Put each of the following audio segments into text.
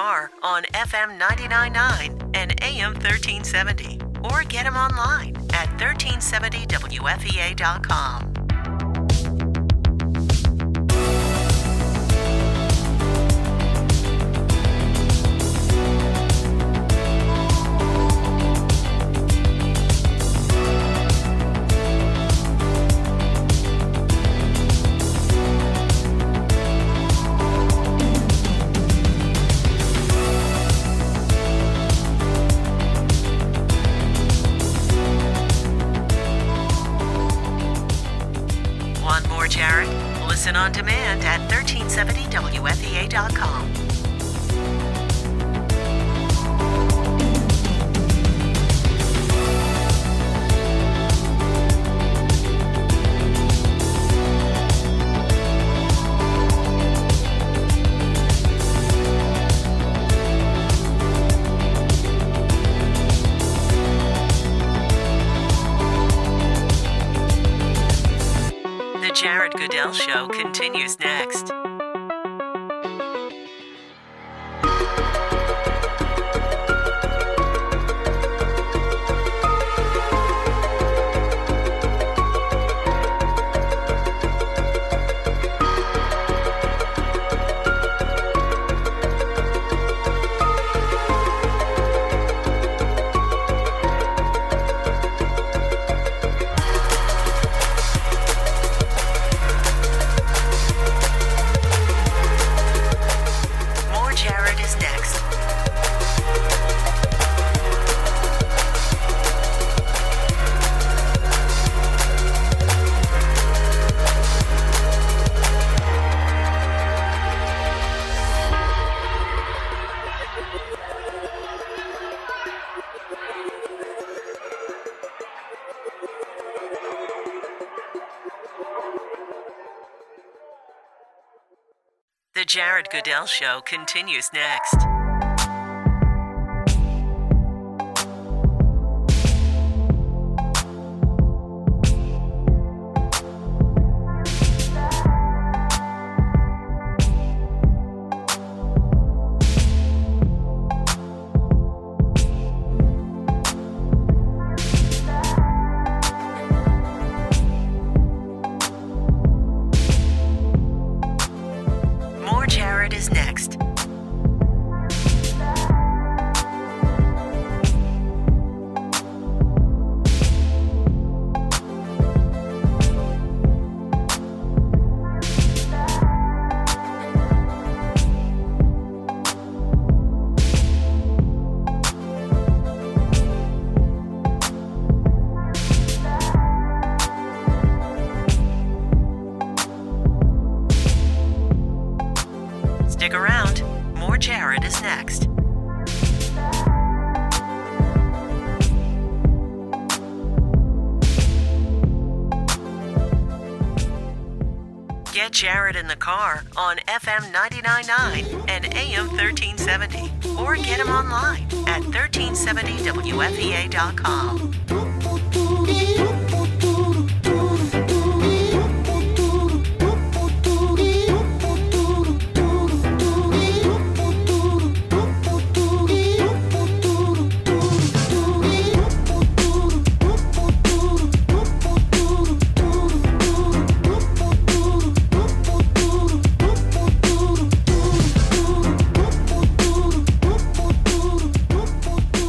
car on FM 99.9 and AM 1370. Or get them online at 1370wfea.com. Jared? Listen on demand at 1370wfea.com. The Jared Goodell Show continues next. The Jared Goodell Show continues next. Jared is next. Stick around. More Jared is next. Get Jared in the car on FM 99.9 and AM 1370. Or get him online at 1370wfea.com.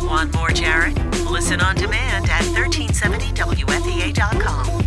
Want more Jared? Listen on demand at 1370wfea.com.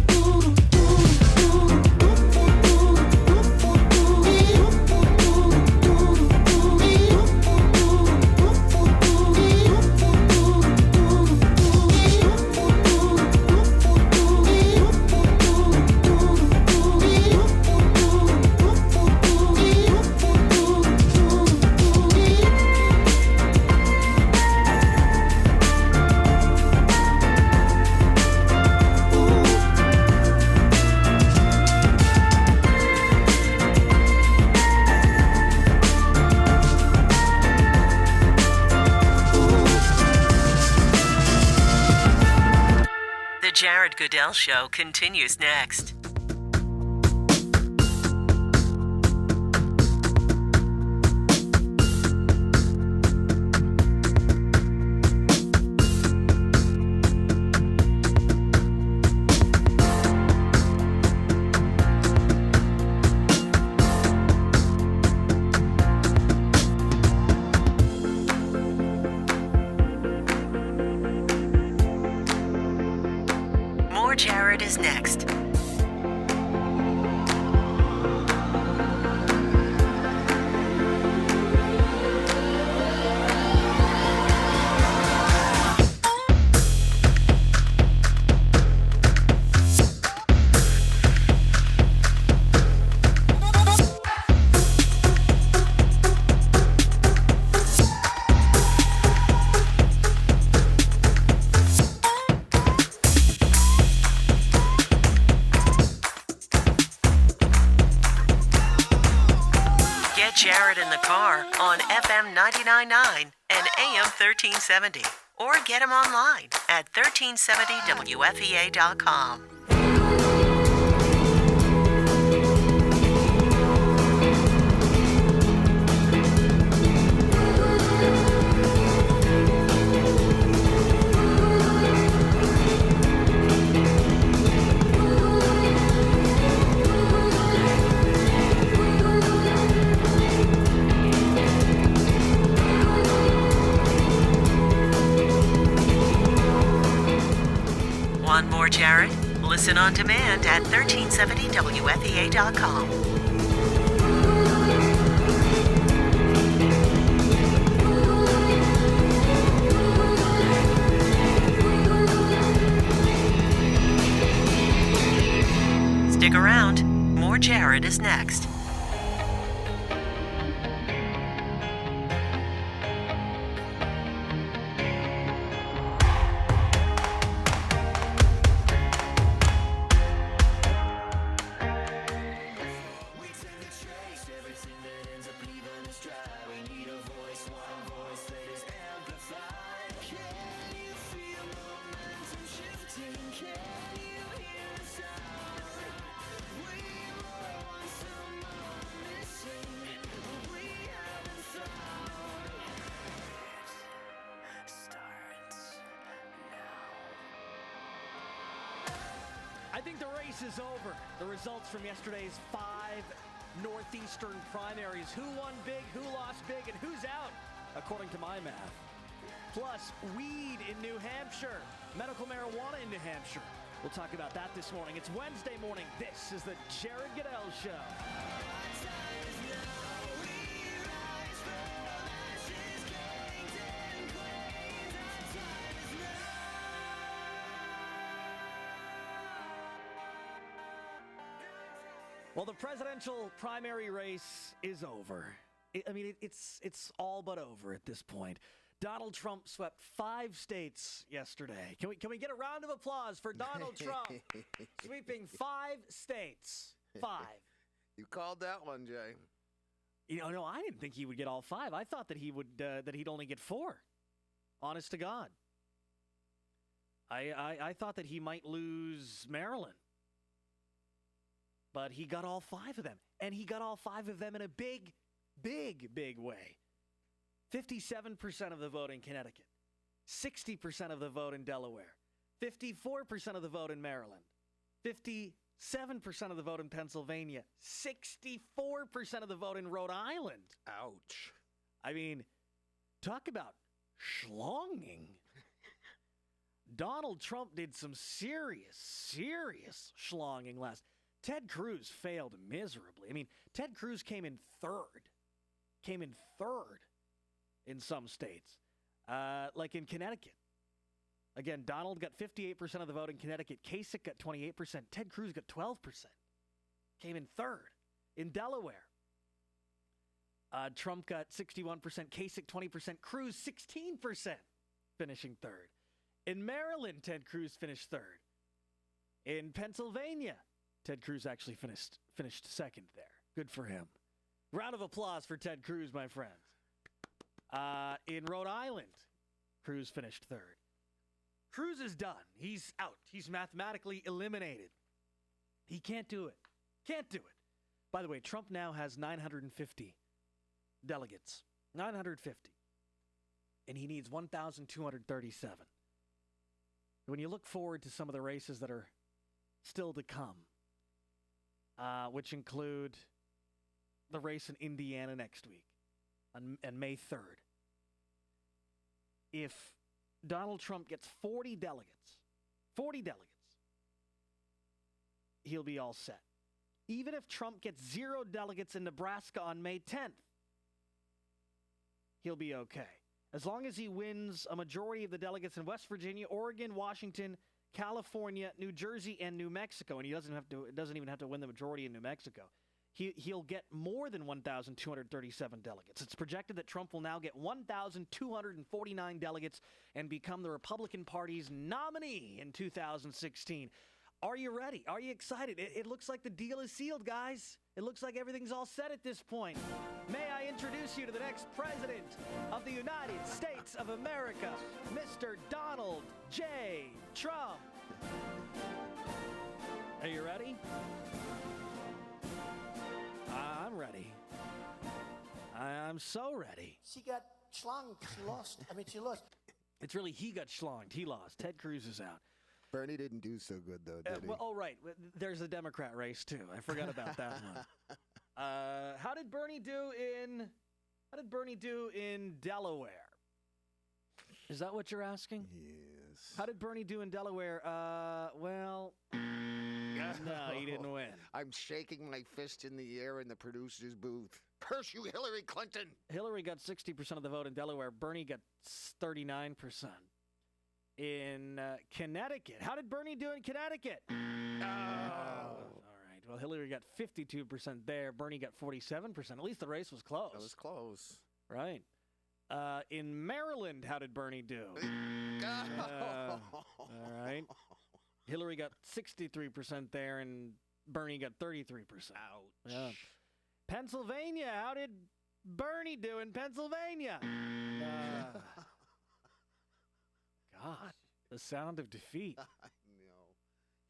The Jared Goodell Show continues next. next. Get Jared in the car on FM 99.9 and AM 1370. Or get him online at 1370wfea.com. Want more Jared? Listen on demand at 1370wfea.com. Stick around. More Jared is next. I think the race is over. The results from yesterday's 5 Northeastern primaries. Who won big, who lost big, and who's out, according to my math. Plus, weed in New Hampshire, medical marijuana in New Hampshire. We'll talk about that this morning. It's Wednesday morning. This is the Jared Goodell Show. Well, the presidential primary race is over. It's all but over at this point. Donald Trump swept 5 states yesterday. Can we get a round of applause for Donald Trump sweeping 5 states? 5. You called that one, Jay. No, I didn't think he would get all 5. I thought that he'd only get 4. Honest to God. I thought that he might lose Maryland. But he got all 5 of them. And he got all 5 of them in a big, big, big way. 57% of the vote in Connecticut. 60% of the vote in Delaware. 54% of the vote in Maryland. 57% of the vote in Pennsylvania. 64% of the vote in Rhode Island. Ouch. I mean, talk about schlonging. Donald Trump did some serious schlonging last. Ted Cruz failed miserably. I mean, Ted Cruz came in third in some states, like in Connecticut. Again, Donald got 58% of the vote in Connecticut. Kasich got 28%. Ted Cruz got 12%. Came in third. In Delaware, Trump got 61%, Kasich 20%, Cruz 16%, finishing third. In Maryland, Ted Cruz finished third. In Pennsylvania, Ted Cruz actually finished second there. Good for him. Round of applause for Ted Cruz, my friends. In Rhode Island, Cruz finished third. Cruz is done. He's out. He's mathematically eliminated. He can't do it. Can't do it. By the way, Trump now has 950 delegates. 950. And he needs 1,237. When you look forward to some of the races that are still to come, which include the race in Indiana next week on May 3rd. If Donald Trump gets 40 delegates, he'll be all set. Even if Trump gets 0 delegates in Nebraska on May 10th, he'll be okay. As long as he wins a majority of the delegates in West Virginia, Oregon, Washington, California, New Jersey, and New Mexico, and he doesn't even have to win the majority in New Mexico. He'll get more than 1,237 delegates. It's projected that Trump will now get 1,249 delegates and become the Republican Party's nominee in 2016. Are you ready? Are you excited? It looks like the deal is sealed, guys. It looks like everything's all set at this point. May I introduce you to the next president of the United States of America, Mr. Donald J. Trump. Are you ready? I'm ready. I'm so ready. She got schlonged. She lost. She lost. It's really he got schlonged. He lost. Ted Cruz is out. Bernie didn't do so good, though, did he? Well, right. There's the Democrat race, too. I forgot about that one. How did Bernie do in Delaware? Is that what you're asking? Yes. How did Bernie do in Delaware? Well, no, he didn't win. I'm shaking my fist in the air in the producer's booth. Curse you, Hillary Clinton! Hillary got 60% of the vote in Delaware. Bernie got 39%. In Connecticut. How did Bernie do in Connecticut? All right. Well, Hillary got 52% there. Bernie got 47%. At least the race was close. That was close. Right. In Maryland, how did Bernie do? All right. Hillary got 63% there, and Bernie got 33%. Ouch. Yeah. Pennsylvania, how did Bernie do in Pennsylvania? God, the sound of defeat. I know.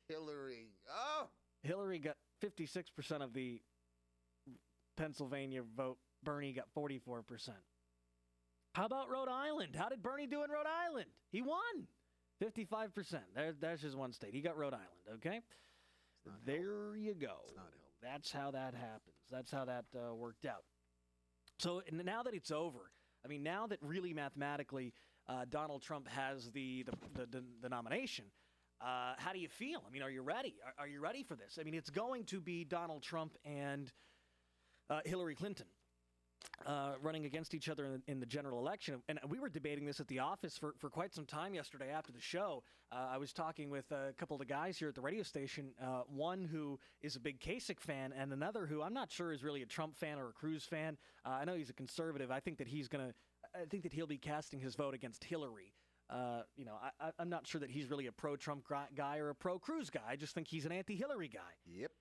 Hillary. Oh! Hillary got 56% of the Pennsylvania vote. Bernie got 44%. How about Rhode Island? How did Bernie do in Rhode Island? He won. 55%. There's his one state. He got Rhode Island, okay? There you go. It's not helpful. That's how that happens. That's how that worked out. So now that it's over, now that really mathematically Donald Trump has the nomination, how do you feel? Are you ready? Are you ready for this? It's going to be Donald Trump and Hillary Clinton running against each other in the general election. And we were debating this at the office for quite some time yesterday after the show. I was talking with a couple of the guys here at the radio station, one who is a big Kasich fan and another who I'm not sure is really a Trump fan or a Cruz fan. I know he's a conservative. I think that he'll be casting his vote against Hillary. I'm not sure that he's really a pro-Trump guy or a pro-Cruz guy. I just think he's an anti-Hillary guy. Yep.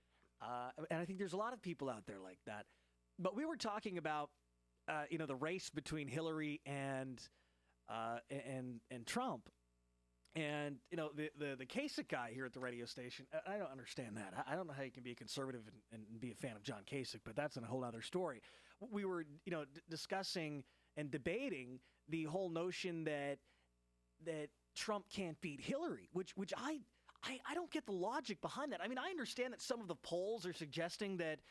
And I think there's a lot of people out there like that. But we were talking about, the race between Hillary and Trump, and the Kasich guy here at the radio station. I don't understand that. I don't know how you can be a conservative and be a fan of John Kasich, but that's a whole other story. We were, discussing and debating the whole notion that Trump can't beat Hillary, which I don't get the logic behind that. I understand that some of the polls are suggesting that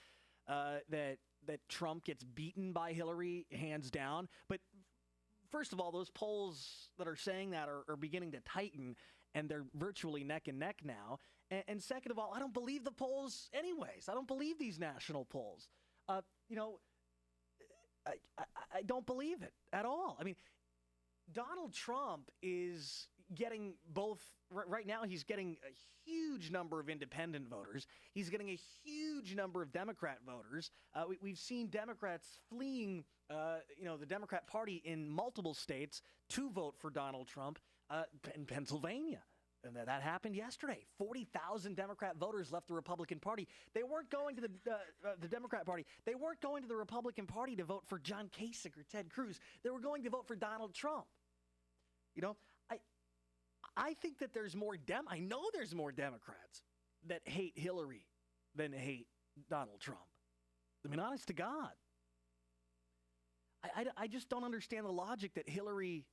Trump gets beaten by Hillary hands down. But first of all, those polls that are saying that are beginning to tighten, and they're virtually neck and neck now. And second of all, I don't believe the polls anyways. I don't believe these national polls. I don't believe it at all. Donald Trump is getting both. Right now, he's getting a huge number of independent voters. He's getting a huge number of Democrat voters. We've seen Democrats fleeing, the Democrat Party in multiple states to vote for Donald Trump in Pennsylvania. And that happened yesterday. 40,000 Democrat voters left the Republican Party. They weren't going to the Democrat Party. They weren't going to the Republican Party to vote for John Kasich or Ted Cruz. They were going to vote for Donald Trump. I think that I know there's more Democrats that hate Hillary than hate Donald Trump. Honest to God. I just don't understand the logic that Hillary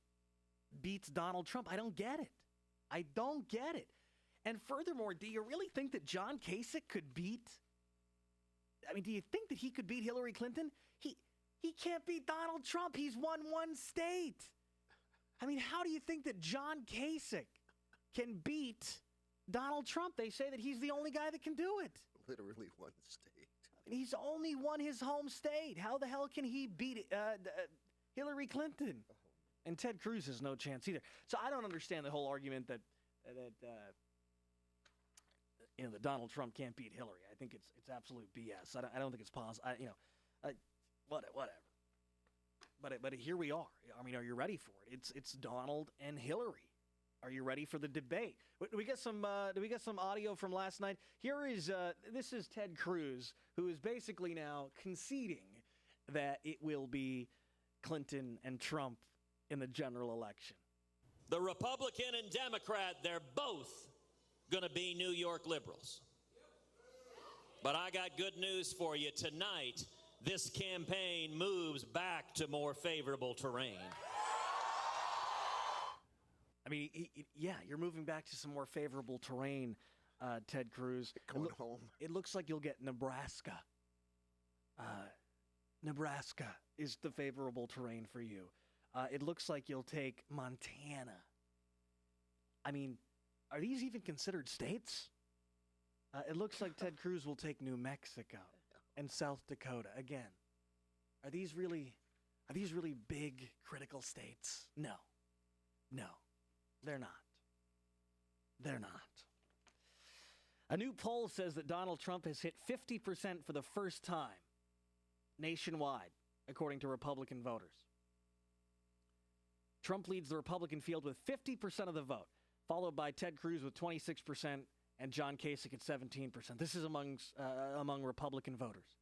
beats Donald Trump. I don't get it. I don't get it. And furthermore, do you really think that John Kasich could beat? Do you think that he could beat Hillary Clinton? He can't beat Donald Trump. He's won one state. How do you think that John Kasich can beat Donald Trump. They say that he's the only guy that can do it. Literally one state. He's only won his home state. How the hell can he beat Hillary Clinton? And Ted Cruz has no chance either. So I don't understand the whole argument that that Donald Trump can't beat Hillary. I think it's absolute BS. I don't think it's possible. Whatever. But here we are. I mean, are you ready for it? It's Donald and Hillary. Are you ready for the debate? Do we get some audio from last night? This is Ted Cruz, who is basically now conceding that it will be Clinton and Trump in the general election. The Republican and Democrat, they're both going to be New York liberals. But I got good news for you. Tonight, this campaign moves back to more favorable terrain. I mean, you're moving back to some more favorable terrain, Ted Cruz. Going home. It looks like you'll get Nebraska. Nebraska is the favorable terrain for you. It looks like you'll take Montana. I mean, are these even considered states? It looks like Ted Cruz will take New Mexico and South Dakota again. Are these really big critical states? No, they're not. They're not. A new poll says that Donald Trump has hit 50% for the first time nationwide, according to Republican voters. Trump leads the Republican field with 50% of the vote, followed by Ted Cruz with 26% and John Kasich at 17%. This is among Republican voters.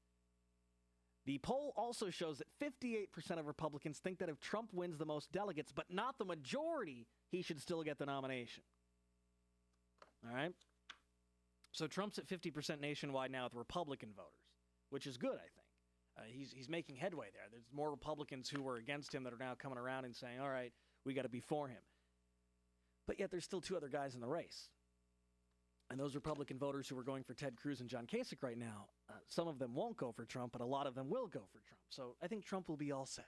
The poll also shows that 58% of Republicans think that if Trump wins the most delegates, but not the majority, he should still get the nomination. All right? So Trump's at 50% nationwide now with Republican voters, which is good, I think. He's making headway there. There's more Republicans who were against him that are now coming around and saying, all right, we got to be for him. But yet there's still two other guys in the race. And those Republican voters who are going for Ted Cruz and John Kasich right now, some of them won't go for Trump, but a lot of them will go for Trump. So I think Trump will be all set.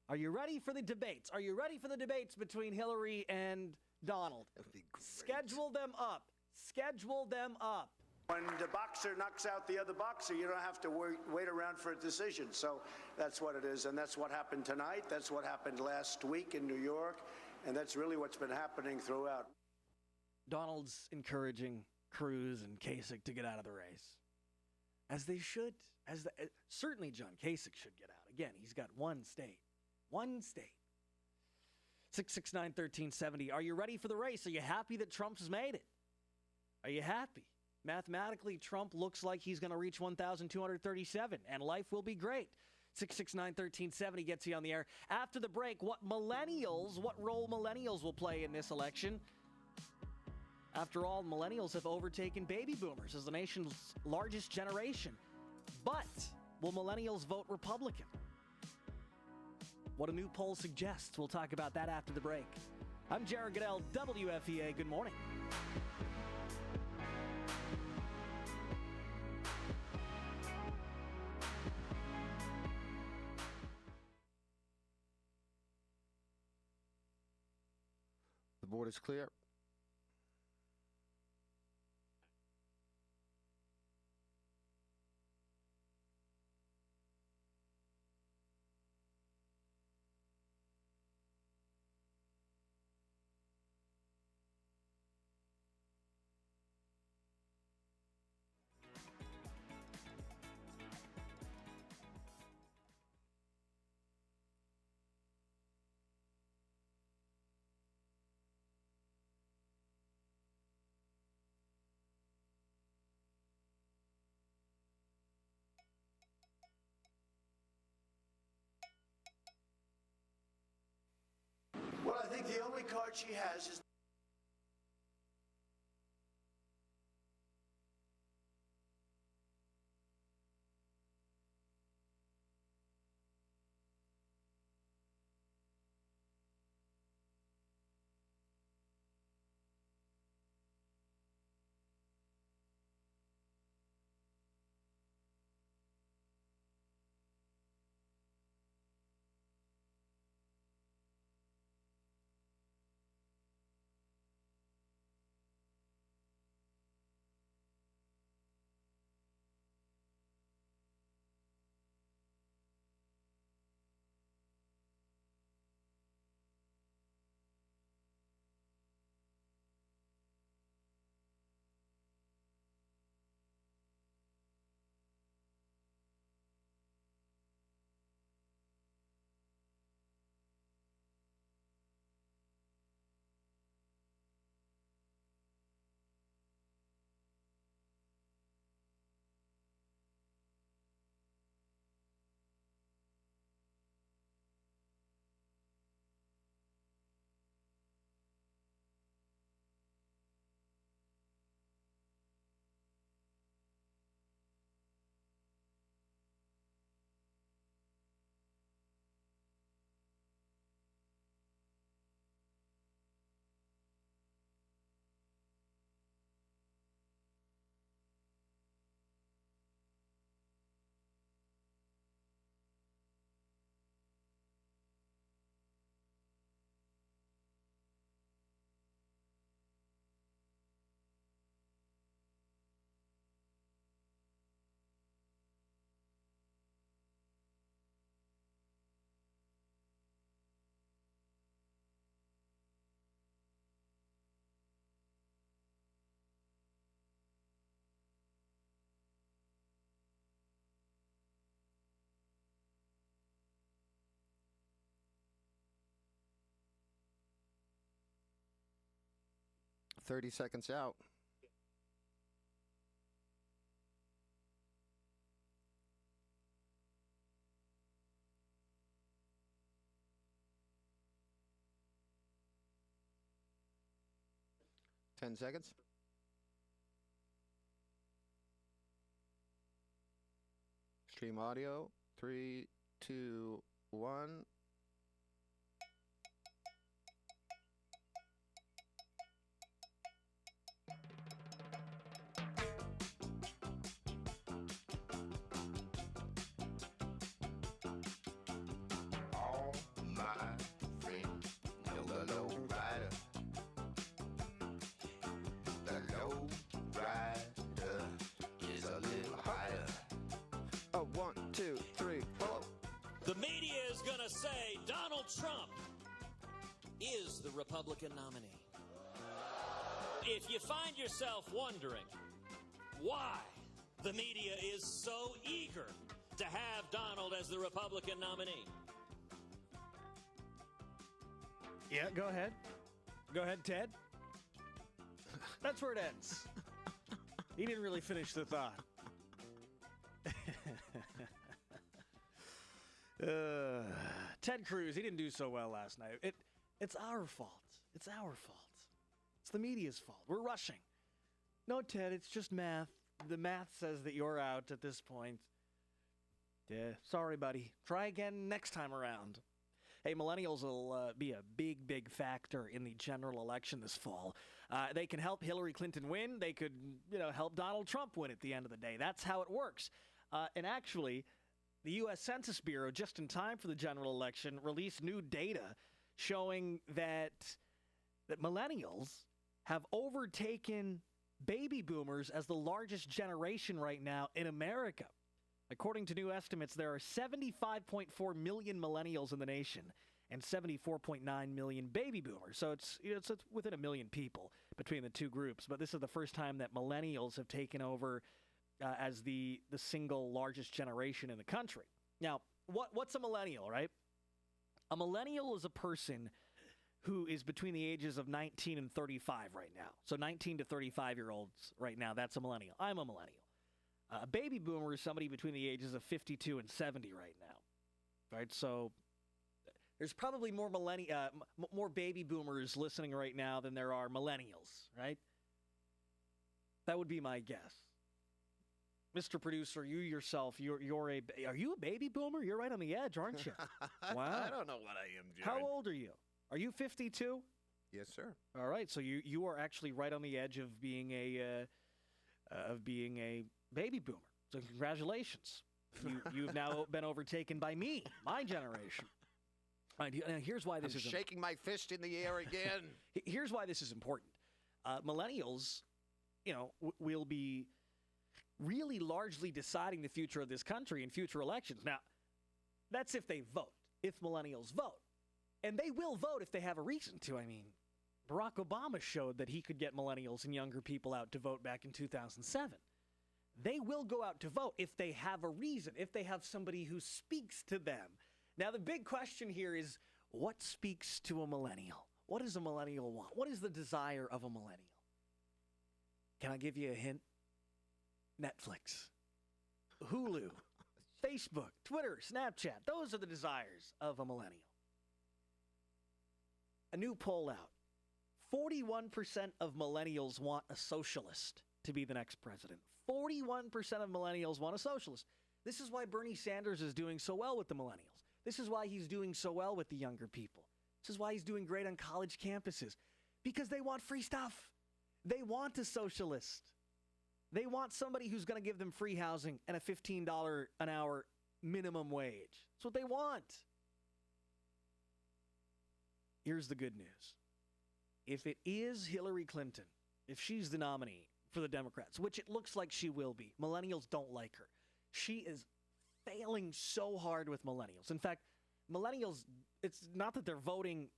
Are you ready for the debates? Are you ready for the debates between Hillary and Donald? That'd be great. Schedule them up. Schedule them up. When the boxer knocks out the other boxer, you don't have to wait around for a decision. So that's what it is, and that's what happened tonight. That's what happened last week in New York, and that's really what's been happening throughout. Donald's encouraging Cruz and Kasich to get out of the race, as they should. Certainly John Kasich should get out. Again, he's got one state. 669-1370. Are you ready for the race? Are you happy that Trump's made it? Are you happy? Mathematically, Trump looks like he's going to reach 1,237, and life will be great. 669-1370 gets you on the air. After the break, what role millennials will play in this election? After all, millennials have overtaken baby boomers as the nation's largest generation. But will millennials vote Republican? What a new poll suggests. We'll talk about that after the break. I'm Jared Goodell, WFEA. Good morning. The board is clear. Well, I think the only card she has is 30 seconds out. Ten seconds. Stream audio. 3, 2, 1. All my friends know the low rider. The low rider is a little higher. Oh, 1, 2, 3, 4. The media is going to say Donald Trump is the Republican nominee. If you find yourself wondering why the media is so eager to have Donald as the Republican nominee, Yeah, go ahead. Go ahead, Ted. That's where it ends. He didn't really finish the thought. Ted Cruz, he didn't do so well last night. It's our fault. It's our fault. It's the media's fault. We're rushing. No, Ted, it's just math. The math says that you're out at this point. Yeah, sorry, buddy. Try again next time around. Hey, millennials will be a big, big factor in the general election this fall. They can help Hillary Clinton win. They could, help Donald Trump win at the end of the day. That's how it works. And actually, the U.S. Census Bureau, just in time for the general election, released new data showing that millennials have overtaken baby boomers as the largest generation right now in America. According to new estimates, there are 75.4 million millennials in the nation and 74.9 million baby boomers. So it's within a million people between the two groups. But this is the first time that millennials have taken over as the single largest generation in the country. Now, what's a millennial, right? A millennial is a person who is between the ages of 19 and 35 right now. So 19 to 35-year-olds right now, that's a millennial. I'm a millennial. A baby boomer is somebody between the ages of 52 and 70 right now. Right? So there's probably more more baby boomers listening right now than there are millennials, right? That would be my guess. Mr. Producer, you yourself, are you a baby boomer? You're right on the edge, aren't you? Wow. I don't know what I am, Jared. How old are you? Are you 52? Yes, sir. All right, so you are actually right on the edge of being a baby boomer. So congratulations. You've now been overtaken by me, my generation. All right, now here's why this is shaking my fist in the air again. Here's why this is important. Millennials, will be really largely deciding the future of this country in future elections. Now, that's if they vote, if millennials vote. And they will vote if they have a reason to. I mean, Barack Obama showed that he could get millennials and younger people out to vote back in 2007. They will go out to vote if they have a reason, if they have somebody who speaks to them. Now, the big question here is, what speaks to a millennial? What does a millennial want? What is the desire of a millennial? Can I give you a hint? Netflix, Hulu, Facebook, Twitter, Snapchat. Those are the desires of a millennial. A new poll out. 41% of millennials want a socialist to be the next president. 41% of millennials want a socialist. This is why Bernie Sanders is doing so well with the millennials. This is why he's doing so well with the younger people. This is why he's doing great on college campuses. Because they want free stuff. They want a socialist. They want somebody who's going to give them free housing and a $15 an hour minimum wage. That's what they want. Here's the good news. If it is Hillary Clinton, if she's the nominee for the Democrats, which it looks like she will be, millennials don't like her. She is failing so hard with millennials. In fact, millennials, it's not that they're voting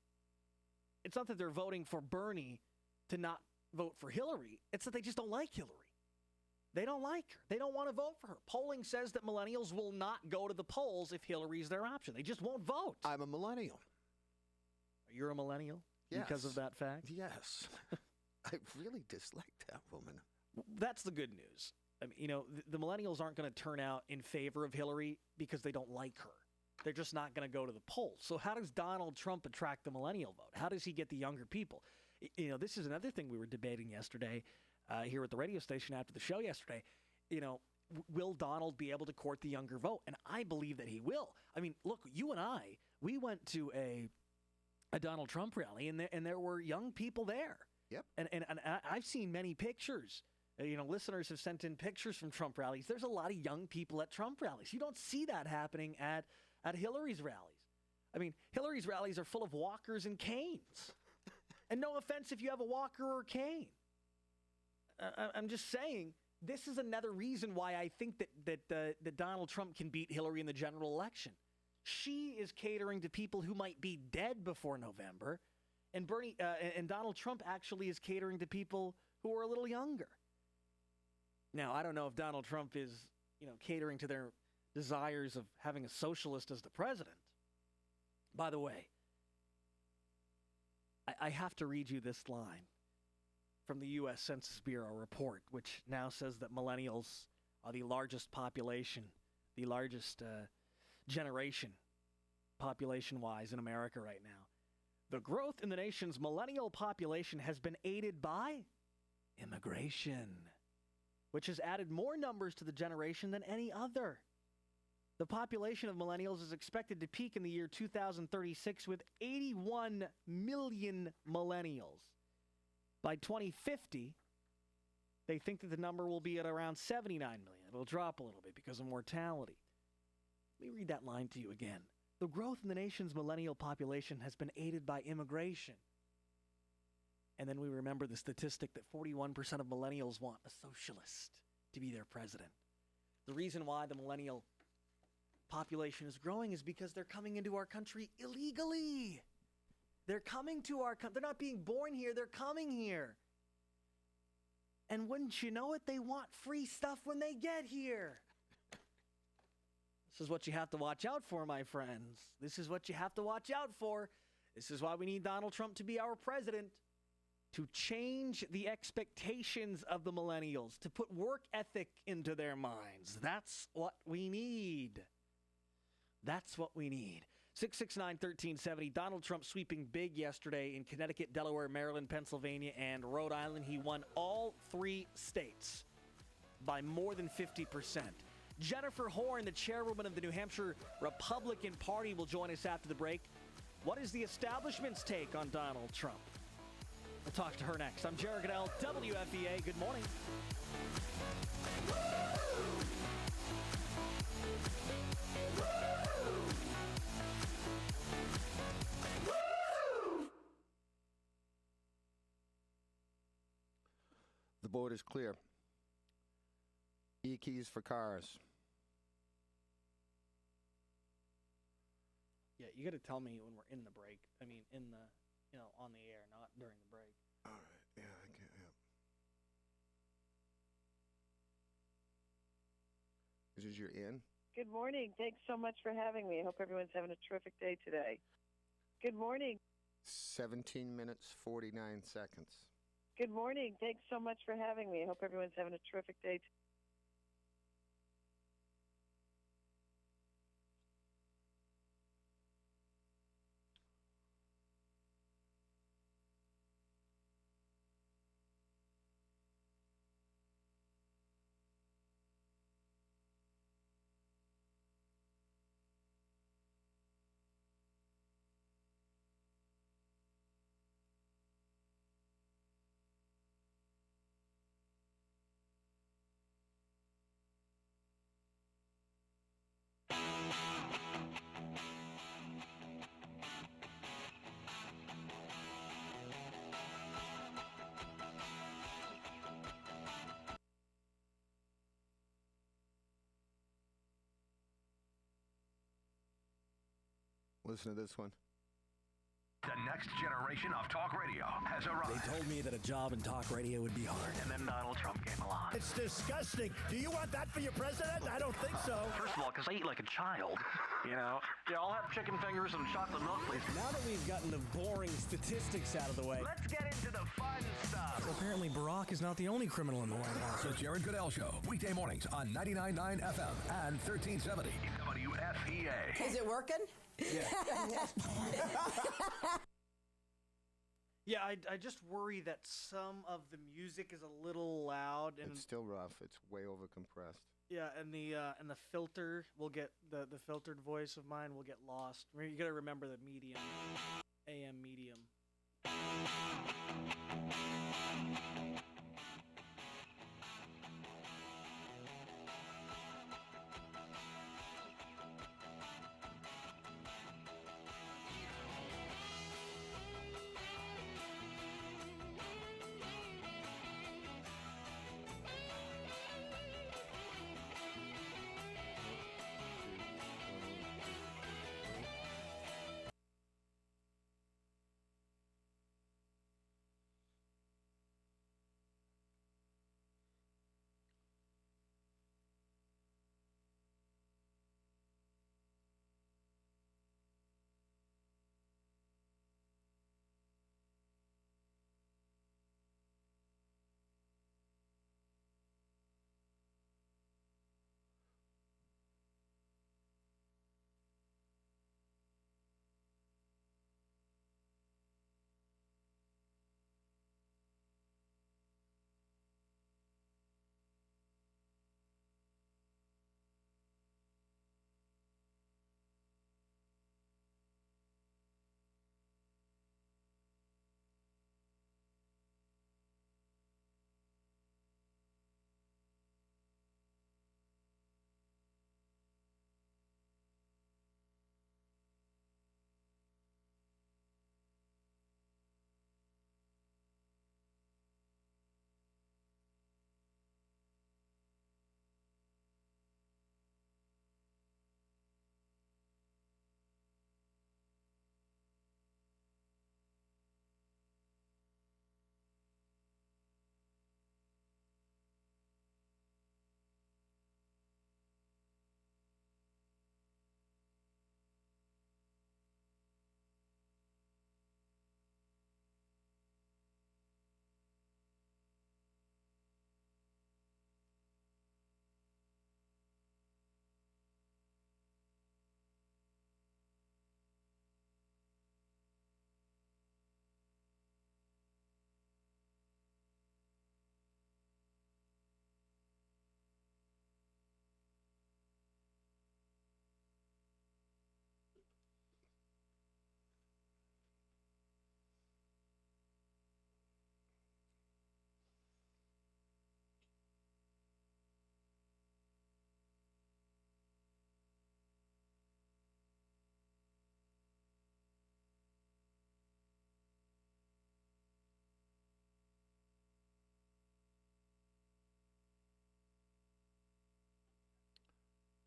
for Bernie to not vote for Hillary. It's that they just don't like Hillary. They don't like her. They don't want to vote for her. Polling says that millennials will not go to the polls if Hillary's their option. They just won't vote. I'm a millennial. You're a millennial? Yes. Because of that fact? Yes. I really dislike that woman. That's the good news. I mean, the millennials aren't going to turn out in favor of Hillary because they don't like her. They're just not going to go to the polls. So how does Donald Trump attract the millennial vote? How does he get the younger people? This is another thing we were debating yesterday here at the radio station after the show yesterday. Will Donald be able to court the younger vote? And I believe that he will. I mean, look, you and I, we went to a Donald Trump rally, and there were young people there. Yep. And I've seen many pictures. Listeners have sent in pictures from Trump rallies. There's a lot of young people at Trump rallies. You don't see that happening at Hillary's rallies. I mean, Hillary's rallies are full of walkers and canes. And no offense if you have a walker or a cane. I'm just saying, this is another reason why I think that Donald Trump can beat Hillary in the general election. She is catering to people who might be dead before November, and Donald Trump actually is catering to people who are a little younger. Now, I don't know if Donald Trump is, catering to their desires of having a socialist as the president. By the way, I have to read you this line from the U.S. Census Bureau report, which now says that millennials are the largest population, the largest generation population-wise in America right now. The growth in the nation's millennial population has been aided by immigration, which has added more numbers to the generation than any other. The population of millennials is expected to peak in the year 2036 with 81 million millennials. By 2050, they think that the number will be at around 79 million. It'll drop a little bit because of mortality. Let me read that line to you again. The growth in the nation's millennial population has been aided by immigration. And then we remember the statistic that 41% of millennials want a socialist to be their president. The reason why the millennial population is growing is because they're coming into our country illegally. They're coming to our country. They're not being born here. They're coming here. And wouldn't you know it, they want free stuff when they get here. This is what you have to watch out for, my friends. This is what you have to watch out for. This is why we need Donald Trump to be our president, to change the expectations of the millennials, to put work ethic into their minds. That's what we need. That's what we need. 669-1370. Donald Trump sweeping big yesterday in Connecticut, Delaware, Maryland, Pennsylvania, and Rhode Island. He won all three states by more than 50%. Jennifer Horn, the chairwoman of the New Hampshire Republican Party, will join us after the break. What is the establishment's take on Donald Trump? We'll talk to her next. I'm Jared Goodell, WFEA. Good morning. The board is clear. E-keys for cars. Yeah, you got to tell me when we're in the break. I mean, on the air, not during the break. All right. Yeah, I can't. Yeah. This is your in? Good morning. Thanks so much for having me. I hope everyone's having a terrific day today. Good morning. 17 minutes, 49 seconds. Good morning. Thanks so much for having me. I hope everyone's having a terrific day today. Listen to this one. The next generation of talk radio has arrived. They told me that a job in talk radio would be hard. And then Donald Trump came along. It's disgusting. Do you want that for your president? I don't think so. First of all, because I eat like a child, you know. Yeah, I'll have chicken fingers and shots of milk, please. Now that we've gotten the boring statistics out of the way, Let's get into the fun stuff. apparently Barack is not the only criminal in the White House. The Jared Goodell Show, weekday mornings on 99.9 FM and 1370. WFEA. Is it working? Yeah, I just worry that some of the music is a little loud, and It's still rough. It's way overcompressed. yeah, and the filter will get the filtered voice of mine will get lost. You got to remember the medium, AM medium.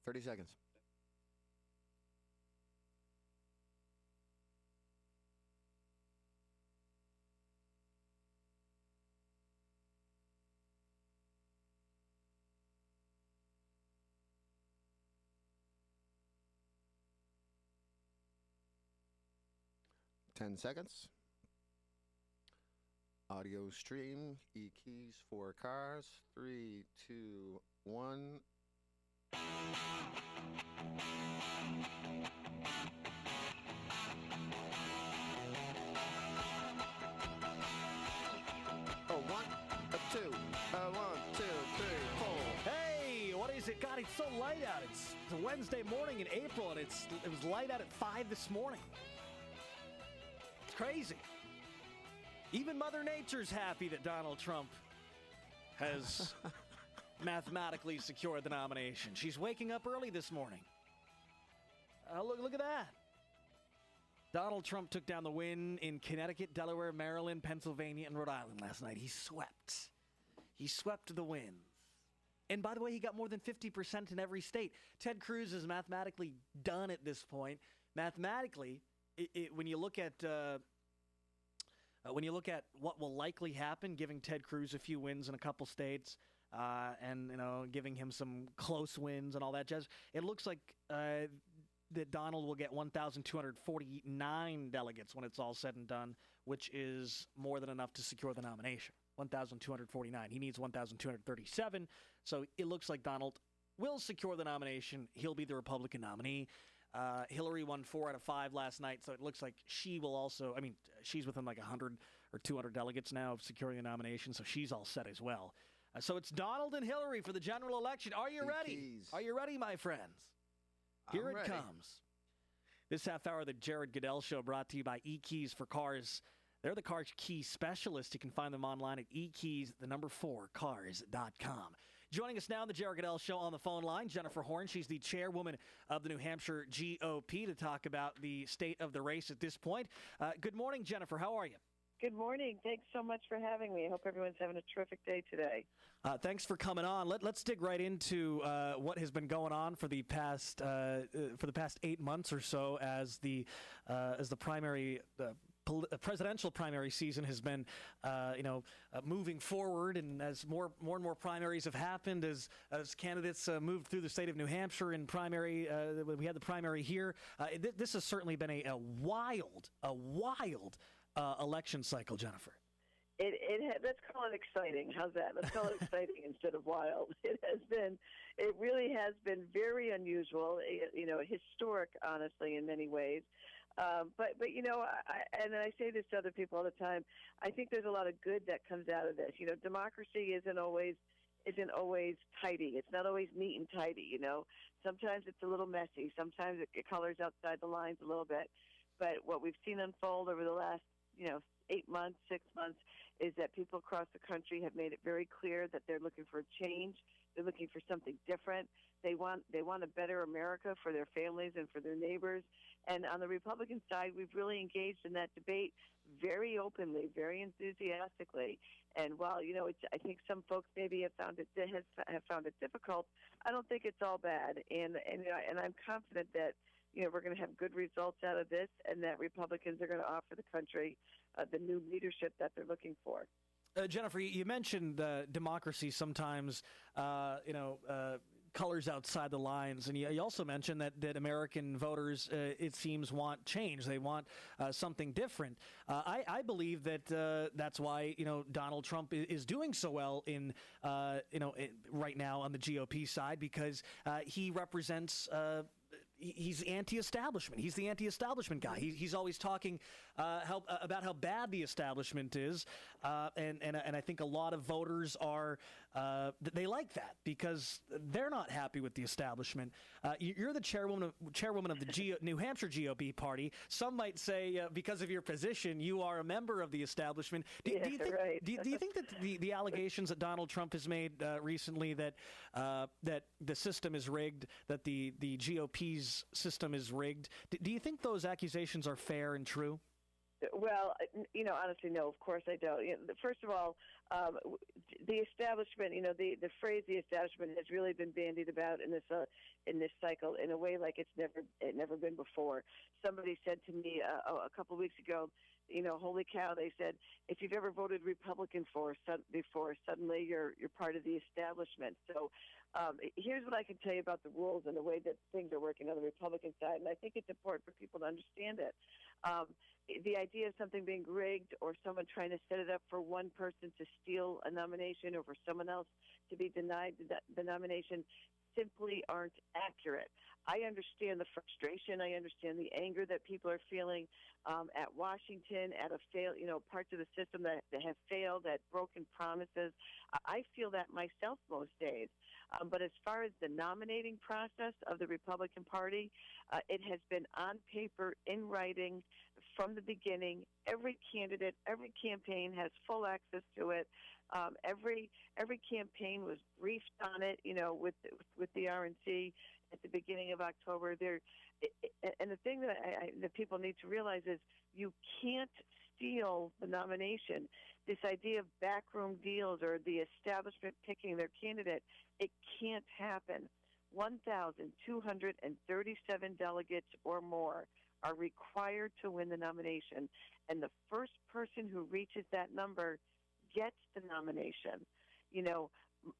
$30 seconds. $10. Audio stream, E keys for cars. 3, 2, 1. Oh, 1, 2, 1, 2, 3, 4. Hey, what is it? God, it's so light out. It's a Wednesday morning in April, and it was light out at 5 this morning. It's crazy. Even Mother Nature's happy that Donald Trump has mathematically secured the nomination. She's waking up early this morning. Look at that. Donald Trump took down the win in Connecticut, Delaware, Maryland, Pennsylvania, and Rhode Island last night. He swept. He swept the wins. And by the way, he got more than 50% in every state. Ted Cruz is mathematically done at this point. Mathematically, when you look at when you look at what will likely happen, giving Ted Cruz a few wins in a couple states, and giving him some close wins and all that jazz, it looks like that Donald will get 1,249 delegates when it's all said and done, which is more than enough to secure the nomination. 1,249. He needs 1,237. So it looks like Donald will secure the nomination. He'll be the Republican nominee. Hillary won 4 out of 5 last night, so it looks like she will also, she's within like 100 or 200 delegates now of securing the nomination, so she's all set as well. So it's Donald and Hillary for the general election. Are you ready? Keys. Are you ready, my friends? Here I'm it ready. comes. This half hour of the Jared Goodell Show brought to you by eKeys for Cars. They're the car key specialists. You can find them online at ekeys4cars.com. Joining us now on the Jared Goodell Show on the phone line, Jennifer Horn. She's the chairwoman of the New Hampshire GOP to talk about the state of the race at this point. Good morning, Jennifer. How are you? Good morning. Thanks so much for having me. I hope everyone's having a terrific day today. Thanks for coming on. Let's dig right into what has been going on for the past 8 months or so as the primary. Presidential primary season has been, moving forward, and as more and more primaries have happened, as candidates moved through the state of New Hampshire in primary, we had the primary here. This has certainly been a wild election cycle, Jennifer. Let's call it exciting. How's that? Let's call it exciting instead of wild. It really has been very unusual, historic, honestly, in many ways. But I say this to other people all the time. I think there's a lot of good that comes out of this. Democracy isn't always tidy. It's not always neat and tidy. Sometimes it's a little messy. Sometimes it colors outside the lines a little bit. But what we've seen unfold over the last 8 months, 6 months, is that people across the country have made it very clear that they're looking for a change. They're looking for something different. They want a better America for their families and for their neighbors. And on the Republican side, we've really engaged in that debate very openly, very enthusiastically. And while I think some folks maybe have found it difficult, I don't think it's all bad. And I'm confident that we're going to have good results out of this, and that Republicans are going to offer the country the new leadership that they're looking for. Jennifer, you mentioned democracy sometimes, colors outside the lines, and you also mentioned that American voters, it seems, want change. They want something different. I believe that that's why Donald Trump is doing so well in right now on the GOP side, because he represents. He's anti-establishment. He's the anti-establishment guy. He's always talking about how bad the establishment is, and I think a lot of voters they like that because they're not happy with the establishment. You're the chairwoman of the New Hampshire GOP party. Some might say because of your position, you are a member of the establishment. Do you think that the allegations that Donald Trump has made recently that the system is rigged, that the GOP's system is rigged, do you think those accusations are fair and true? Well, honestly, no, of course I don't. First of all, the establishment, the phrase "the establishment" has really been bandied about in this cycle in a way like it's never been before. Somebody said to me a couple of weeks ago, holy cow! They said, if you've ever voted Republican before, suddenly you're part of the establishment. So here's what I can tell you about the rules and the way that things are working on the Republican side, and I think it's important for people to understand it. The idea of something being rigged or someone trying to set it up for one person to steal a nomination or for someone else to be denied the nomination simply aren't accurate. I understand the frustration. I understand the anger that people are feeling at Washington, at parts of the system that have failed, at broken promises. I feel that myself most days. But as far as the nominating process of the Republican Party, it has been on paper, in writing, from the beginning. Every candidate, every campaign has full access to it. Every campaign was briefed on it, with the RNC at the beginning of October. And the thing that people need to realize is you can't steal the nomination. This idea of backroom deals or the establishment picking their candidate, it can't happen. 1,237 delegates or more are required to win the nomination, and the first person who reaches that number gets the nomination. You know,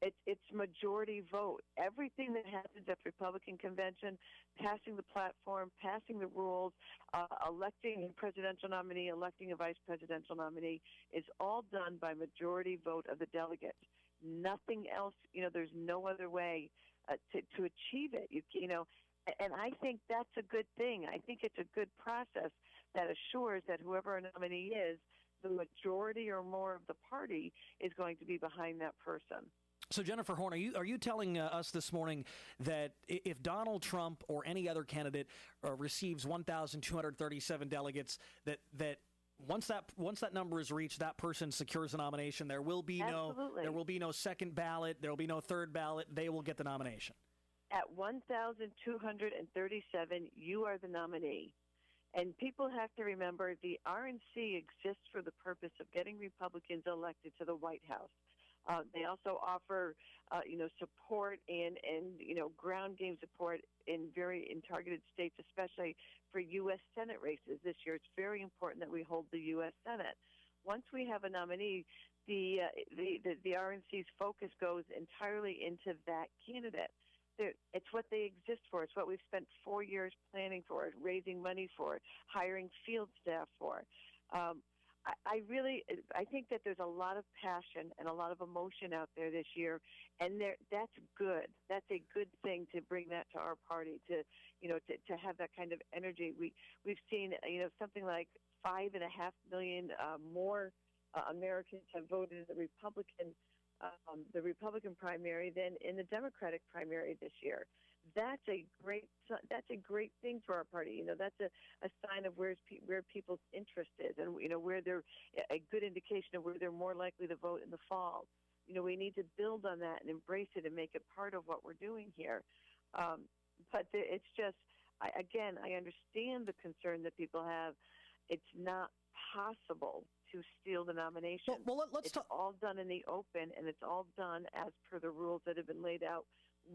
it's majority vote. Everything that happens at the Republican convention, passing the platform, passing the rules, electing a presidential nominee, electing a vice presidential nominee, is all done by majority vote of the delegates. Nothing else. You know, there's no other way to achieve it. You know, and I think that's a good thing. I think it's a good process that assures that whoever a nominee is, the majority or more of the party is going to be behind that person. So, Jennifer Horn, are you telling us this morning that if Donald Trump or any other candidate receives 1,237 delegates, that once that number is reached, that person secures a nomination? There will be no second ballot. There will be no third ballot. They will get the nomination. At 1,237, you are the nominee. And people have to remember the RNC exists for the purpose of getting Republicans elected to the White House. They also offer, support and ground game support in targeted states, especially for U.S. Senate races this year. It's very important that we hold the U.S. Senate. Once we have a nominee, the RNC's focus goes entirely into that candidate. It's what they exist for. It's what we've spent 4 years planning for, raising money for, hiring field staff for. I think that there's a lot of passion and a lot of emotion out there this year, and that's good. That's a good thing to bring that to our party, to have that kind of energy. We've seen something like 5.5 million more Americans have voted in the Republican primary than in the Democratic primary this year. That's a great thing for our party. That's a sign of where people's interest is, and where they're a good indication of where they're more likely to vote in the fall. We need to build on that and embrace it and make it part of what we're doing here. But it's just, I understand the concern that people have. It's not possible to steal the nomination. Well, let's it's all done in the open, and it's all done as per the rules that have been laid out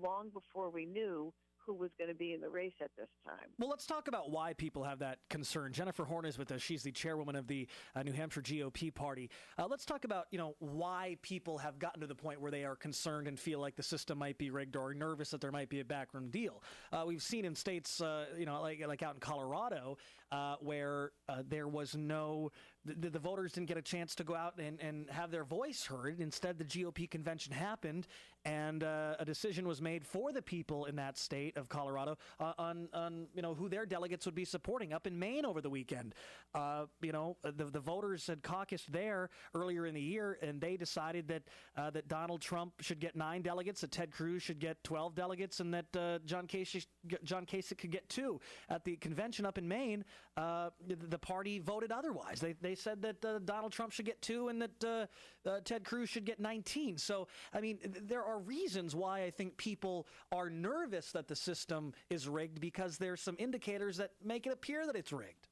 long before we knew who was going to be in the race at this time. Well, let's talk about why people have that concern. Jennifer Horn is with us. She's the chairwoman of the New Hampshire GOP party. Let's talk about, why people have gotten to the point where they are concerned and feel like the system might be rigged or nervous that there might be a backroom deal. We've seen in states, like out in Colorado, where there was the voters didn't get a chance to go out and have their voice heard. Instead, the GOP convention happened, and a decision was made for the people in that state of Colorado on who their delegates would be supporting. Up in Maine over the weekend, the voters had caucused there earlier in the year, and they decided that Donald Trump should get 9 delegates, that Ted Cruz should get 12 delegates, and that John Kasich could get 2. At the convention up in Maine, the party voted otherwise. They said that Donald Trump should get 2 and that Ted Cruz should get 19. So, there are reasons why I think people are nervous that the system is rigged, because there's some indicators that make it appear that it's rigged.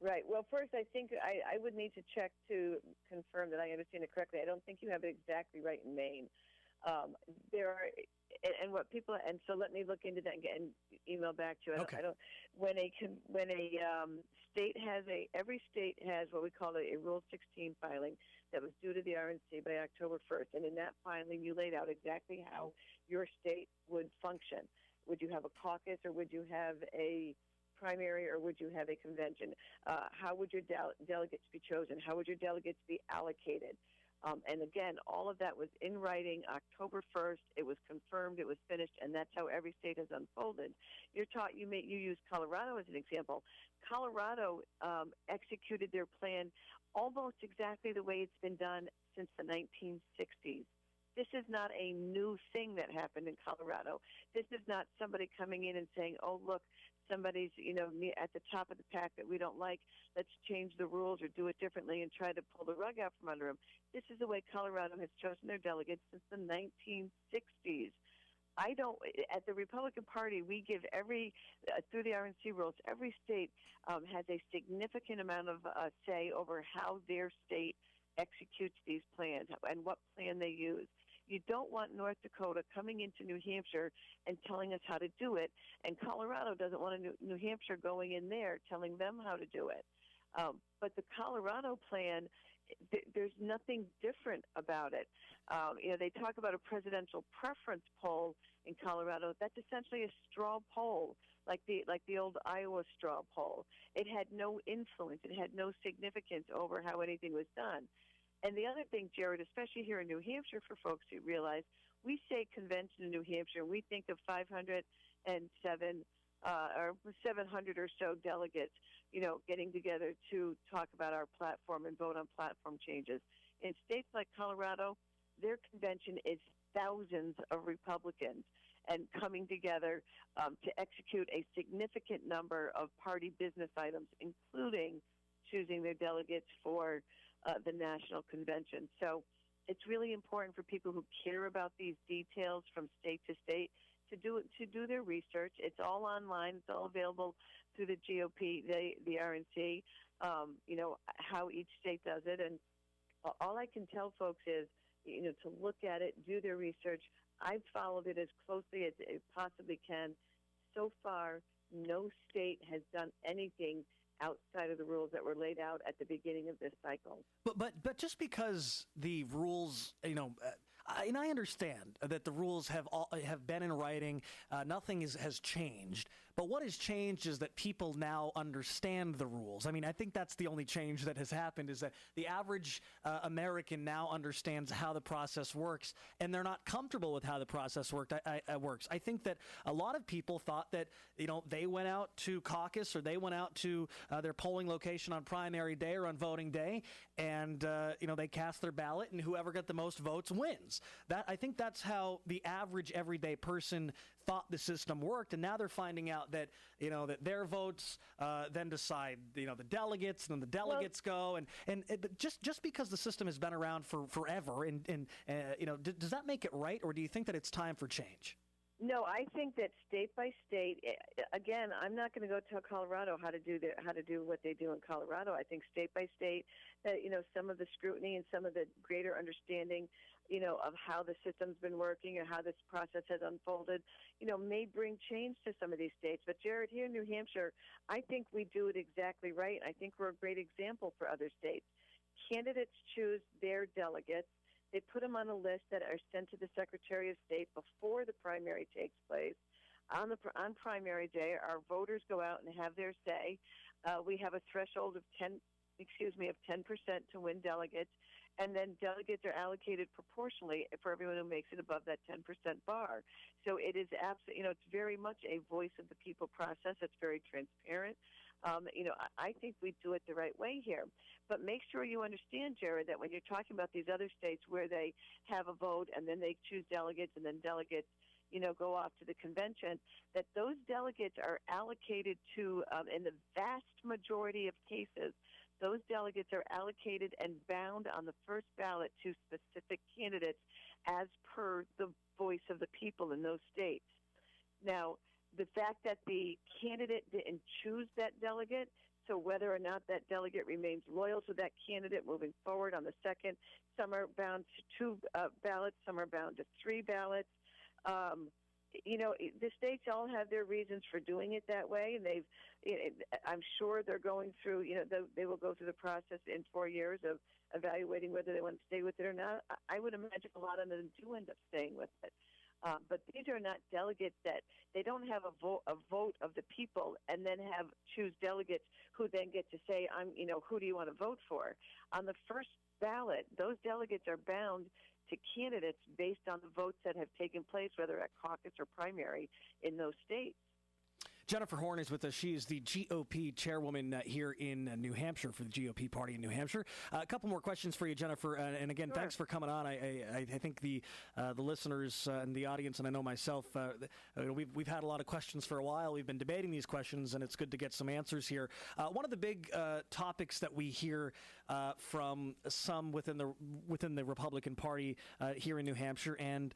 Right. Well, first, I think I would need to check to confirm that I understand it correctly. I don't think you have it exactly right in Maine. There are, and what people, and so let me look into that and get an email back to you. Okay. When a state has every state has what we call a Rule 16 filing that was due to the RNC by October 1st, and in that filing you laid out exactly how your state would function. Would you have a caucus, or would you have a primary, or would you have a convention? How would your delegates be chosen? How would your delegates be allocated? And again, all of that was in writing October 1st. It was confirmed. It was finished, and that's how every state has unfolded. You use Colorado as an example. Colorado executed their plan almost exactly the way it's been done since the 1960s. This is not a new thing that happened in Colorado. This is not somebody coming in and saying, "Oh, look, somebody's at the top of the pack that we don't like. Let's change the rules or do it differently and try to pull the rug out from under them." This is the way Colorado has chosen their delegates since the 1960s. At the Republican Party, we give through the RNC rules, every state has a significant amount of say over how their state executes these plans and what plan they use. You don't want North Dakota coming into New Hampshire and telling us how to do it, and Colorado doesn't want New Hampshire going in there telling them how to do it. But the Colorado plan, there's nothing different about it. They talk about a presidential preference poll in Colorado. That's essentially a straw poll, like the old Iowa straw poll. It had no influence. It had no significance over how anything was done. And the other thing, Jared, especially here in New Hampshire, for folks who realize, we say convention in New Hampshire, and we think of 507 or 700 or so delegates, getting together to talk about our platform and vote on platform changes. In states like Colorado, their convention is thousands of Republicans and coming together to execute a significant number of party business items, including choosing their delegates for the national convention. So it's really important for people who care about these details from state to state to do their research. It's all online. It's all available through the GOP, the RNC, how each state does it. And all I can tell folks is, to look at it, do their research. I've followed it as closely as it possibly can. So far, no state has done anything outside of the rules that were laid out at the beginning of this cycle. But just because the rules, and I understand that the rules have been in writing, nothing has changed. But what has changed is that people now understand the rules. I mean, I think that's the only change that has happened, is that the average American now understands how the process works, and they're not comfortable with how the process works. I think that a lot of people thought that, they went out to caucus or they went out to their polling location on primary day or on voting day, and, they cast their ballot, and whoever got the most votes wins. I think that's how the average everyday person thought the system worked, and now they're finding out that that their votes then decide the delegates, and then the delegates go, but just because the system has been around for forever, and does that make it right, or do you think that it's time for change? No, I think that state by state. Again, I'm not going to go tell Colorado how to do what they do in Colorado. I think state by state, that some of the scrutiny and some of the greater understanding, of how the system's been working or how this process has unfolded, may bring change to some of these states. But Jared, here in New Hampshire, I think we do it exactly right. I think we're a great example for other states. Candidates choose their delegates. They put them on a list that are sent to the Secretary of State before the primary takes place. On primary day, our voters go out and have their say. We have a threshold of 10% to win delegates, and then delegates are allocated proportionally for everyone who makes it above that 10% bar. So it is it's very much a voice of the people process. It's very transparent. I think we do it the right way here. But make sure you understand, Jared, that when you're talking about these other states where they have a vote and then they choose delegates and then delegates, go off to the convention, that those delegates are allocated to, in the vast majority of cases, those delegates are allocated and bound on the first ballot to specific candidates as per the voice of the people in those states. Now, the fact that the candidate didn't choose that delegate, so whether or not that delegate remains loyal to that candidate moving forward on the second, some are bound to 2 ballots, some are bound to 3 ballots. The states all have their reasons for doing it that way, and I'm sure they're going through, they will go through the process in 4 years of evaluating whether they want to stay with it or not. I would imagine a lot of them do end up staying with it. But these are not delegates that they don't have a vote of the people and then choose delegates who then get to say, who do you want to vote for? On the first ballot, those delegates are bound to candidates based on the votes that have taken place, whether at caucus or primary in those states. Jennifer Horn is with us. She is the GOP chairwoman here in New Hampshire for the GOP party in New Hampshire. A couple more questions for you, Jennifer. And again, Sure. Thanks for coming on. I think the listeners and the audience, and I know myself, we've had a lot of questions for a while. We've been debating these questions, and it's good to get some answers here. One of the big topics that we hear from some within the Republican Party here in New Hampshire and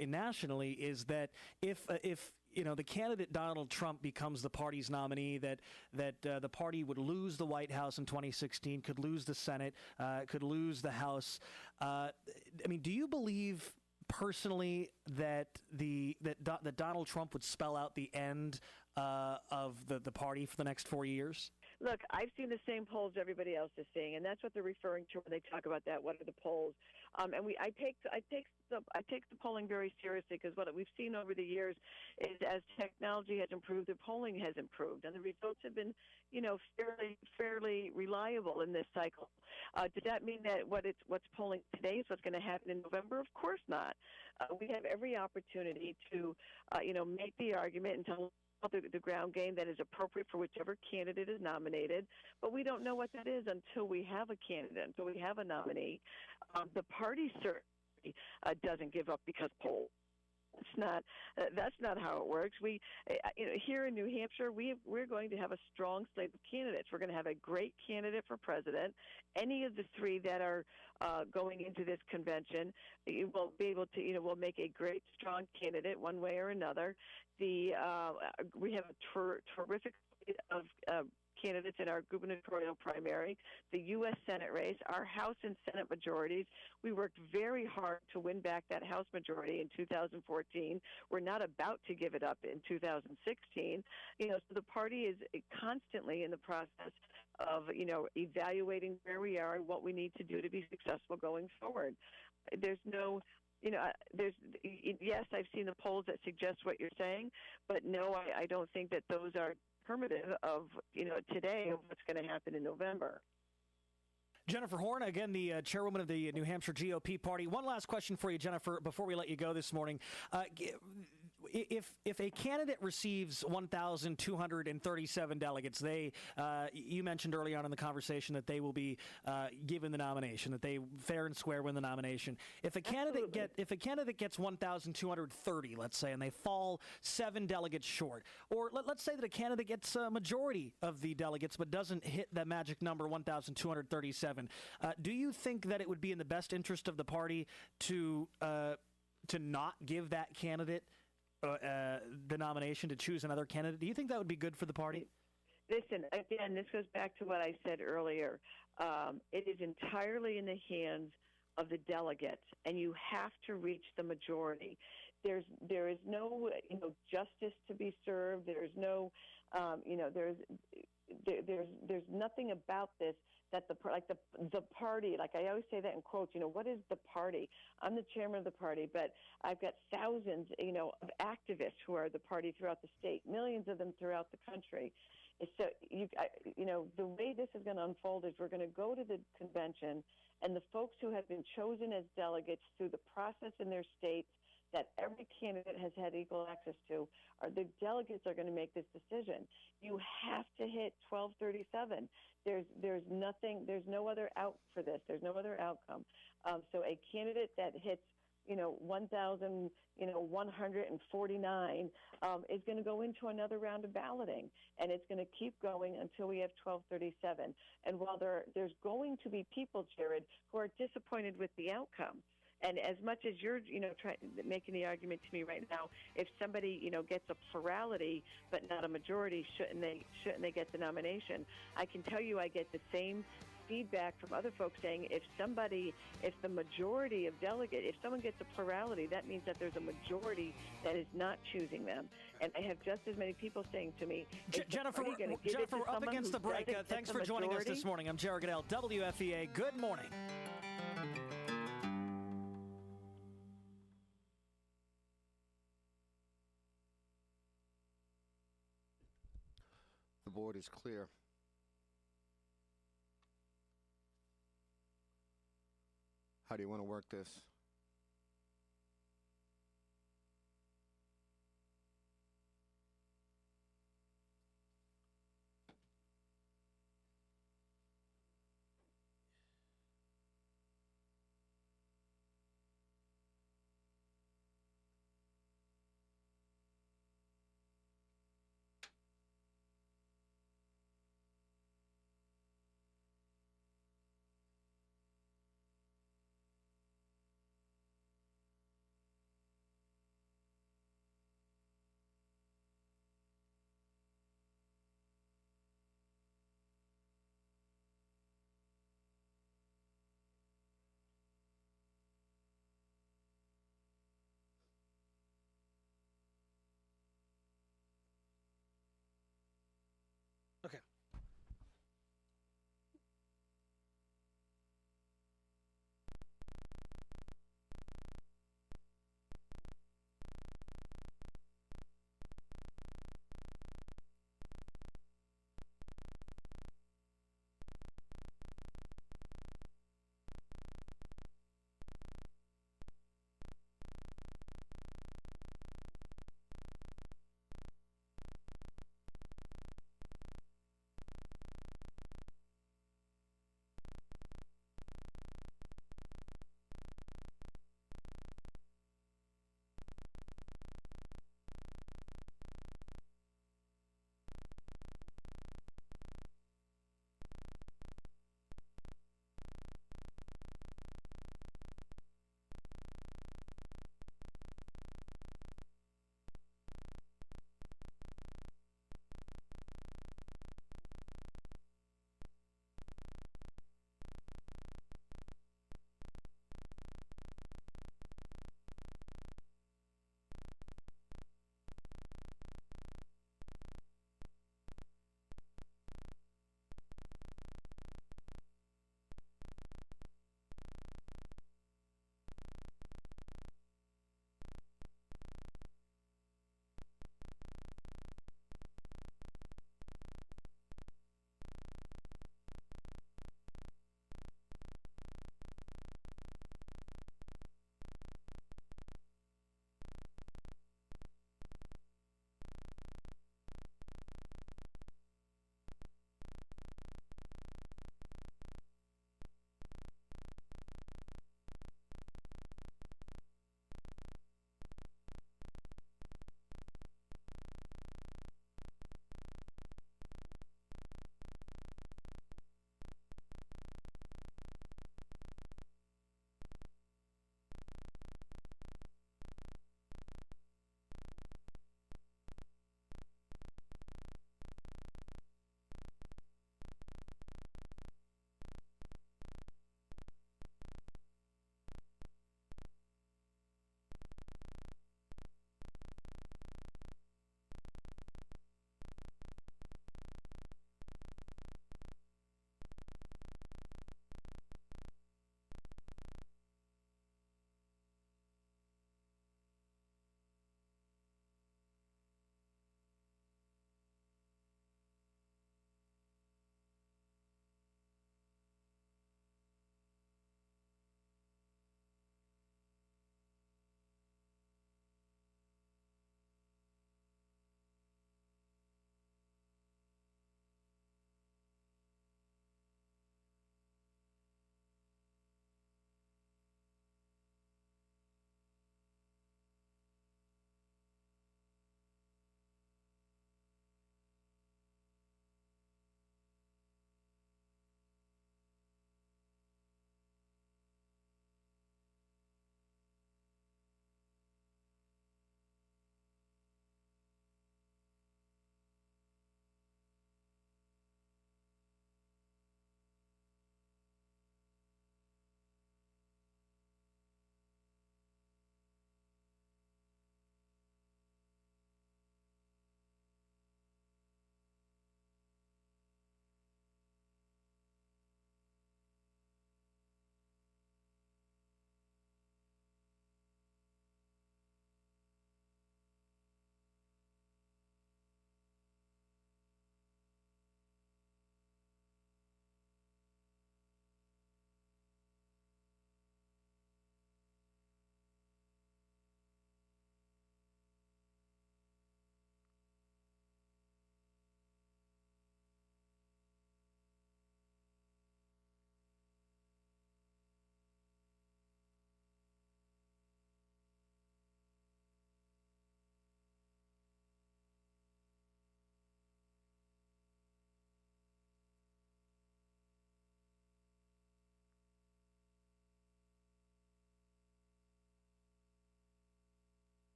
nationally is that if the candidate Donald Trump becomes the party's nominee, that the party would lose the White House in 2016, could lose the Senate, could lose the House. Do you believe personally that that Donald Trump would spell out the end of the party for the next 4 years? Look, I've seen the same polls everybody else is seeing, and that's what they're referring to when they talk about that. What are the polls? And I take the polling very seriously, because what we've seen over the years is as technology has improved, the polling has improved, and the results have been, fairly reliable in this cycle. Does that mean that what's polling today is what's going to happen in November? Of course not. We have every opportunity to, make the argument and tell the ground game that is appropriate for whichever candidate is nominated, but we don't know what that is until we have a candidate, until we have a nominee. The party certainly doesn't give up because polls. That's not how it works. We, here in New Hampshire, we're going to have a strong slate of candidates. We're going to have a great candidate for president. Any of the three that are going into this convention will be able to, will make a great, strong candidate one way or another. We have a terrific slate of candidates in our gubernatorial primary, the U.S. Senate race, our House and Senate majorities. We worked very hard to win back that House majority in 2014. We're not about to give it up in 2016. So the party is constantly in the process of, evaluating where we are and what we need to do to be successful going forward. There's no yes, I've seen the polls that suggest what you're saying, but no, I don't think that those are affirmative of, today of what's going to happen in November. Jennifer Horn, again, the chairwoman of the New Hampshire GOP party. One last question for you, Jennifer, before we let you go this morning. If a candidate receives 1,237 delegates, you mentioned early on in the conversation that they will be given the nomination, that they fair and square win the nomination. If a candidate gets 1,230, let's say, and they fall 7 delegates short, or let's say that a candidate gets a majority of the delegates but doesn't hit that magic number 1,237, do you think that it would be in the best interest of the party to not give that candidate the nomination, to choose another candidate? Do you think that would be good for the party? Listen, again, this goes back to what I said earlier. It is entirely in the hands of the delegates, and you have to reach the majority. There is no justice to be served. There's no there's nothing about this that the party, like I always say that in quotes, what is the party? I'm the chairman of the party, but I've got thousands, of activists who are the party throughout the state, millions of them throughout the country. So, the way this is going to unfold is we're going to go to the convention, and the folks who have been chosen as delegates through the process in their states that every candidate has had equal access to, the delegates are going to make this decision. You have to hit 1237. There's no other out for this. There's no other outcome. So a candidate that hits 1,149 is going to go into another round of balloting, and it's going to keep going until we have 1237. And while there's going to be people, Jared, who are disappointed with the outcome, and as much as you're, making the argument to me right now, if somebody, gets a plurality but not a majority, shouldn't they get the nomination? I can tell you I get the same feedback from other folks saying if the majority of delegates, if someone gets a plurality, that means that there's a majority that is not choosing them. And I have just as many people saying to me, Jennifer, we're up against the break. Thanks for joining us this morning. I'm Jared Goodell, WFEA. Good morning. The board is clear. How do you want to work this?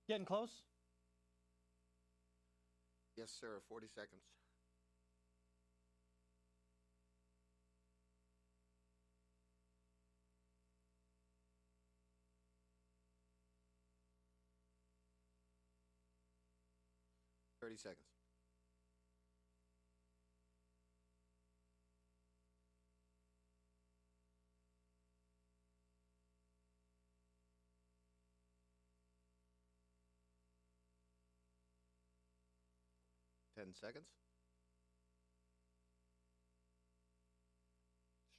Getting close? Yes, sir. 40 seconds. Seconds. Seconds.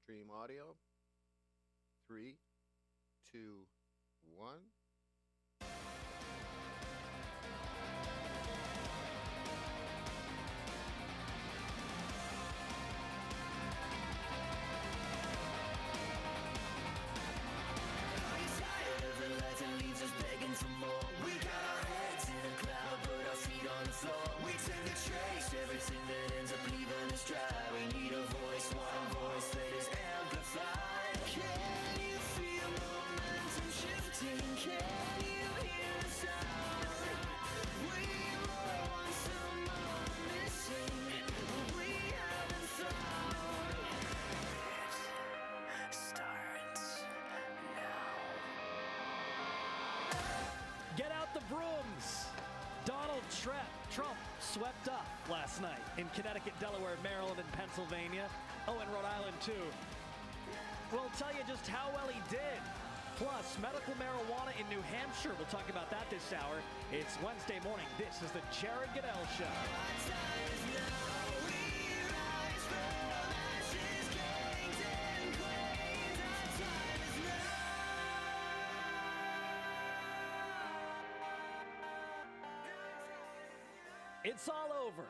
Stream audio. 3, 2, 1. Get out the brooms! Donald Trump swept up last night in Connecticut, Delaware, Maryland, and Pennsylvania. Oh, and Rhode Island, too. We'll tell you just how well he did. Plus, medical marijuana in New Hampshire. We'll talk about that this hour. It's Wednesday morning. This is the Jared Goodell Show. It's all over.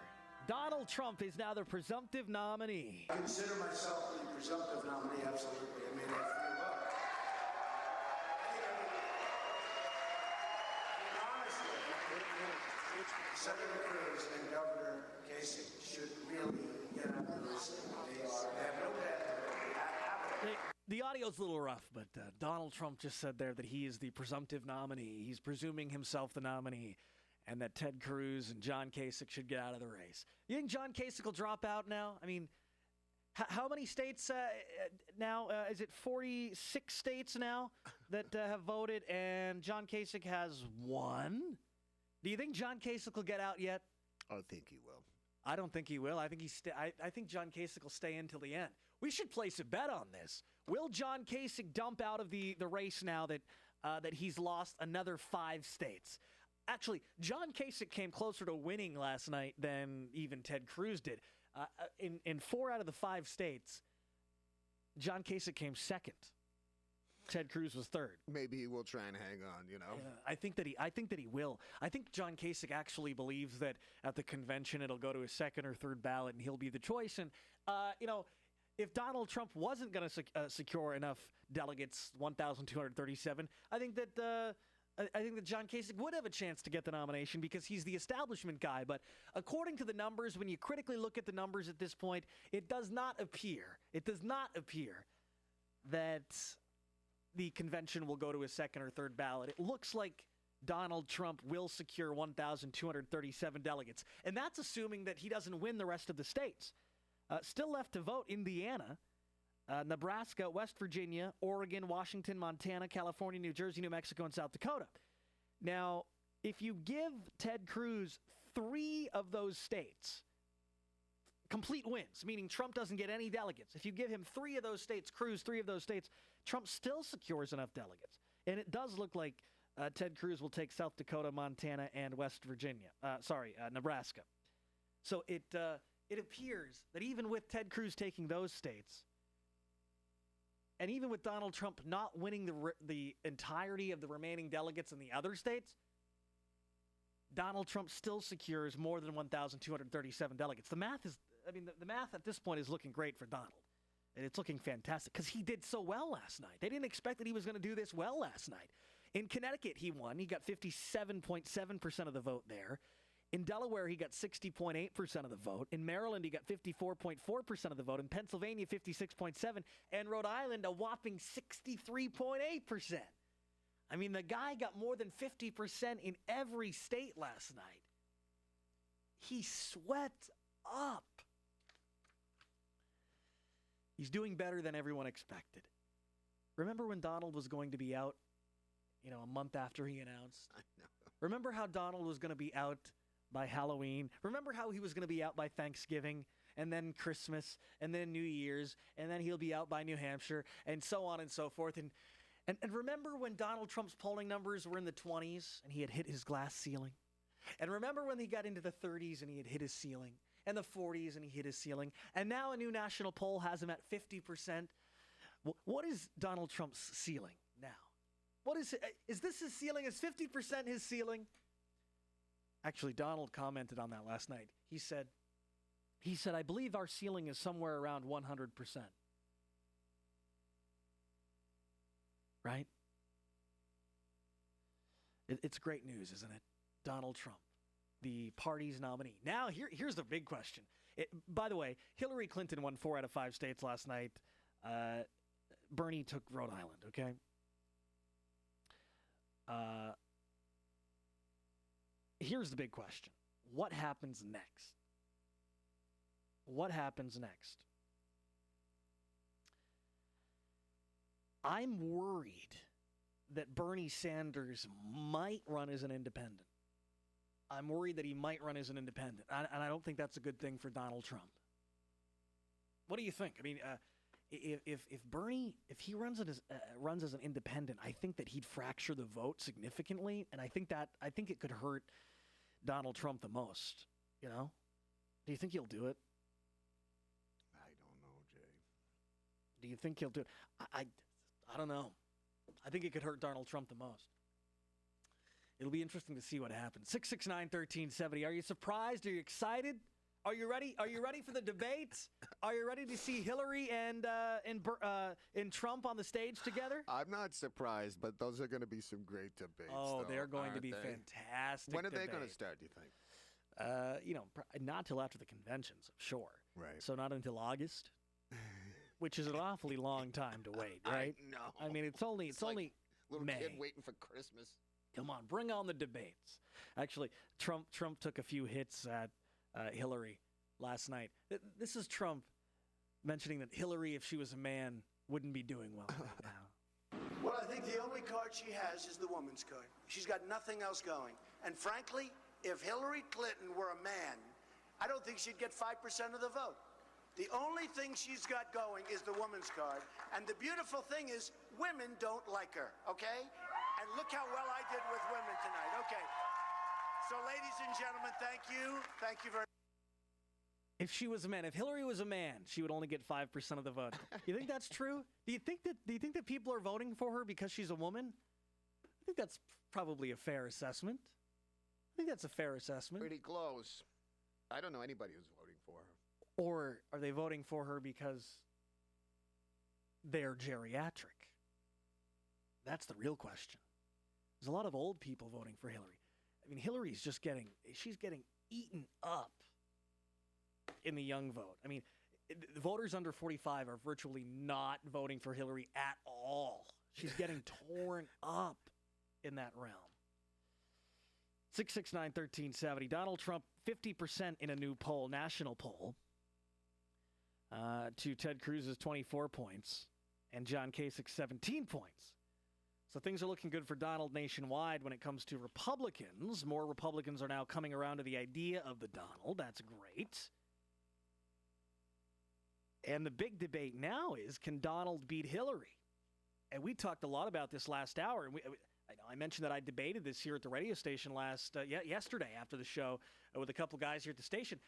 Donald Trump is now the presumptive nominee. I consider myself the presumptive nominee, absolutely. I mean, I feel well. Honestly, Senator Cruz and Governor Kasich should really get out of this. They have no bad. The audio's a little rough, but Donald Trump just said there that he is the presumptive nominee. He's presuming himself the nominee, and that Ted Cruz and John Kasich should get out of the race. You think John Kasich will drop out now? I mean, how many states now? Is it 46 states now that have voted, and John Kasich has 1? Do you think John Kasich will get out yet? I think he will. I don't think he will. I think I think John Kasich will stay until the end. We should place a bet on this. Will John Kasich dump out of the race now that he's lost another 5 states? Actually, John Kasich came closer to winning last night than even Ted Cruz did. In 4 out of the 5 states, John Kasich came second. Ted Cruz was third. Maybe he will try and hang on, you know. I think that he will. I think John Kasich actually believes that at the convention it'll go to a second or third ballot and he'll be the choice. And if Donald Trump wasn't going to secure enough delegates, 1,237, I think that John Kasich would have a chance to get the nomination because he's the establishment guy. But according to the numbers, when you critically look at the numbers at this point, it does not appear that the convention will go to a second or third ballot. It looks like Donald Trump will secure 1,237 delegates. And that's assuming that he doesn't win the rest of the states. Still left to vote: Indiana, Nebraska, West Virginia, Oregon, Washington, Montana, California, New Jersey, New Mexico, and South Dakota. Now, if you give Ted Cruz 3 of those states complete wins, meaning Trump doesn't get any delegates, if you give him 3 of those states, Cruz 3 of those states, Trump still secures enough delegates. And it does look like Ted Cruz will take South Dakota, Montana, and West Virginia. Nebraska. So it appears that even with Ted Cruz taking those states, and even with Donald Trump not winning the entirety of the remaining delegates in the other states, Donald Trump still secures more than 1,237 delegates. The math at this point is looking great for Donald. And it's looking fantastic because he did so well last night. They didn't expect that he was going to do this well last night. In Connecticut, he won. He got 57.7% of the vote there. In Delaware, he got 60.8% of the vote. In Maryland, he got 54.4% of the vote. In Pennsylvania, 56.7%. And Rhode Island, a whopping 63.8%. I mean, the guy got more than 50% in every state last night. He sweat up. He's doing better than everyone expected. Remember when Donald was going to be out, a month after he announced? I know. Remember how Donald was going to be out by Halloween? Remember how he was going to be out by Thanksgiving, and then Christmas, and then New Year's, and then he'll be out by New Hampshire, and so on and so forth. And remember when Donald Trump's polling numbers were in the 20s, and he had hit his glass ceiling? And remember when he got into the 30s, and he had hit his ceiling? And the 40s, and he hit his ceiling? And now a new national poll has him at 50%. What is Donald Trump's ceiling now? What is this his ceiling? Is 50% his ceiling? Actually, Donald commented on that last night. He said, I believe our ceiling is somewhere around 100%. Right? It's great news, isn't it? Donald Trump, the party's nominee. Now, here's the big question. By the way, Hillary Clinton won 4 out of 5 states last night. Bernie took Rhode Island, okay? Here's the big question. What happens next? What happens next? I'm worried that Bernie Sanders might run as an independent. I'm worried that he might run as an independent, and I don't think that's a good thing for Donald Trump. What do you think? I mean, if Bernie, if he runs as an independent, I think that he'd fracture the vote significantly, and I think it could hurt Donald Trump the most. Do you think he'll do it? I don't know, Jay. Do you think he'll do it? I don't know. I think it could hurt Donald Trump the most. It'll be interesting to see what happens. 669-1370. Are you surprised? Are you excited? Are you ready? Are you ready for the debates? Are you ready to see Hillary and Trump on the stage together? I'm not surprised, but those are going to be some great debates. Oh, though, they're going to aren't be they? fantastic. When are they going to debates. start, do you think? Not till after the conventions, I'm sure. Right. So not until August, which is an awfully long time to wait, right? No. I mean, it's only Little May. kid waiting for Christmas. Come on, bring on the debates. Actually, Trump took a few hits at Hillary last night. This is Trump mentioning that Hillary, if she was a man, wouldn't be doing well right now. Well, I think the only card she has is the woman's card. She's got nothing else going. And frankly, if Hillary Clinton were a man, I don't think she'd get 5% of the vote. The only thing she's got going is the woman's card. And the beautiful thing is women don't like her, okay? And look how well I did with women tonight. Okay. So, ladies and gentlemen, thank you. Thank you very much. If she was a man, if Hillary was a man, she would only get 5% of the vote. You think that's true? Do you think that people are voting for her because she's a woman? I think that's probably a fair assessment. I think that's a fair assessment. Pretty close. I don't know anybody who's voting for her. Or are they voting for her because they're geriatric? That's the real question. There's a lot of old people voting for Hillary. I mean, Hillary's she's getting eaten up in the young vote. I mean, the voters under 45 are virtually not voting for Hillary at all. She's getting torn up in that realm. 669-1370. Donald Trump, 50% in a new poll, national poll, to Ted Cruz's 24 points and John Kasich's 17 points. So things are looking good for Donald nationwide when it comes to Republicans. More Republicans are now coming around to the idea of the Donald. That's great. And the big debate now is, can Donald beat Hillary? And we talked a lot about this last hour. And I mentioned that I debated this here at the radio station yesterday after the show with a couple guys here at the station.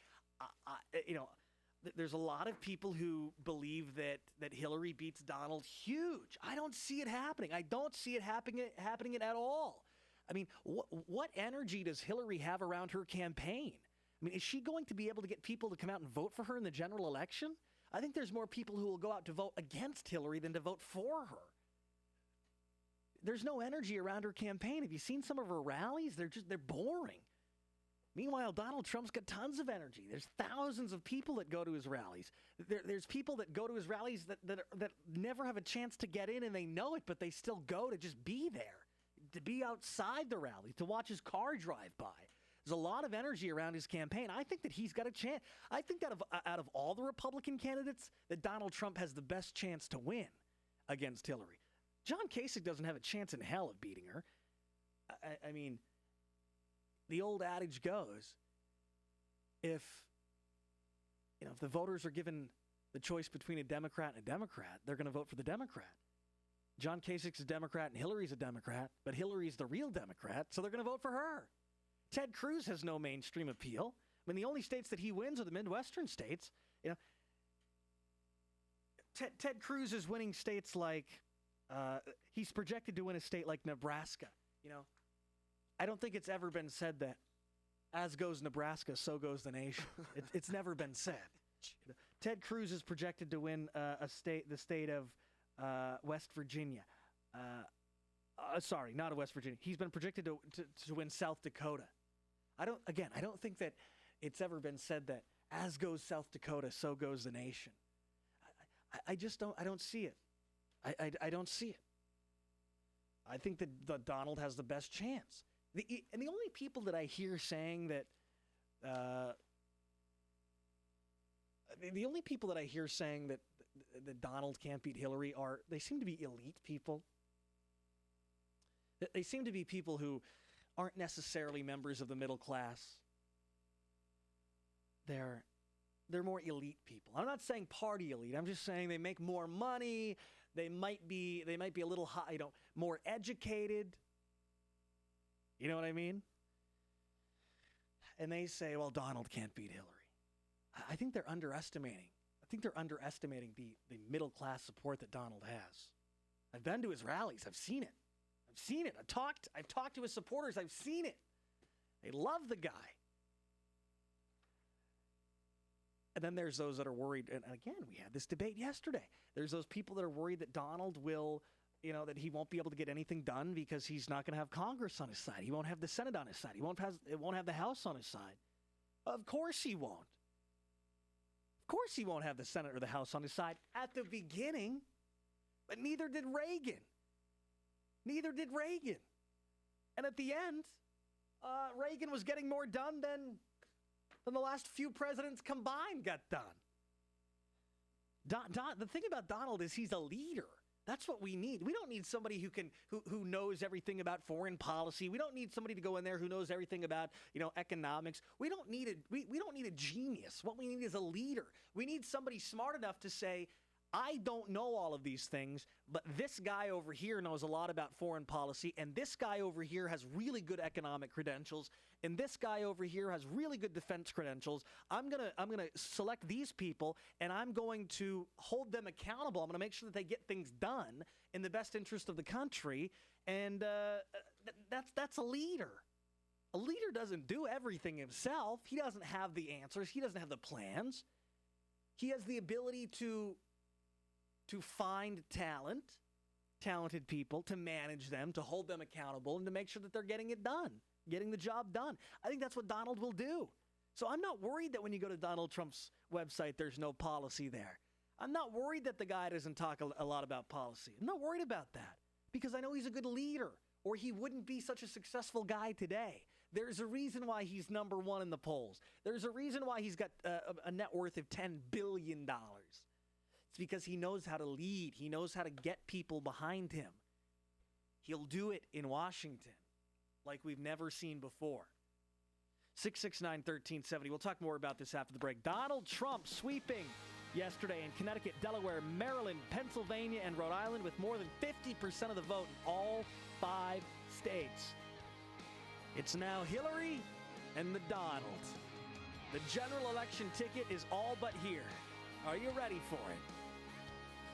There's a lot of people who believe that Hillary beats Donald huge. I don't see it happening. I don't see it happening at all. I mean, what energy does Hillary have around her campaign? I mean, is she going to be able to get people to come out and vote for her in the general election? I think there's more people who will go out to vote against Hillary than to vote for her. There's no energy around her campaign. Have you seen some of her rallies? They're boring. Meanwhile, Donald Trump's got tons of energy. There's thousands of people that go to his rallies. There's people that go to his rallies that never have a chance to get in, and they know it, but they still go to just be there. to be outside the rally, to watch his car drive by. There's a lot of energy around his campaign. I think that he's got a chance. I think that out of all the Republican candidates, that Donald Trump has the best chance to win against Hillary. John Kasich doesn't have a chance in hell of beating her. I mean, the old adage goes, if the voters are given the choice between a Democrat and a Democrat, they're going to vote for the Democrat. John Kasich's a Democrat and Hillary's a Democrat, but Hillary's the real Democrat, so they're going to vote for her. Ted Cruz has no mainstream appeal. I mean, the only states that he wins are the Midwestern states. Ted Cruz is winning states like, he's projected to win a state like Nebraska. I don't think it's ever been said that as goes Nebraska, so goes the nation. It's never been said. Ted Cruz is projected to win the state of West Virginia. Sorry, not of West Virginia. He's been projected to win South Dakota. I don't think that it's ever been said that as goes South Dakota, so goes the nation. I don't see it. I don't see it. I think that Donald has the best chance. And the only people that I hear saying that, that Donald can't beat Hillary they seem to be elite people. They seem to be people who aren't necessarily members of the middle class. They're more elite people. I'm not saying party elite. I'm just saying they make more money. They might be a little high, more educated. You know what I mean? And they say, well, Donald can't beat Hillary. I think they're underestimating. The middle class support that Donald has. I've been to his rallies. I've seen it. I've talked to his supporters. I've seen it. They love the guy. And then there's those that are worried. And again, we had this debate yesterday. There's those people that are worried that Donald will, that he won't be able to get anything done because he's not going to have Congress on his side. He won't have the Senate on his side. He won't have the House on his side. Of course he won't. Of course he won't have the Senate or the House on his side at the beginning. But neither did Reagan. And at the end, Reagan was getting more done than the last few presidents combined got done. The thing about Donald is he's a leader. That's what we need. We don't need somebody who knows everything about foreign policy. We don't need somebody to go in there who knows everything about economics. We don't need a genius. What we need is a leader. We need somebody smart enough to say, I don't know all of these things, but this guy over here knows a lot about foreign policy, and this guy over here has really good economic credentials, and this guy over here has really good defense credentials. I'm gonna select these people, and I'm going to hold them accountable. I'm gonna make sure that they get things done in the best interest of the country, and that's a leader. A leader doesn't do everything himself. He doesn't have the answers. He doesn't have the plans. He has the ability to find talented people, to manage them, to hold them accountable, and to make sure that they're getting it done, getting the job done. I think that's what Donald will do. So I'm not worried that when you go to Donald Trump's website, there's no policy there. I'm not worried that the guy doesn't talk a lot about policy. I'm not worried about that because I know he's a good leader, or he wouldn't be such a successful guy today. There's a reason why he's number one in the polls. There's a reason why he's got a net worth of $10 billion. It's because he knows how to lead. He knows how to get people behind him. He'll do it in Washington like we've never seen before. 669-1370. We'll talk more about this after the break. Donald Trump sweeping yesterday in Connecticut, Delaware, Maryland, Pennsylvania, and Rhode Island with more than 50% of the vote in all 5 states. It's now Hillary and the Donald. The general election ticket is all but here. Are you ready for it?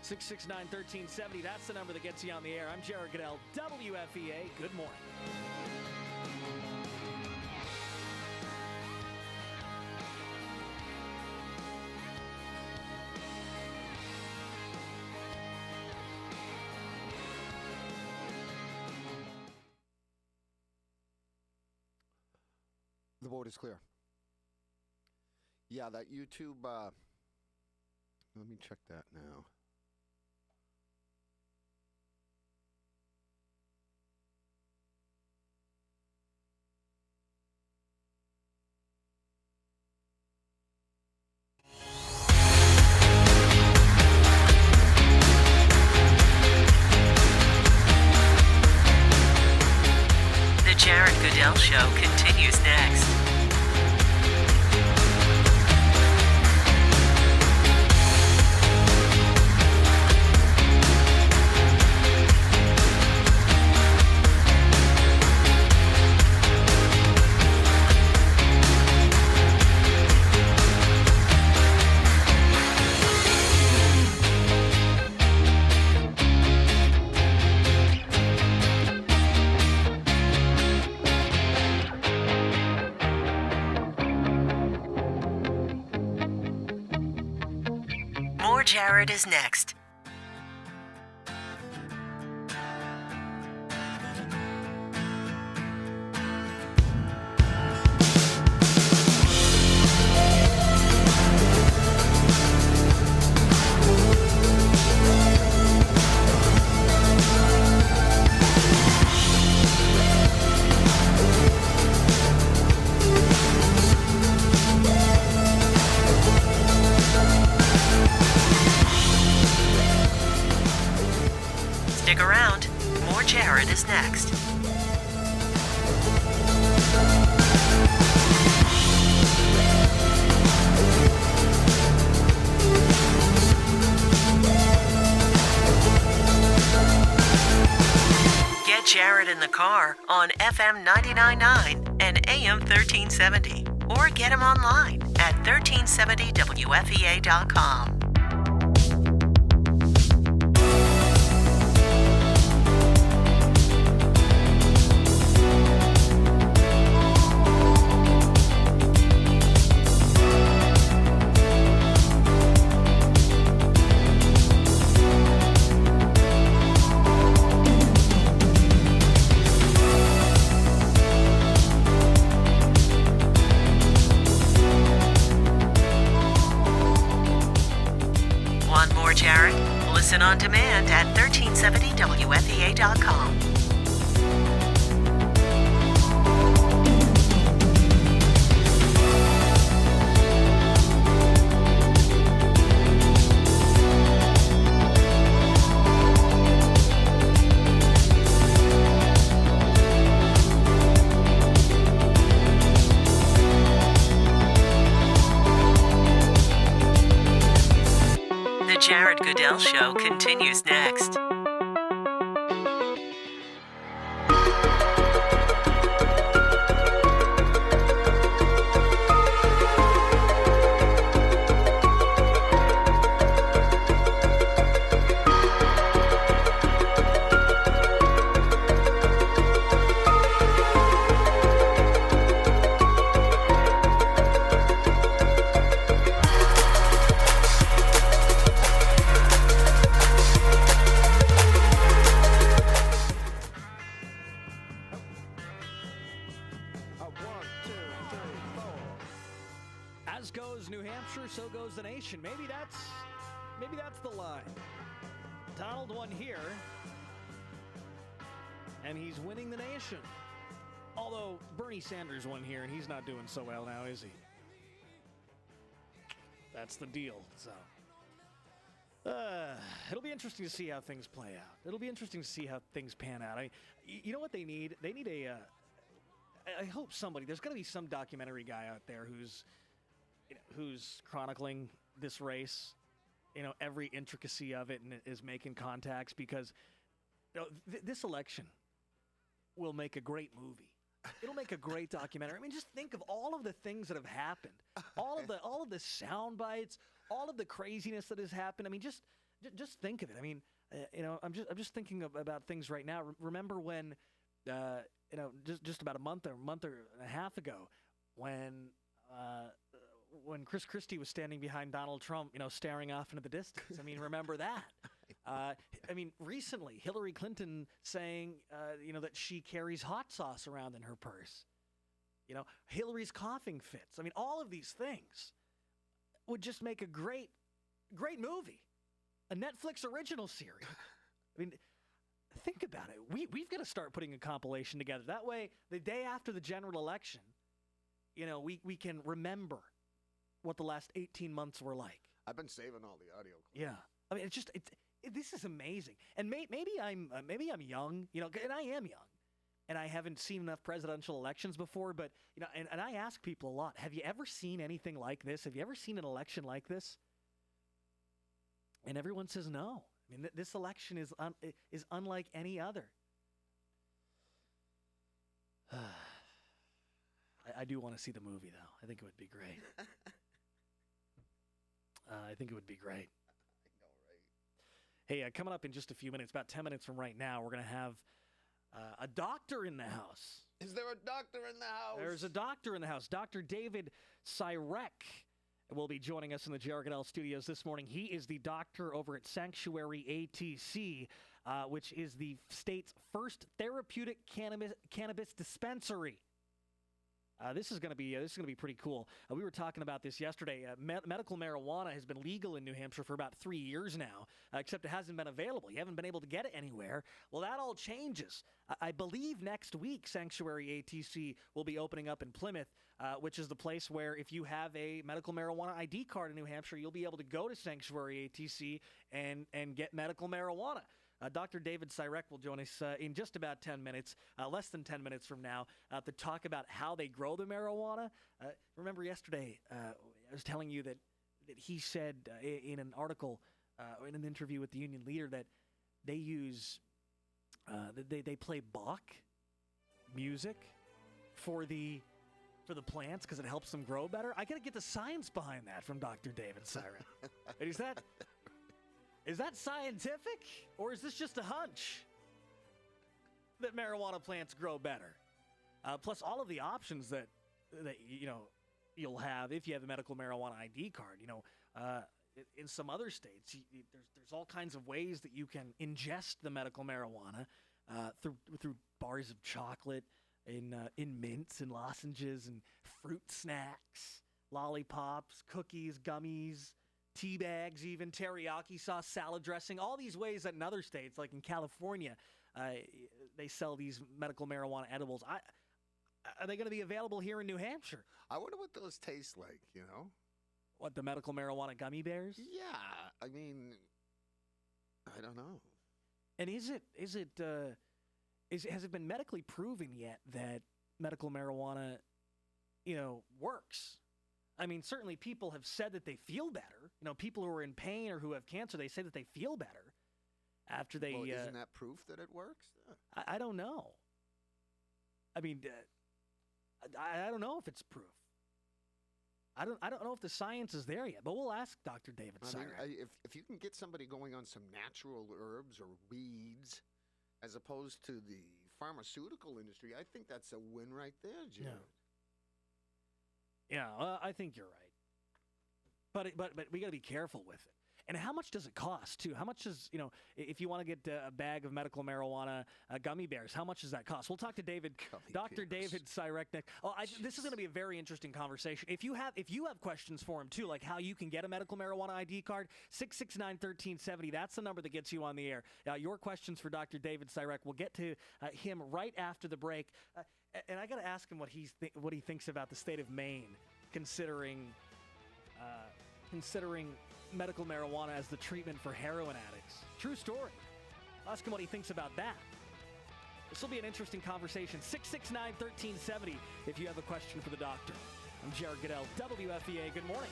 669-1370. That's the number that gets you on the air. I'm Jared Goodell, WFEA. Good morning. The vote is clear. Yeah, that YouTube, let me check that now. Goodell Show continues next. More Jared is next. Stick around. More Jared is next. Get Jared in the car on FM 99.9 and AM 1370. Or get him online at 1370WFEA.com. Want more Jared? Listen on demand at 1370WFEA.com. The Jared Goodell Show continues next. As goes New Hampshire, so goes the nation. Maybe that's the line. Donald won here, and he's winning the nation. Although Bernie Sanders won here, and he's not doing so well now, is he? That's the deal. So it'll be interesting to see how things play out. It'll be interesting to see how things pan out. You know what they need? They need a. I hope there's going to be some documentary guy out there who's chronicling this race, every intricacy of it, and is making contacts, because this election will make a great movie. It'll make a great documentary. I mean, just think of all of the things that have happened, all of the sound bites, all of the craziness that has happened. I mean, just think of it. I mean, I'm just thinking about things right now. Remember when, just about a month or a half ago, when Chris Christie was standing behind Donald Trump, staring off into the distance. I mean, remember that? Recently, Hillary Clinton saying, that she carries hot sauce around in her purse. Hillary's coughing fits. I mean, all of these things would just make a great movie, a Netflix original series. I mean, think about it. We've got to start putting a compilation together. That way, the day after the general election, we can remember what the last 18 months were like. I've been saving all the audio clips. Yeah. I mean, this is amazing. And maybe I'm young, and I am young, and I haven't seen enough presidential elections before, but and I ask people a lot, have you ever seen anything like this? Have you ever seen an election like this? And everyone says no. I mean, this election is unlike any other. I do want to see the movie, though. I think it would be great. I think it would be great. Hey, coming up in just a few minutes, about 10 minutes from right now, we're going to have a doctor in the house. Is there a doctor in the house? There's a doctor in the house. Dr. David Syrek will be joining us in the J.R. Goodell studios this morning. He is the doctor over at Sanctuary ATC, which is the state's first therapeutic cannabis dispensary. This is going to be pretty cool. We were talking about this yesterday. Medical marijuana has been legal in New Hampshire for about 3 years now, except it hasn't been available. You haven't been able to get it anywhere. Well, that all changes. I believe next week Sanctuary ATC will be opening up in Plymouth, which is the place where if you have a medical marijuana ID card in New Hampshire, you'll be able to go to Sanctuary ATC and get medical marijuana. Dr. David Syrek will join us in just about 10 minutes, less than 10 minutes from now, to talk about how they grow the marijuana. Remember yesterday, I was telling you that he said in an article, in an interview with the union leader, that they use, they play Bach music for the plants because it helps them grow better. I got to get the science behind that from Dr. David Syrek. And is that scientific, or is this just a hunch that marijuana plants grow better? Plus, all of the options that you'll have if you have a medical marijuana ID card. In some other states, there's all kinds of ways that you can ingest the medical marijuana through bars of chocolate, in mints and lozenges and fruit snacks, lollipops, cookies, gummies. Tea bags, even teriyaki sauce, salad dressing, all these ways that in other states, like in California, they sell these medical marijuana edibles. Are they going to be available here in New Hampshire? I wonder what those taste like, What, the medical marijuana gummy bears? Yeah, I mean, I don't know. And has it been medically proven yet that medical marijuana, works? I mean, certainly people have said that they feel better. People who are in pain or who have cancer, they say that they feel better after they... Well, isn't that proof that it works? I don't know. I mean, I don't know if it's proof. I don't know if the science is there yet, but we'll ask Dr. David Syrek. I mean, if you can get somebody going on some natural herbs or weeds as opposed to the pharmaceutical industry, I think that's a win right there, Jared. Yeah, I think you're right. But we got to be careful with it. And how much does it cost, too? How much is, if you want to get a bag of medical marijuana gummy bears, how much does that cost? We'll talk to Dr. David Syrek next. This is going to be a very interesting conversation. If you have questions for him, too, like how you can get a medical marijuana ID card, 669-1370, that's the number that gets you on the air. Your questions for Dr. David Syrek, we'll get to him right after the break. And I got to ask him what he thinks about the state of Maine, considering medical marijuana as the treatment for heroin addicts. True story. I'll ask him what he thinks about that. This will be an interesting conversation. 669-1370 if you have a question for the doctor. I'm Jared Goodell, WFEA. Good morning.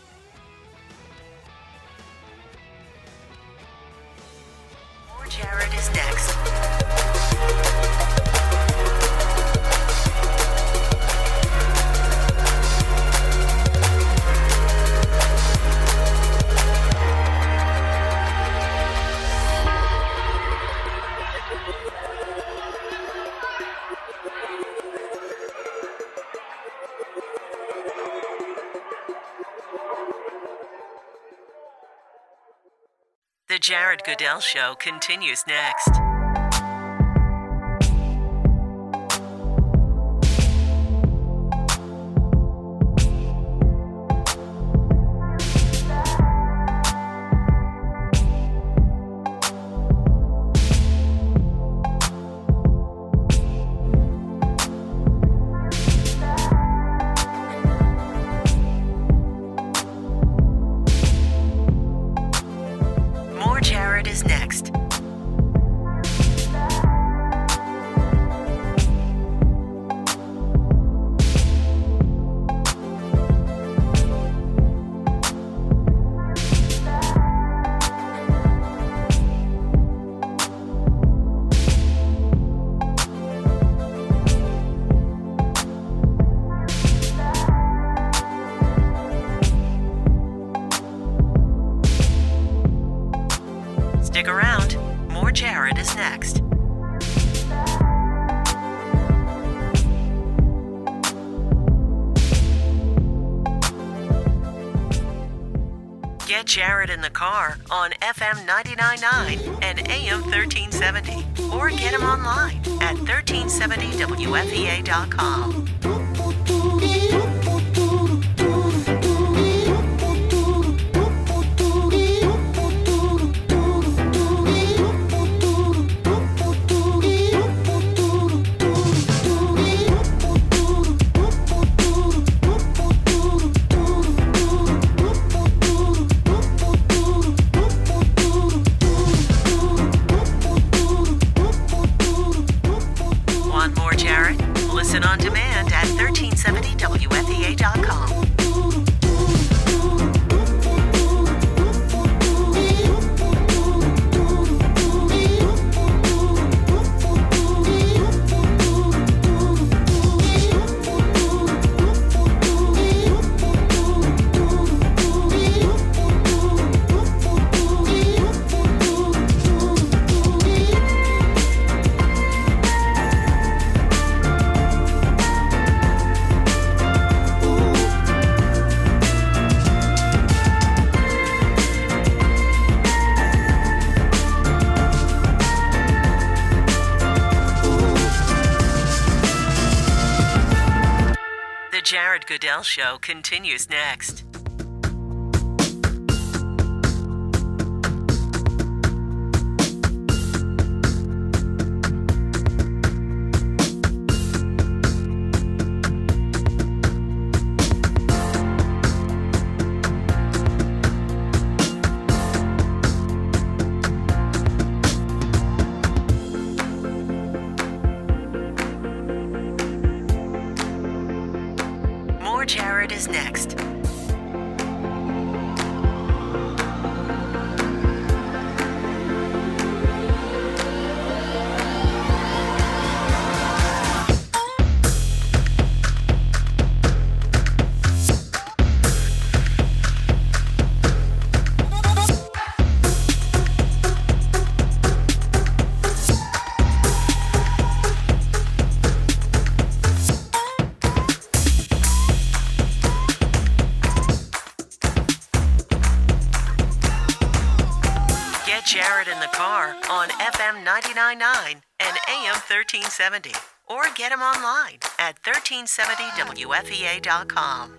More Jared is next. The Jared Goodell Show continues next. Jared is next. Get Jared in the car on FM 99.9 and AM 1370. Or get him online at 1370WFEA.com. Want more Jared? Listen on demand at 1370WFEA.com. The Jared Goodell Show continues next. More Jared is next. Get Jared in the car on FM 99.9 and AM 1370. Or get him online at 1370WFEA.com.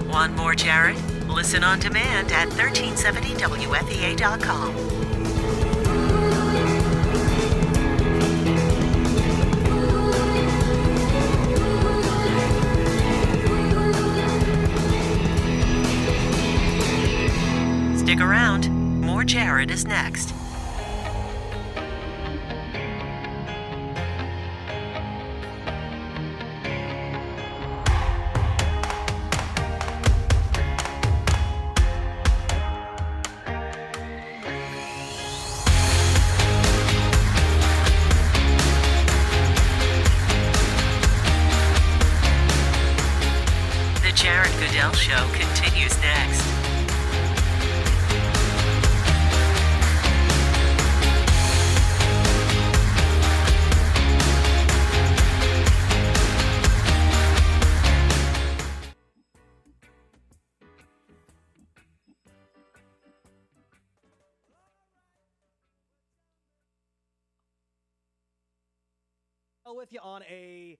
Want more Jared? Listen on demand at 1370WFEA.com. Stick around. More Jared is next. The Jared Goodell Show continues next. With you on a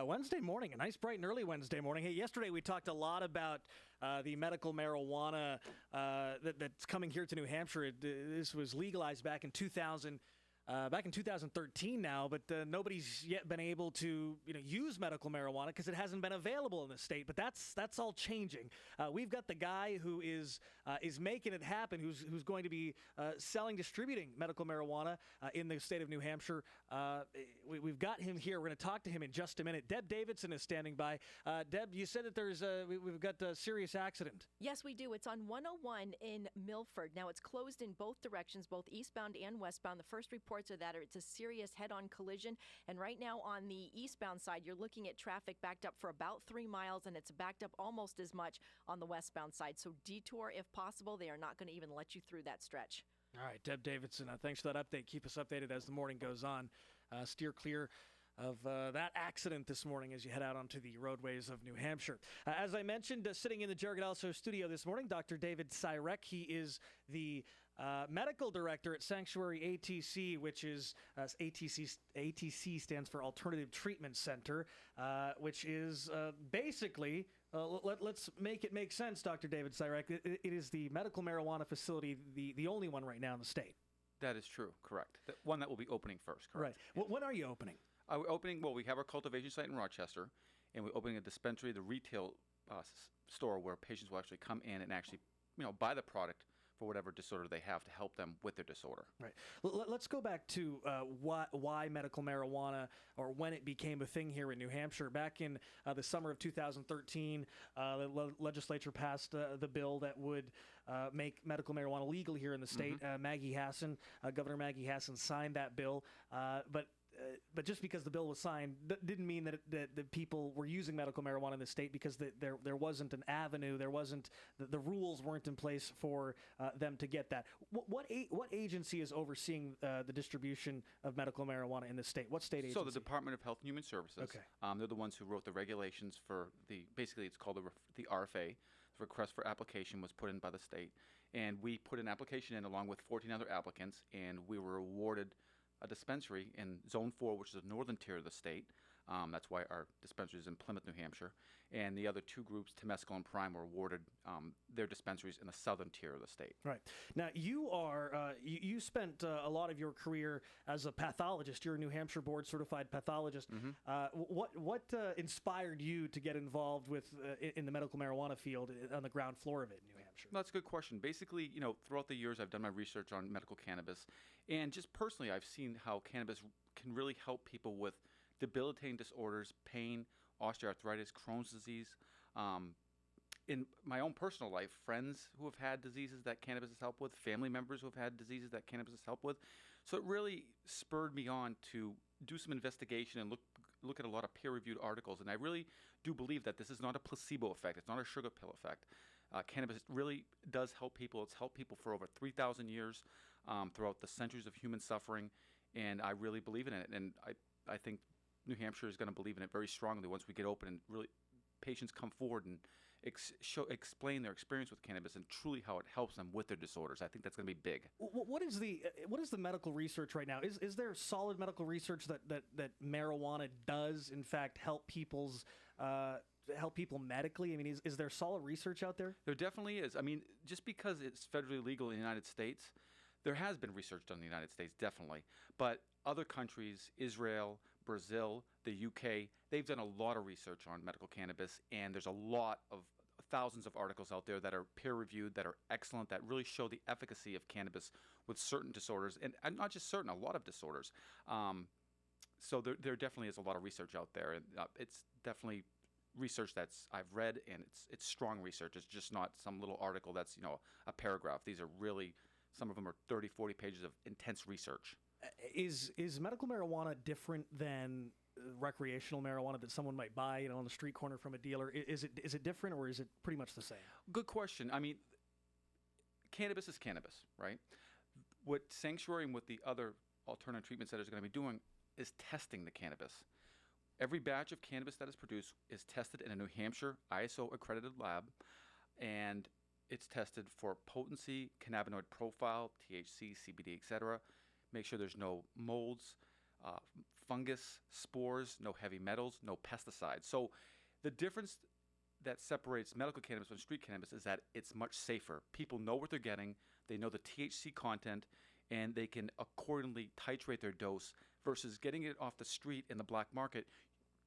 Wednesday morning, a nice bright and early Wednesday morning. Hey, yesterday we talked a lot about the medical marijuana that's coming here to New Hampshire. This was legalized back in 2000. back in 2013 now, but nobody's yet been able to use medical marijuana because it hasn't been available in the state. But that's all changing. We've got the guy who is making it happen, who's going to be distributing medical marijuana in the state of New Hampshire. We've got him here. We're going to talk to him in just a minute. Deb Davidson is standing by. Deb, you said that we've got a serious accident. Yes, we do. It's on 101 in Milford. Now, it's closed in both directions, both eastbound and westbound. The first reports are that it's a serious head-on collision. And right now on the eastbound side, you're looking at traffic backed up for about 3 miles, and it's backed up almost as much on the westbound side. So detour if possible. They are not going to even let you through that stretch. All right, Deb Davidson, thanks for that update. Keep us updated as the morning goes on. Steer clear of that accident this morning as you head out onto the roadways of New Hampshire. As I mentioned, sitting in the Jared Also studio this morning, Dr. David Cyrek. He is the medical director at Sanctuary ATC, which is ATC stands for Alternative Treatment Center, which is basically, let's make it make sense, Dr. David Cyrek. It is the medical marijuana facility, the only one right now in the state. That is true, correct. The one that will be opening first, correct. Right. Well, when are you opening? We're opening, we have our cultivation site in Rochester, and we're opening a dispensary, the retail store where patients will actually come in and actually, buy the product for whatever disorder they have to help them with their disorder. Right. Let's go back to why medical marijuana, or when it became a thing here in New Hampshire. Back in the summer of 2013, the legislature passed the bill that would make medical marijuana legal here in the state. Governor Maggie Hassan signed that bill, but just because the bill was signed didn't mean that people were using medical marijuana in the state, because there wasn't an avenue, there wasn't the rules weren't in place for them to get that. What agency is overseeing the distribution of medical marijuana in the state? What state agency? So the Department of Health and Human Services. Okay. They're the ones who wrote the regulations for basically it's called the RFA. The request for application was put in by the state, and we put an application in along with 14 other applicants, and we were awarded a dispensary in Zone 4, which is the northern tier of the state. That's why our dispensary is in Plymouth, New Hampshire. And the other two groups, Temescal and Prime, were awarded their dispensaries in the southern tier of the state. Right. Now, you spent a lot of your career as a pathologist. You're a New Hampshire board-certified pathologist. Mm-hmm. What inspired you to get involved with in the medical marijuana field on the ground floor of it in New Hampshire? That's a good question. Basically, throughout the years, I've done my research on medical cannabis. And just personally, I've seen how cannabis can really help people with debilitating disorders, pain, osteoarthritis, Crohn's disease. In my own personal life, friends who have had diseases that cannabis has helped with, family members who have had diseases that cannabis has helped with. So it really spurred me on to do some investigation and look at a lot of peer-reviewed articles. And I really do believe that this is not a placebo effect. It's not a sugar pill effect. Cannabis really does help people. It's helped people for over 3,000 years throughout the centuries of human suffering. And I really believe in it. And I think New Hampshire is going to believe in it very strongly once we get open and really patients come forward and explain their experience with cannabis and truly how it helps them with their disorders. I think that's going to be big. What is the medical research right now? Is there solid medical research that marijuana does in fact help people medically? I mean, is there solid research out there? There definitely is. I mean, just because it's federally legal in the United States, there has been research done in the United States, definitely. But other countries, Israel, Brazil, the UK, they've done a lot of research on medical cannabis, and there's a lot of thousands of articles out there that are peer-reviewed, that are excellent, that really show the efficacy of cannabis with certain disorders, and not just certain, a lot of disorders. So there definitely is a lot of research out there, and it's definitely research that's I've read, and it's strong research. It's just not some little article that's a paragraph. These are really, some of them are 30, 40 pages of intense research. Is medical marijuana different than recreational marijuana that someone might buy, on the street corner from a dealer? Is it different, or is it pretty much the same? Good question. I mean, cannabis is cannabis, right? What Sanctuary and what the other alternative treatment centers are going to be doing is testing the cannabis. Every batch of cannabis that is produced is tested in a New Hampshire ISO accredited lab, and it's tested for potency, cannabinoid profile, THC, CBD, etc. Make sure there's no molds, fungus, spores, no heavy metals, no pesticides. So the difference that separates medical cannabis from street cannabis is that it's much safer. People know what they're getting. They know the THC content, and they can accordingly titrate their dose versus getting it off the street in the black market.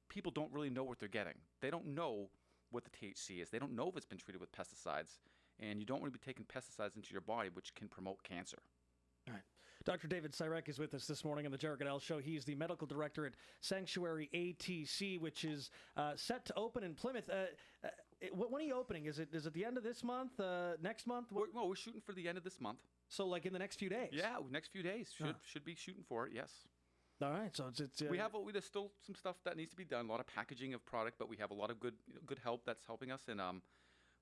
People don't really know what they're getting. They don't know what the THC is. They don't know if it's been treated with pesticides, and you don't want to be taking pesticides into your body, which can promote cancer. All right. Dr. David Sirek is with us this morning on the Jared Goodell Show. He's the medical director at Sanctuary ATC, which is set to open in Plymouth. When are you opening? Is it the end of this month? Next month? We're shooting for the end of this month. So like in the next few days? Yeah, next few days. Should be shooting for it, yes. All right, so it's there's still some stuff that needs to be done, a lot of packaging of product, but we have a lot of good help that's helping us, and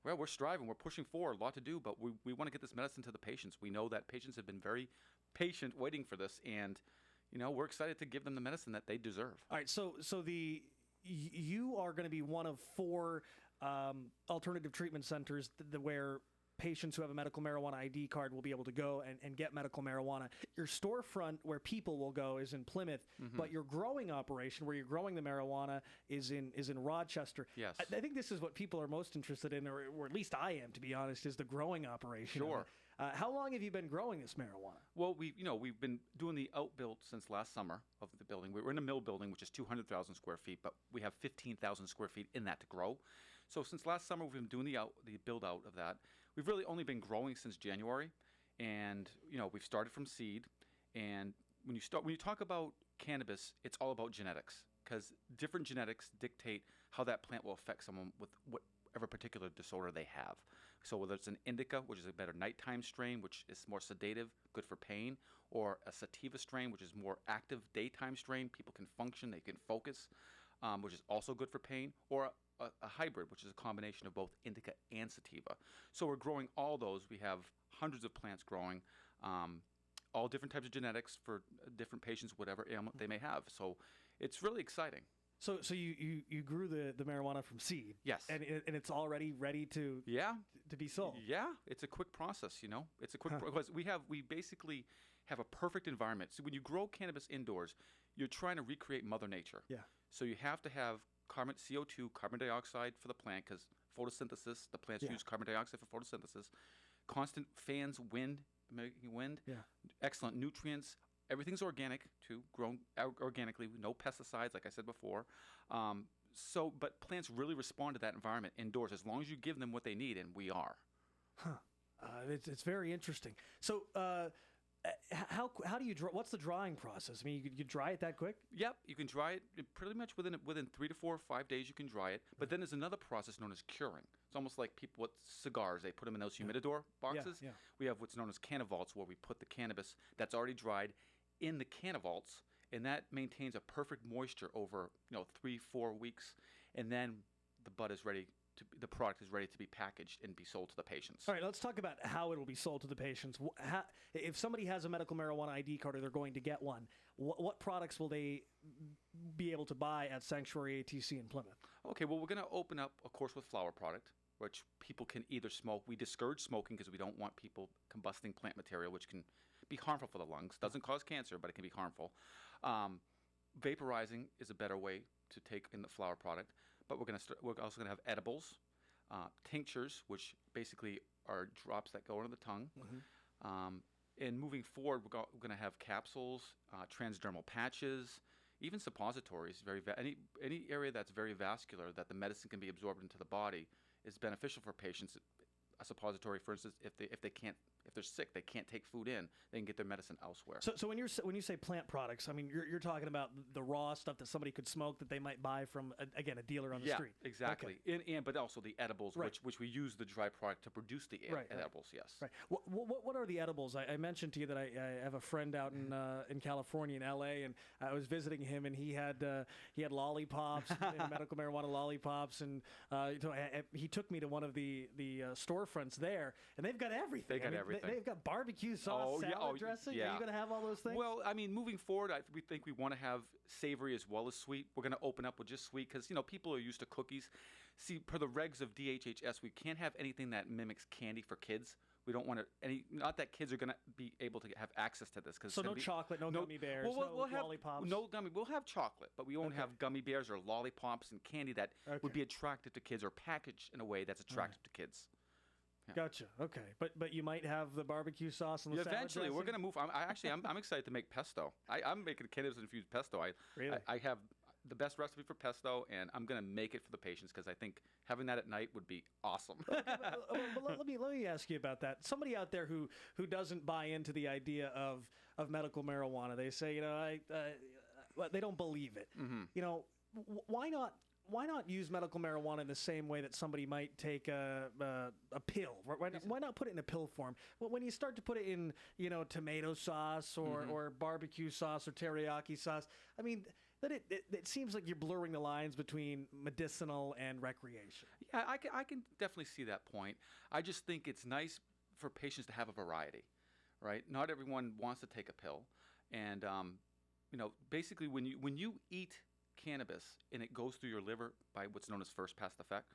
well, we're striving, we're pushing forward, a lot to do, but we want to get this medicine to the patients. We know that patients have been very patient waiting for this, and we're excited to give them the medicine that they deserve. All right, so you are going to be one of 4 alternative treatment centers where patients who have a medical marijuana ID card will be able to go and get medical marijuana. Your storefront where people will go is in Plymouth, but your growing operation where you're growing the marijuana is in Rochester. Yes. I think this is what people are most interested in, or at least I am, to be honest, is the growing operation. Sure. How long have you been growing this marijuana? Well, we've been doing the outbuild since last summer of the building. We're in a mill building, which is 200,000 square feet, but we have 15,000 square feet in that to grow. So since last summer, we've been doing the build out of that. We've really only been growing since January, and we've started from seed. And when you talk about cannabis, it's all about genetics, because different genetics dictate how that plant will affect someone with whatever particular disorder they have. So whether it's an indica, which is a better nighttime strain, which is more sedative, good for pain, or a sativa strain, which is more active daytime strain, people can function, they can focus, which is also good for pain, or a hybrid, which is a combination of both indica and sativa. So we're growing all those. We have hundreds of plants growing, all different types of genetics for different patients, whatever ailment they may have. So it's really exciting. So you grew the marijuana from seed? Yes. And it's already ready to be sold? Yeah, it's a quick process, It's a quick because we basically have a perfect environment. So when you grow cannabis indoors, you're trying to recreate Mother Nature. Yeah. So you have to have CO2, carbon dioxide for the plant, because photosynthesis, the plants use carbon dioxide for photosynthesis. Constant fans, making wind. Yeah. Excellent nutrients. Everything's organic too, grown organically, no pesticides, like I said before. But plants really respond to that environment indoors as long as you give them what they need, and we are. It's very interesting. So how do you draw? What's the drying process? I mean, you dry it that quick? Yep, you can dry it pretty much within 3 to 4 or 5 days. You can dry it, but then there's another process known as curing. It's almost like people with cigars; they put them in those humidor boxes. Yeah. We have what's known as cannivaults, where we put the cannabis that's already dried in the cannivaults, and that maintains a perfect moisture over 3-4 weeks, and then the product is ready to be packaged and be sold to the patients. All right, let's talk about how it will be sold to the patients. If somebody has a medical marijuana ID card or they're going to get one, what products will they be able to buy at Sanctuary ATC in Plymouth? Okay, well, we're going to open up, of course, with flower product, which people can either smoke. We discourage smoking because we don't want people combusting plant material, which can be harmful for the lungs. Doesn't cause cancer, but it can be harmful. Vaporizing is a better way to take in the flower product. But we're also going to have edibles, tinctures, which basically are drops that go under the tongue. And moving forward, we're going to have capsules, transdermal patches, even suppositories. Any area that's very vascular that the medicine can be absorbed into the body is beneficial for patients. A suppository, for instance, if they're sick, they can't take food in, they can get their medicine elsewhere. So when you say plant products, I mean you're talking about the raw stuff that somebody could smoke that they might buy from a dealer on the street. Yeah, exactly. Okay. But also the edibles, right. which we use the dry product to produce the edibles. Yes. Right. What are the edibles? I mentioned to you that I have a friend out in California, in LA, and I was visiting him, and he had lollipops, and medical marijuana lollipops, and he took me to one of the storefronts there, and they've got everything. They got everything. They've got barbecue sauce, salad dressing. Yeah. Are you going to have all those things? Well, I mean, moving forward, we think we want to have savory as well as sweet. We're going to open up with just sweet because, people are used to cookies. See, per the regs of DHHS, we can't have anything that mimics candy for kids. We don't want not that kids are going to be able to have access to this. So no chocolate, no gummy bears, we'll have lollipops? We'll have chocolate, but we won't have gummy bears or lollipops and candy that would be attractive to kids or packaged in a way that's attractive to kids. Yeah. Gotcha. Okay, but you might have the barbecue sauce and the salad Eventually, we're dressing? going to move. I'm excited to make pesto. I'm making cannabis infused pesto. Really? I have the best recipe for pesto, and I'm going to make it for the patients because I think having that at night would be awesome. But let me ask you about that. Somebody out there who doesn't buy into the idea of medical marijuana, they say, they don't believe it. Mm-hmm. Why not use medical marijuana in the same way that somebody might take a pill? Why not put it in a pill form? Well, when you start to put it in, tomato sauce or barbecue sauce or teriyaki sauce, I mean, that it seems like you're blurring the lines between medicinal and recreation. Yeah, I can definitely see that point. I just think it's nice for patients to have a variety, right? Not everyone wants to take a pill, and basically when you eat cannabis and it goes through your liver by what's known as first pass effect,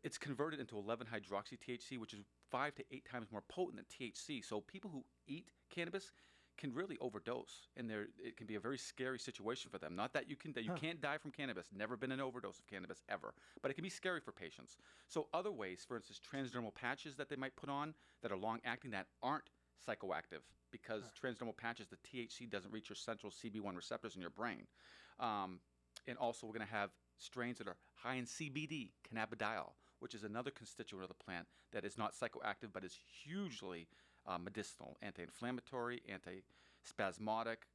it's converted into 11-hydroxy THC, which is 5 to 8 times more potent than THC. So people who eat cannabis can really overdose, and it can be a very scary situation for them. Not that you can't die from cannabis. Never been an overdose of cannabis ever, but it can be scary for patients. So other ways, for instance, transdermal patches that they might put on that are long-acting that aren't psychoactive, because transdermal patches, the THC doesn't reach your central CB1 receptors in your brain. And also we're going to have strains that are high in CBD, cannabidiol, which is another constituent of the plant that is not psychoactive but is hugely medicinal, anti-inflammatory, anti-spasmodic.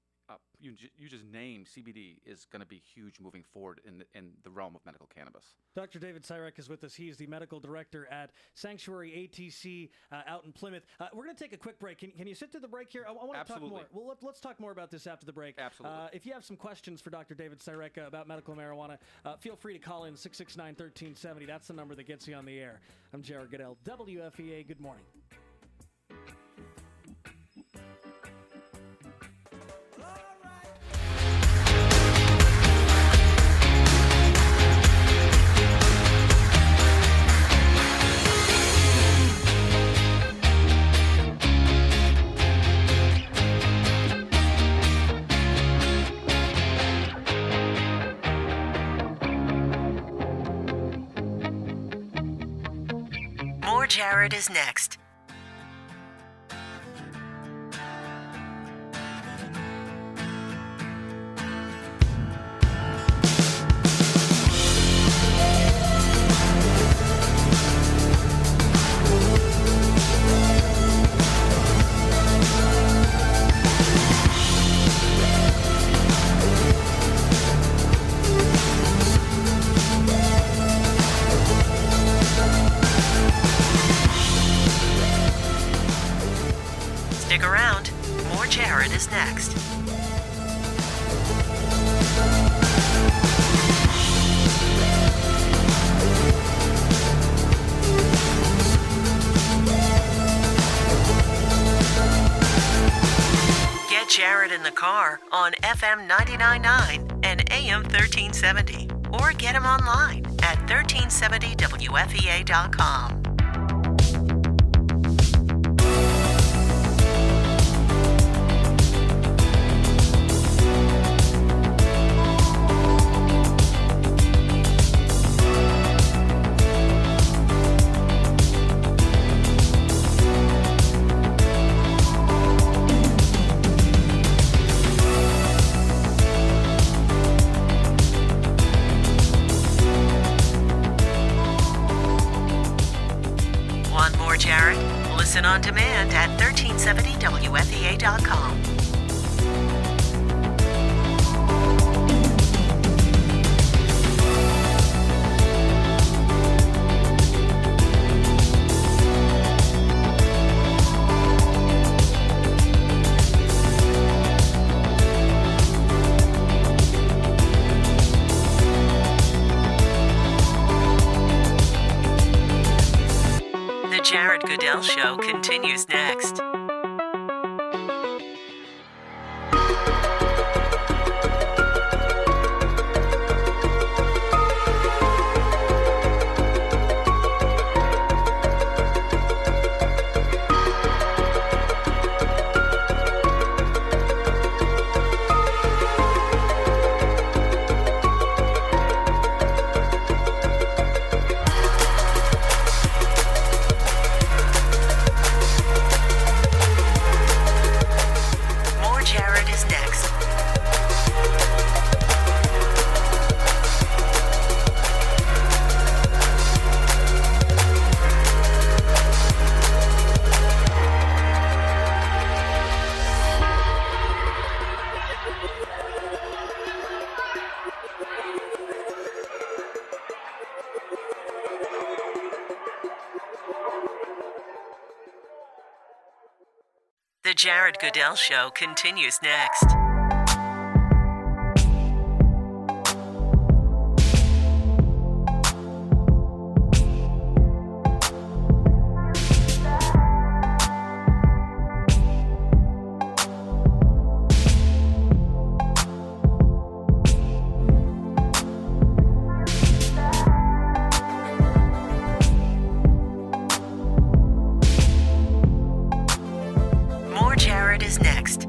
You just name CBD is going to be huge moving forward in the realm of medical cannabis. Dr. David Cyrek is with us. He's the medical director at Sanctuary ATC out in Plymouth. We're going to take a quick break. Can you sit through the break here? I want to talk more. Well, let's talk more about this after the break. Absolutely. If you have some questions for Dr. David Cyrek about medical marijuana, feel free to call in 669-1370. That's the number that gets you on the air. I'm Jared Goodell, WFEA. Good morning. More Jared is next. Stick around. More Jared is next. Get Jared in the car on FM 99.9 and AM 1370. Or get him online at 1370WFEA.com. Want more Jared? Listen on demand at 1370WFEA.com. The Jared Goodell Show continues next. The Jared Goodell Show continues next. More Jared is next.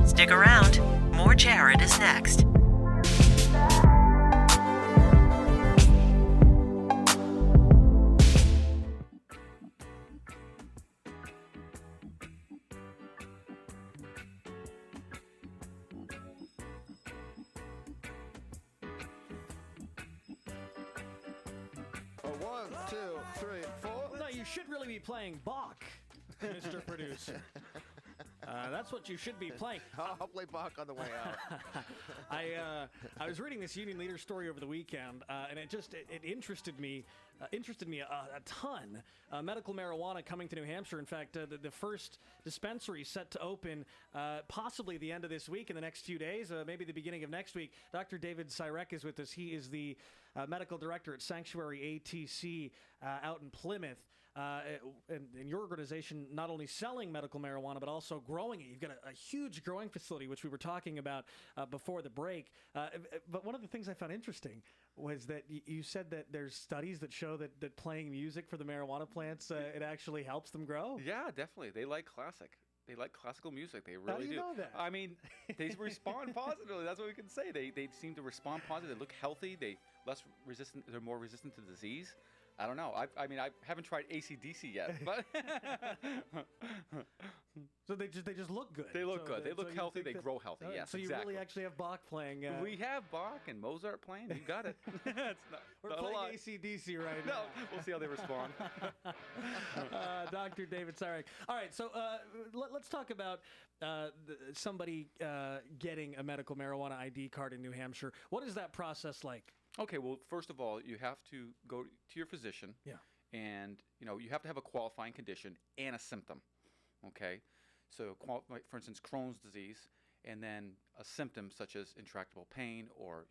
Stick around. More Jared is next. One, two, three, four. No, you should really be playing Bach, Mr. Producer. That's what you should be playing. I'll play Bach on the way out. I was reading this union leader story over the weekend, and it interested me a ton. Medical marijuana coming to New Hampshire. In fact, the first dispensary set to open possibly the end of this week, in the next few days, maybe the beginning of next week. Dr. David Cyrek is with us. He is the medical director at Sanctuary ATC out in Plymouth. And your organization not only selling medical marijuana, but also growing it. You've got a huge growing facility, which we were talking about before the break. But one of the things I found interesting was that you said that there's studies that show that playing music for the marijuana plants, it actually helps them grow. Yeah, definitely. They like classic. They like classical music. They really How do you know that? I mean, they respond positively. That's what we can say. They seem to respond positively. They look healthy. They're more resistant to disease. I don't know. I mean, I haven't tried AC/DC yet, but so they just look good. They look good. They so look you healthy. think They that- grow healthy. Yes, So you exactly. really actually have Bach playing. We have Bach and Mozart playing. You got it. We're not a playing lot. AC/DC right No, now. we'll see how they respond. Dr. David Cyrek. All right, so let's talk about somebody getting a medical marijuana ID card in New Hampshire. What is that process like? Okay, well, first of all, you have to go to your physician. Yeah. And, you have to have a qualifying condition and a symptom. Okay? So, like, for instance, Crohn's disease, and then a symptom such as intractable pain or,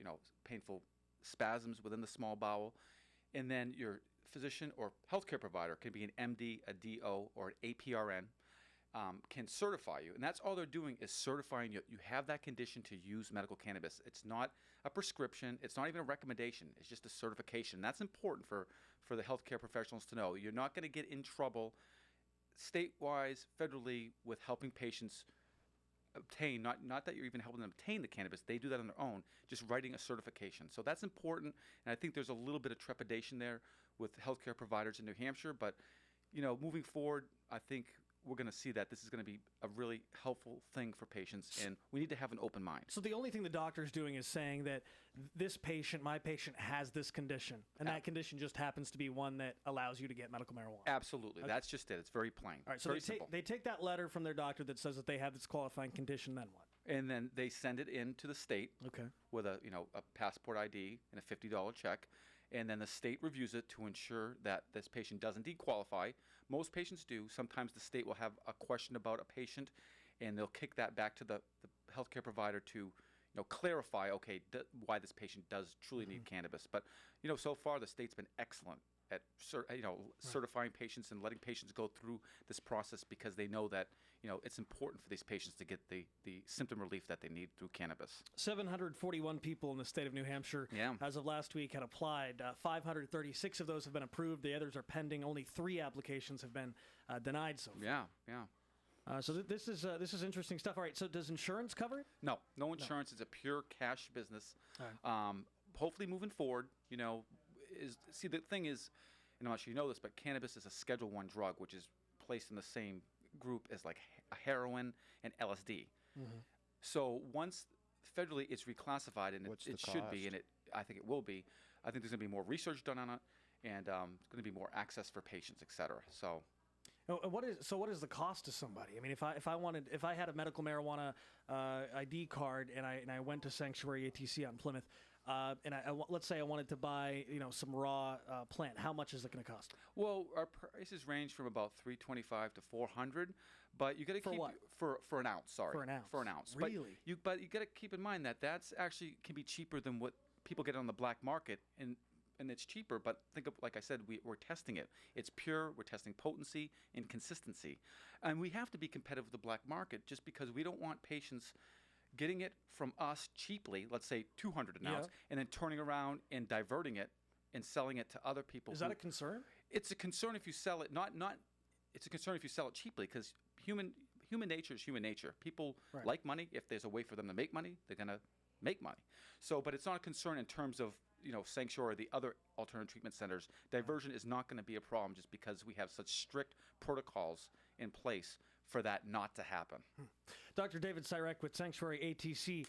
painful spasms within the small bowel. And then your physician or healthcare provider can be an MD, a DO, or an APRN. Can certify you. And that's all they're doing is certifying you have that condition to use medical cannabis. It's not a prescription. It's not even a recommendation. It's just a certification. That's important for the healthcare professionals to know. You're not going to get in trouble state-wise, federally, with helping patients obtain, not that you're even helping them obtain the cannabis. They do that on their own, just writing a certification. So that's important. And I think there's a little bit of trepidation there with healthcare providers in New Hampshire. But, moving forward, I think we're going to see that this is going to be a really helpful thing for patients, and we need to have an open mind. So the only thing the doctor's doing is saying that this patient, my patient, has this condition, and that condition just happens to be one that allows you to get medical marijuana. Absolutely. Okay. That's just it. It's very plain. All right, so very they take that letter from their doctor that says that they have this qualifying condition, then what? And then they send it in to the state with a passport ID and a $50 check. And then the state reviews it to ensure that this patient does indeed qualify. Most patients do. Sometimes the state will have a question about a patient, and they'll kick that back to the healthcare provider to clarify, why this patient does truly need cannabis. But, so far the state's been excellent at certifying patients and letting patients go through this process because they know that, it's important for these patients to get the symptom relief that they need through cannabis. 741 people in the state of New Hampshire, as of last week, had applied. 536 of those have been approved. The others are pending. Only 3 applications have been denied so far. Yeah. So this is interesting stuff. All right. So does insurance cover it? No insurance. It's a pure cash business. All right. Hopefully, moving forward, the thing is, and I'm not sure you know this, but cannabis is a Schedule I drug, which is placed in the same group as like a heroin and LSD. So once federally it's reclassified, and What's it the should be, cost? and I think it will be. I think there's going to be more research done on it, and it's going to be more access for patients, et cetera. So. What is the cost to somebody? I mean, if I had a medical marijuana ID card and I went to Sanctuary ATC on Plymouth, and let's say I wanted to buy some raw plant, how much is it going to cost? Well, our prices range from about $325 to $400, but you got to keep what? For an ounce. Sorry, For an ounce. For an ounce. Really? But you got to keep in mind that that's actually can be cheaper than what people get on the black market, and it's cheaper, but think of, like I said, we're testing it. It's pure, we're testing potency and consistency. And we have to be competitive with the black market just because we don't want patients getting it from us cheaply, let's say $200 an ounce, and then turning around and diverting it and selling it to other people. Is that a concern? It's a concern if you sell it, it's a concern if you sell it cheaply, because human nature is human nature. People like money. If there's a way for them to make money, they're going to make money. So, but it's not a concern in terms of Sanctuary or the other alternative treatment centers. Diversion is not going to be a problem just because we have such strict protocols in place for that not to happen. Dr. David Cyrek with Sanctuary ATC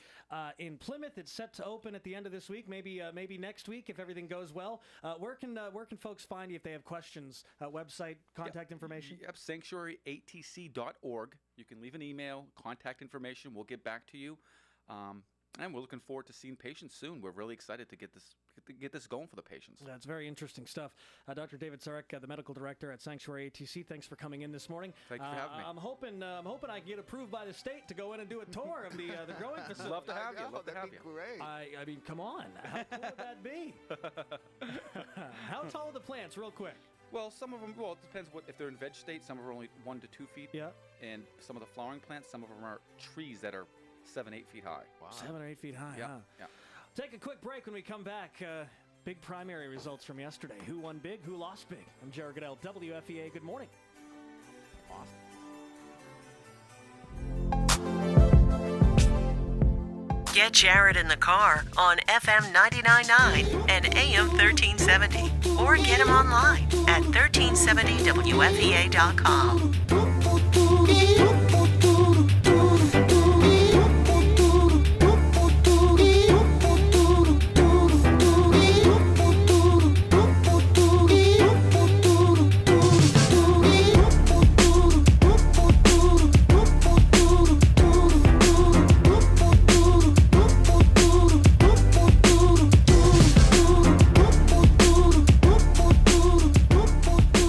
in Plymouth. It's set to open at the end of this week, maybe next week if everything goes well. Where can folks find you if they have questions? Website, contact information? Yep, sanctuaryatc.org. You can leave an email, contact information. We'll get back to you. And we're looking forward to seeing patients soon. We're really excited to get this going for the patients. That's very interesting stuff. Dr. David Cyrek, the medical director at Sanctuary ATC. Thanks for coming in this morning. Thank you for having me. I'm hoping I can get approved by the state to go in and do a tour of the growing facility. Love to have you. Love to have you. Great. I mean, come on. How cool would that be? How tall are the plants, real quick? Well, some of them. Well, it depends if they're in veg state. Some of them are only 1 to 2 feet. Yeah. And some of the flowering plants, some of them are trees that are 7-8 feet high. Wow. 7 or 8 feet high. Yeah. Huh? Yeah. Take a quick break. When we come back, big primary results from yesterday. Who won big? Who lost big? I'm Jared Goodell, WFEA. Good morning. Get Jared in the car on FM 99.9 and AM 1370. Or get him online at 1370wfea.com.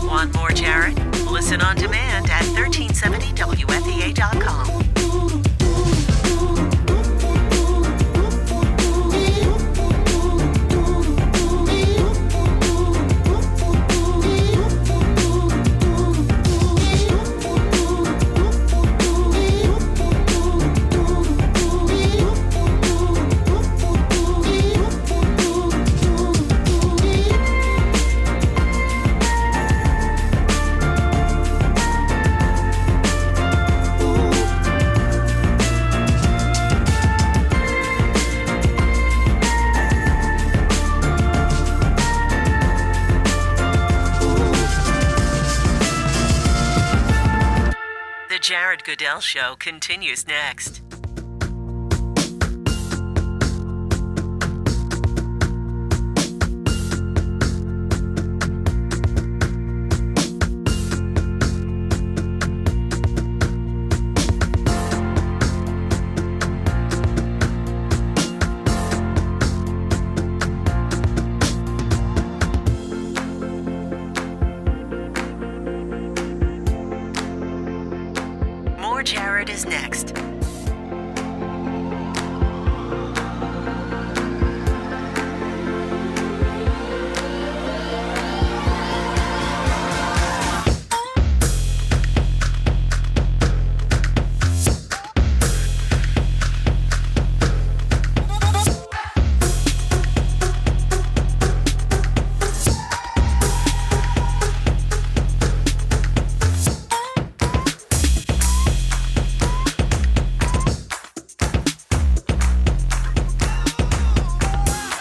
Want more Jared? Listen on demand at 1370wfea.com. The Jared Goodell Show continues next. More Jared is next.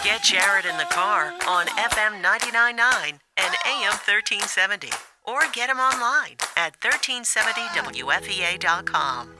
Get Jared in the car on FM 99.9 and AM 1370. Or get him online at 1370wfea.com.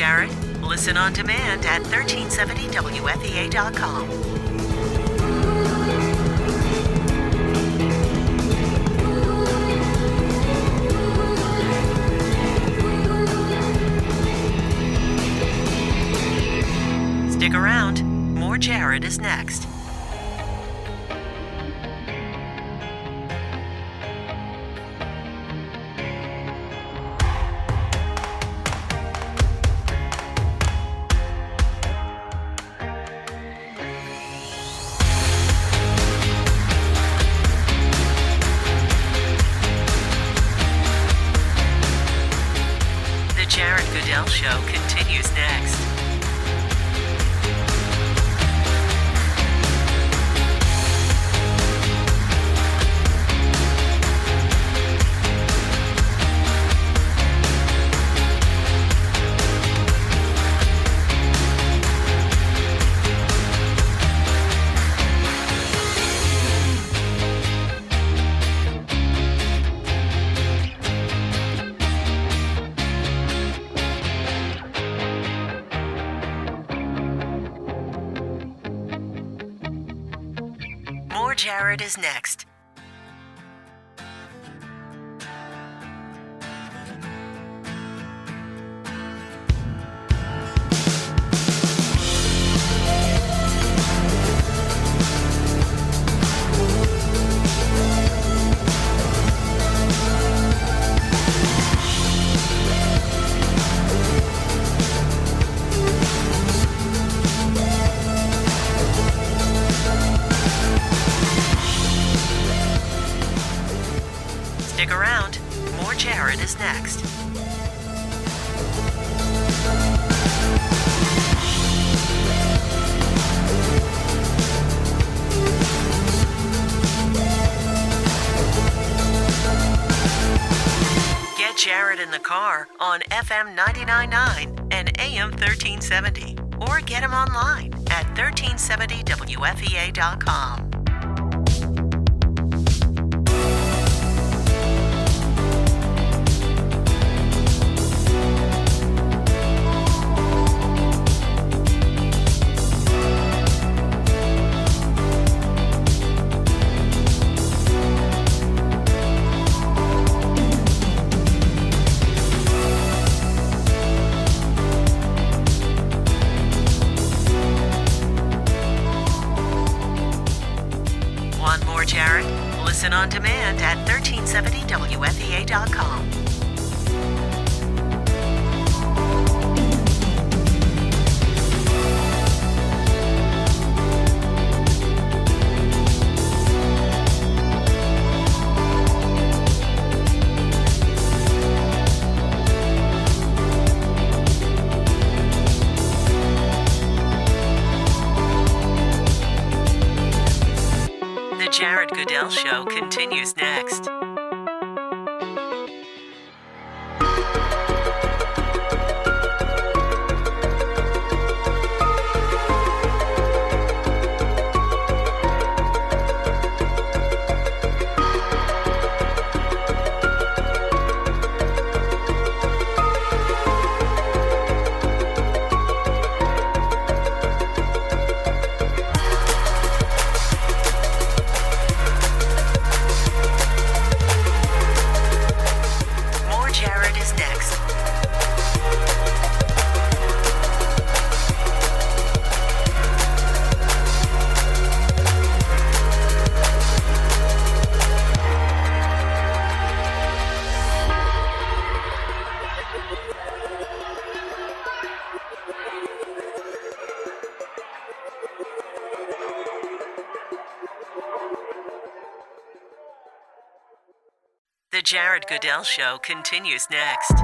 Jared? Listen on demand at 1370wfea.com. Stick around. More Jared is next. The Jared Goodell Show continues next. More Jared is next. Stick around. More Jared is next. Get Jared in the car on FM 99.9 and AM 1370. Or get him online at 1370wfea.com. Want more Jared? Listen on demand at 1370wfea.com. The Jared Goodell Show continues next. More Jared is next. The Jared Goodell Show continues next.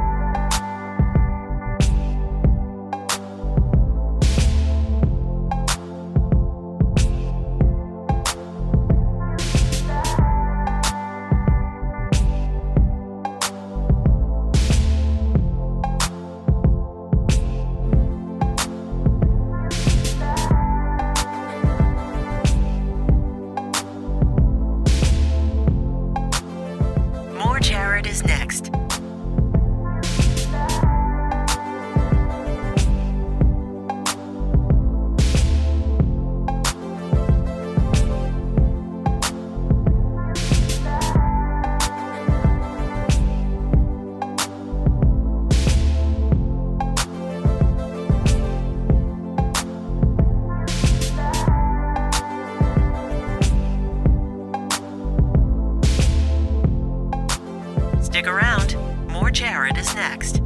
More Jared is next. Stick around. More Jared is next.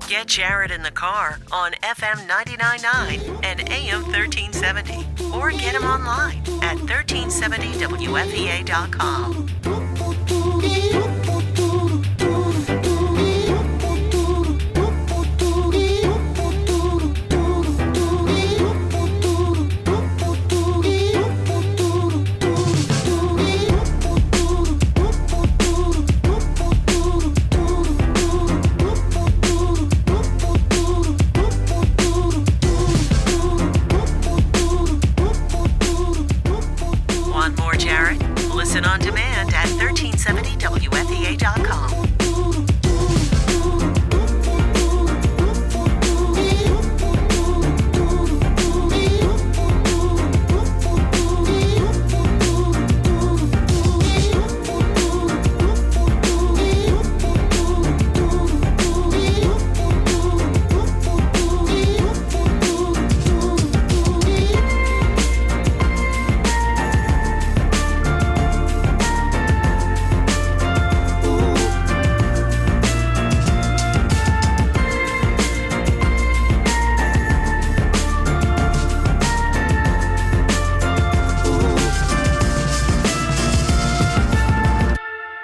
Get Jared in the car on FM 99.9 and AM 1370. Or get him online at 1370WFEA.com. Want more Jared? Listen on demand at 1370WFEA.com.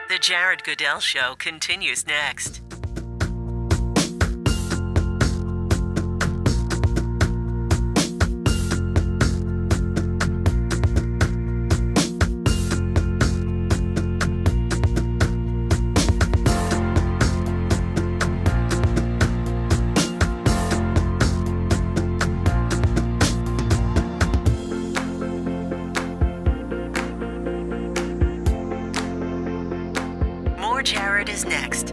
The Jared Goodell Show continues next. More Jared is next.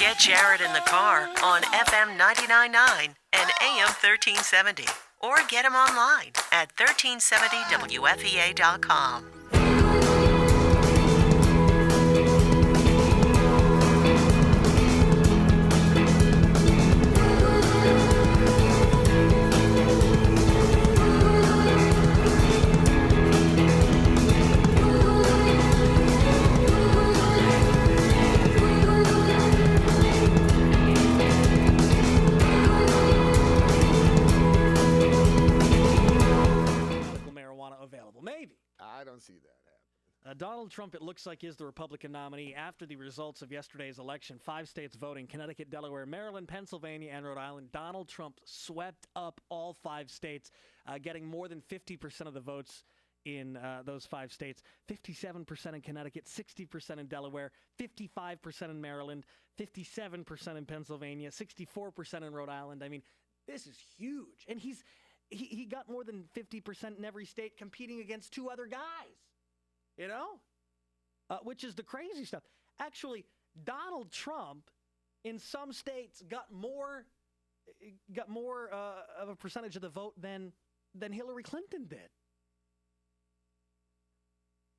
Get Jared in the car on FM 99.9 and AM 1370. Or get him online at 1370WFEA.com. Marijuana available. Maybe. I don't see that happening. Donald Trump, it looks like, is the Republican nominee after the results of yesterday's election. 5 states voting: Connecticut, Delaware, Maryland, Pennsylvania, and Rhode Island. Donald Trump swept up all 5 states, getting more than 50% of the votes in those 5 states. 57% in Connecticut, 60% in Delaware, 55% in Maryland, 57% in Pennsylvania, 64% in Rhode Island. I mean, this is huge. And he got more than 50% in every state, competing against 2 other guys. You know? Which is the crazy stuff. Actually, Donald Trump in some states got more of a percentage of the vote than Hillary Clinton did.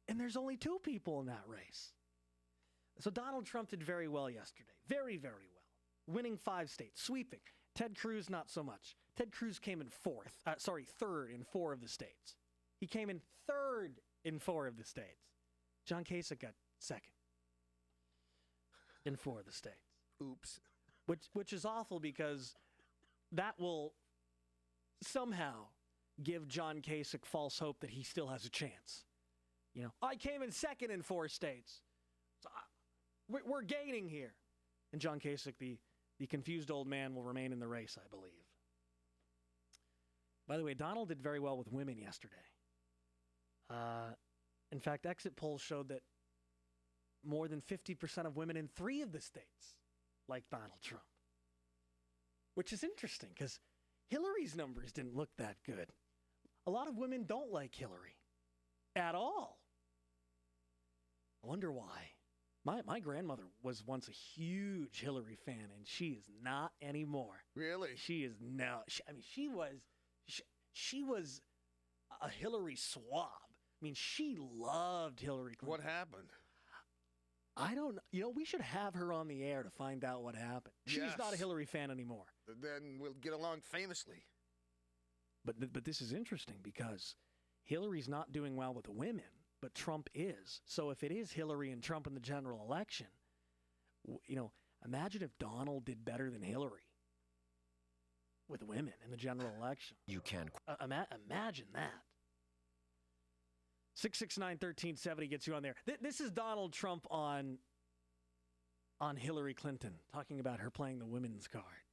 And there's only 2 people in that race. So Donald Trump did very well yesterday. Very, very well. Winning 5 states, sweeping. Ted Cruz, not so much. Ted Cruz came in third in 4 of the states. He came in third in 4 of the states. John Kasich got second in 4 of the states. Oops. Which is awful, because that will somehow give John Kasich false hope that he still has a chance. You know, I came in second in 4 states. So we're gaining here. And John Kasich, the confused old man, will remain in the race, I believe. By the way, Donald did very well with women yesterday. In fact, exit polls showed that more than 50% of women in 3 of the states like Donald Trump. Which is interesting because Hillary's numbers didn't look that good. A lot of women don't like Hillary at all. I wonder why. My grandmother was once a huge Hillary fan, and she is not anymore. Really? She is now. She was a Hillary swab. I mean, she loved Hillary Clinton. What happened? I don't know. You know, we should have her on the air to find out what happened. She's not a Hillary fan anymore. Then we'll get along famously. But this is interesting because Hillary's not doing well with the women, but Trump is. So if it is Hillary and Trump in the general election, you know, imagine if Donald did better than Hillary with women in the general election. You can. Imagine that. 669-1370 gets you on there. This is Donald Trump on Hillary Clinton, talking about her playing the women's card.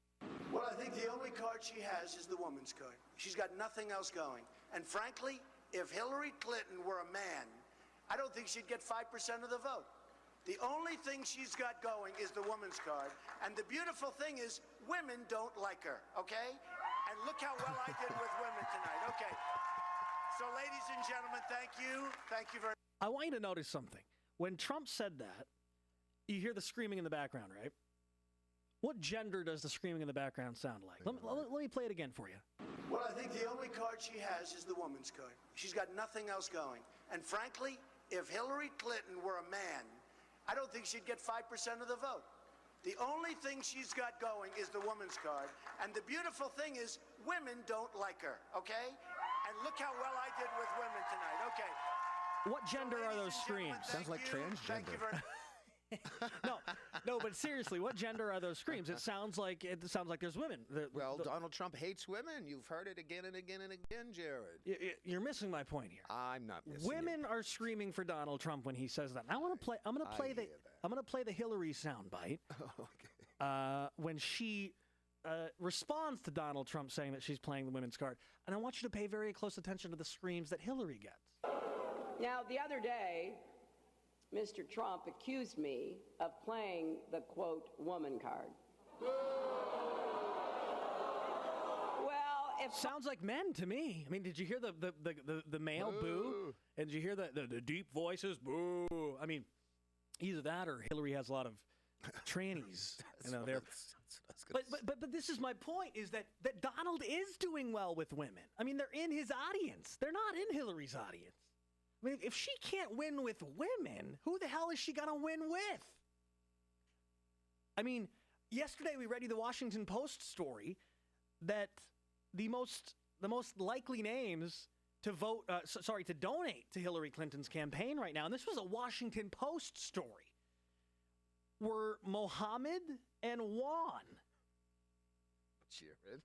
Well, I think the only card she has is the woman's card. She's got nothing else going. And frankly, if Hillary Clinton were a man, I don't think she'd get 5% of the vote. The only thing she's got going is the woman's card. And the beautiful thing is women don't like her, okay? And look how well I did with women tonight. Okay. So, ladies and gentlemen, thank you. Thank you very much. I want you to notice something. When Trump said that, you hear the screaming in the background, right? What gender does the screaming in the background sound like? Let me play it again for you. Well, I think the only card she has is the woman's card. She's got nothing else going. And frankly, if Hillary Clinton were a man, I don't think she'd get 5% of the vote. The only thing she's got going is the woman's card. And the beautiful thing is women don't like her, okay? And look how well I did with women tonight. Okay. What gender are those screams? Sounds like transgender. Thank you very much. No, but seriously, what gender are those screams? It sounds like there's women. Donald Trump hates women. You've heard it again and again and again, Jared. You're missing my point here. I'm not missing Women are screaming for Donald Trump when he says that. I'm going to play the Hillary soundbite. Okay. When she responds to Donald Trump saying that she's playing the women's card, and I want you to pay very close attention to the screams that Hillary gets. Now, the other day, Mr. Trump accused me of playing the, quote, woman card. Well, if... Sounds like men to me. I mean, did you hear the male boo? And did you hear the deep voices? Boo. I mean, either that or Hillary has a lot of trannies. But this is my point, is that Donald is doing well with women. I mean, they're in his audience. They're not in Hillary's audience. I mean, if she can't win with women, who the hell is she going to win with? I mean, yesterday we read you the Washington Post story that the most likely names to vote, to donate to Hillary Clinton's campaign right now, and this was a Washington Post story, were Mohammed and Juan. Jared.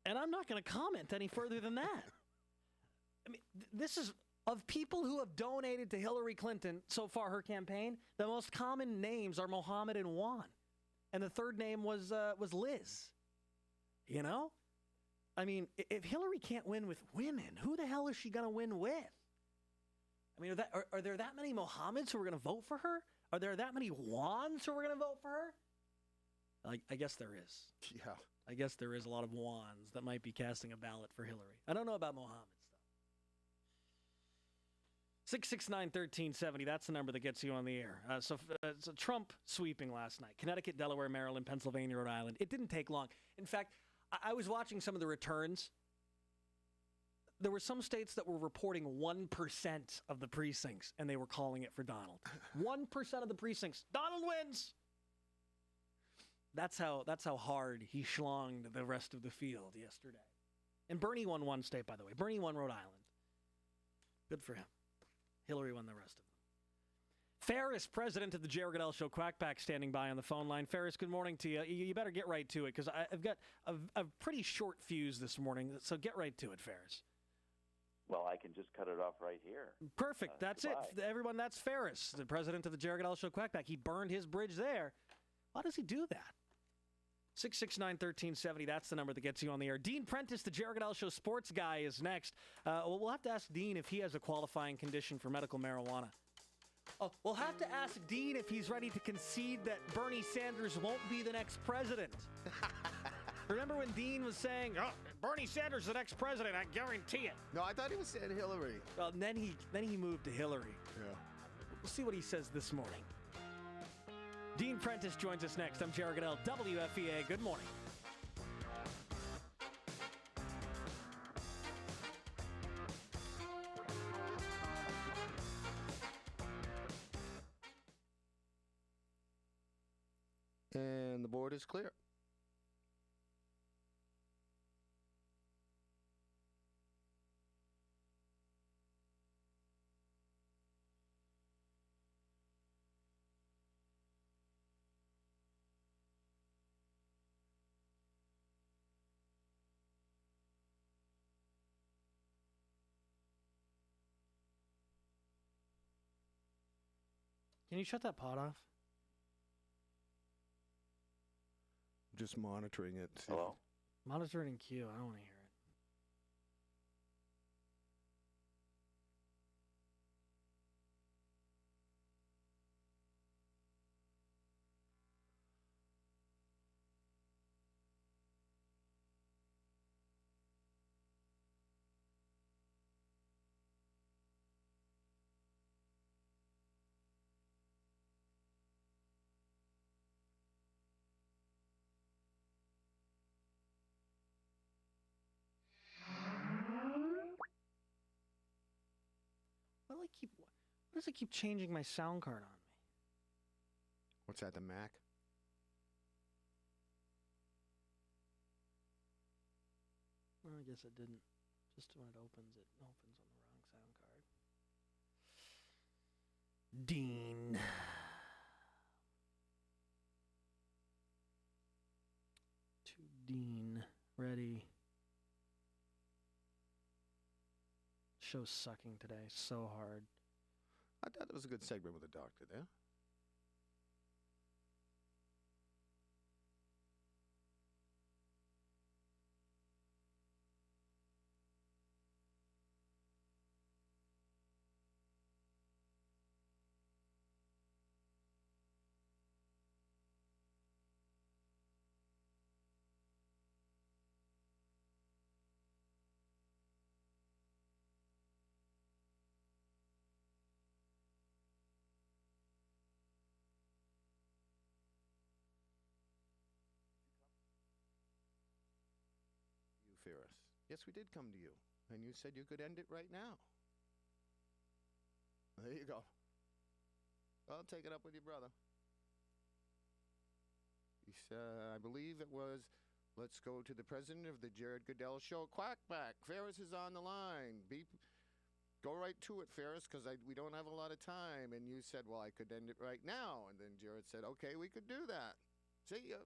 And I'm not going to comment any further than that. I mean, this is... Of people who have donated to Hillary Clinton so far, her campaign, the most common names are Mohammed and Juan. And the third name was Liz. You know? I mean, if Hillary can't win with women, who the hell is she going to win with? I mean, are there that many Mohammeds who are going to vote for her? Are there that many Juans who are going to vote for her? I guess there is. Yeah. I guess there is a lot of Juans that might be casting a ballot for Hillary. I don't know about Mohammed. 669-1370, that's the number that gets you on the air. So Trump sweeping last night. Connecticut, Delaware, Maryland, Pennsylvania, Rhode Island. It didn't take long. In fact, I was watching some of the returns. There were some states that were reporting 1% of the precincts, and they were calling it for Donald. 1% of the precincts. Donald wins! That's how hard he schlonged the rest of the field yesterday. And Bernie won one state, by the way. Bernie won Rhode Island. Good for him. Hillary won the rest of them. Ferris, president of the Jared Goodell Show, Quack Pack, standing by on the phone line. Ferris, good morning to you. You better get right to it, because I've got a pretty short fuse this morning, so get right to it, Ferris. Well, I can just cut it off right here. Perfect. That's goodbye. It. Everyone, that's Ferris, the president of the Jared Goodell Show, Quack Pack. He burned his bridge there. Why does he do that? 669-1370, that's the number that gets you on the air. Dean Prentice, the Jared Goodell Show sports guy, is next. We'll have to ask Dean if he has a qualifying condition for medical marijuana. Oh, we'll have to ask Dean if he's ready to concede that Bernie Sanders won't be the next president. Remember when Dean was saying, "Oh, Bernie Sanders the next president, I guarantee it." No, I thought he was saying Hillary. Well, and then he moved to Hillary. Yeah. We'll see what he says this morning. Dean Prentice joins us next. I'm Jared Goodell, WFEA. Good morning. And the board is clear. Can you shut that pot off? Just monitoring it. Hello? Monitoring Q. I don't want to hear it. Why does it keep changing my sound card on me? What's that, the Mac? Well, I guess it didn't. Just when it opens on the wrong sound card. Dean. To Dean. Ready. Show's sucking today. So hard. I thought it was a good segment with the doctor there. Ferris. Yes, we did come to you, and you said you could end it right now. There you go. I'll take it up with your brother. He said, I believe it was, let's go to the president of the Jared Goodell Show, Quackback. Ferris is on the line. Go right to it, Ferris, because we don't have a lot of time. And you said, well, I could end it right now. And then Jared said, okay, we could do that. See ya.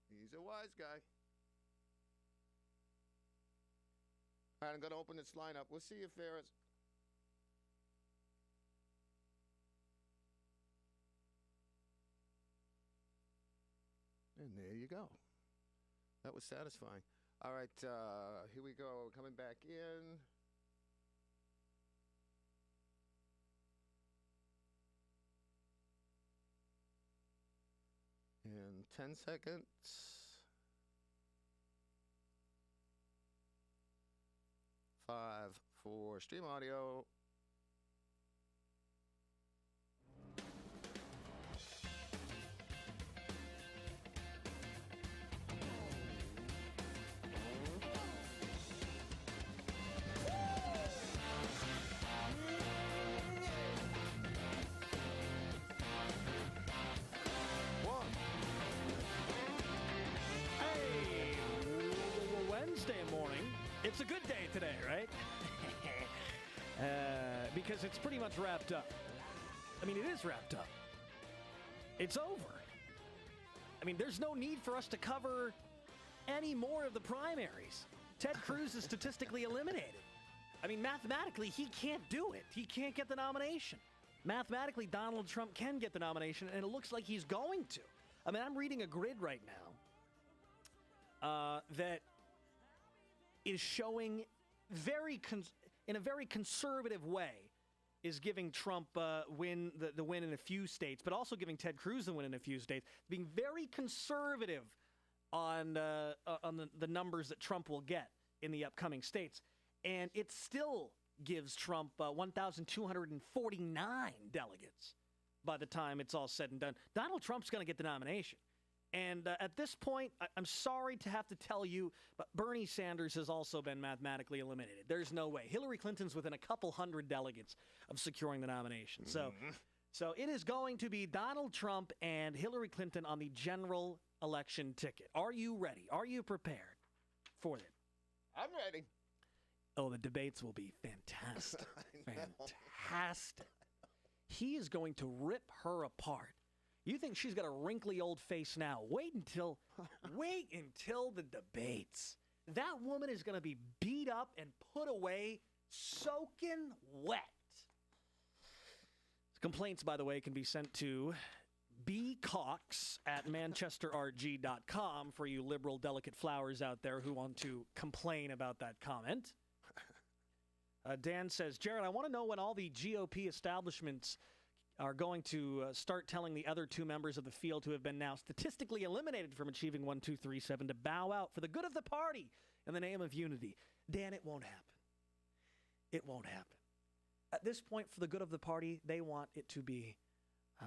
He's a wise guy. All right, I'm going to open this lineup. We'll see you, Ferris. And there you go. That was satisfying. All right, here we go. Coming back in. In 10 seconds. 5, 4, stream audio. It's a good day today, right? Because it's pretty much wrapped up. I mean, it is wrapped up. It's over. I mean, there's no need for us to cover any more of the primaries. Ted Cruz is statistically eliminated. I mean, mathematically, he can't do it. He can't get the nomination. Mathematically, Donald Trump can get the nomination, and it looks like he's going to. I mean, I'm reading a grid right now that is showing in a very conservative way is giving Trump the win in a few states, but also giving Ted Cruz the win in a few states, being very conservative on the numbers that Trump will get in the upcoming states. And it still gives Trump 1,249 delegates by the time it's all said and done. Donald Trump's going to get the nomination. And at this point, I'm sorry to have to tell you, but Bernie Sanders has also been mathematically eliminated. There's no way. Hillary Clinton's within a couple hundred delegates of securing the nomination. So it is going to be Donald Trump and Hillary Clinton on the general election ticket. Are you ready? Are you prepared for it? I'm ready. Oh, the debates will be fantastic. Fantastic. He is going to rip her apart. You think she's got a wrinkly old face now? Wait until the debates. That woman is going to be beat up and put away, soaking wet. Complaints, by the way, can be sent to bcox@manchesterrg.com for you liberal delicate flowers out there who want to complain about that comment. Dan says, Jared, I want to know when all the GOP establishments are going to start telling the other two members of the field who have been now statistically eliminated from achieving 1, 2, 3, 7 to bow out for the good of the party in the name of unity. Dan, it won't happen. It won't happen. At this point, for the good of the party, they want it to be a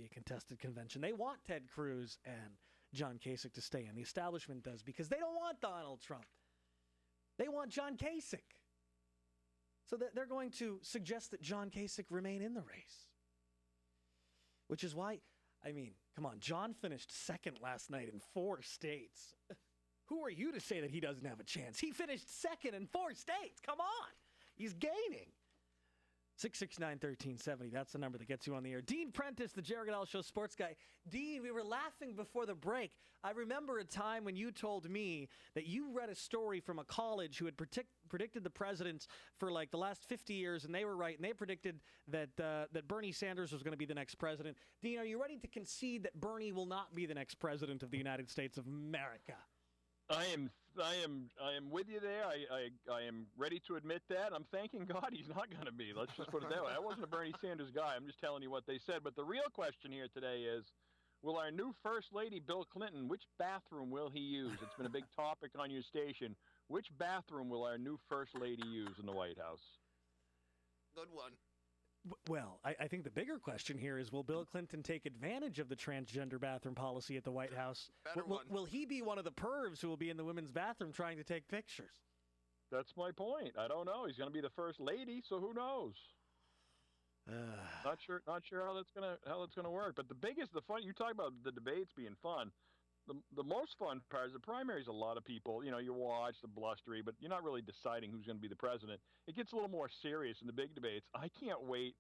contested convention. They want Ted Cruz and John Kasich to stay in. The establishment does, because they don't want Donald Trump. They want John Kasich. So they're going to suggest that John Kasich remain in the race. Which is why, I mean, come on, John finished second last night in 4 states. Who are you to say that he doesn't have a chance? He finished second in 4 states. Come on. He's gaining. 669-1370. That's the number that gets you on the air. Dean Prentice, the Jared Goodell Show sports guy. Dean, we were laughing before the break. I remember a time when you told me that you read a story from a college who had predicted the presidents for like the last 50 years, and they were right, and they predicted that Bernie Sanders was going to be the next president. Dean, are you ready to concede that Bernie will not be the next president of the United States of America? I am with you there. I am ready to admit that. I'm thanking God he's not going to be. Let's just put it that way. I wasn't a Bernie Sanders guy. I'm just telling you what they said. But the real question here today is, will our new First Lady, Bill Clinton, which bathroom will he use? It's been a big topic on your station. Which bathroom will our new First Lady use in the White House? Good one. Well, I think the bigger question here is, will Bill Clinton take advantage of the transgender bathroom policy at the White House? Will he be one of the pervs who will be in the women's bathroom trying to take pictures? That's my point. I don't know. He's going to be the First Lady, so who knows? Not sure how that's gonna work. But the fun. You talk about the debates being fun. The most fun part is the primaries. A lot of people, you watch the blustery, but you're not really deciding who's going to be the president. It gets a little more serious in the big debates. I can't wait.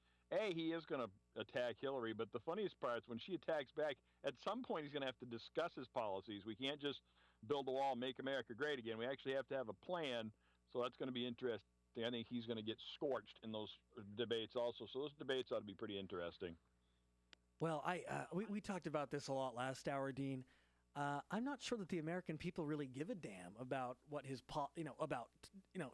He is going to attack Hillary, but the funniest part is when she attacks back, at some point he's going to have to discuss his policies. We can't just build a wall, make America great again. We actually have to have a plan, so that's going to be interesting. I think he's going to get scorched in those debates also, so those debates ought to be pretty interesting. Well, we talked about this a lot last hour, Dean. I'm not sure that the American people really give a damn about what his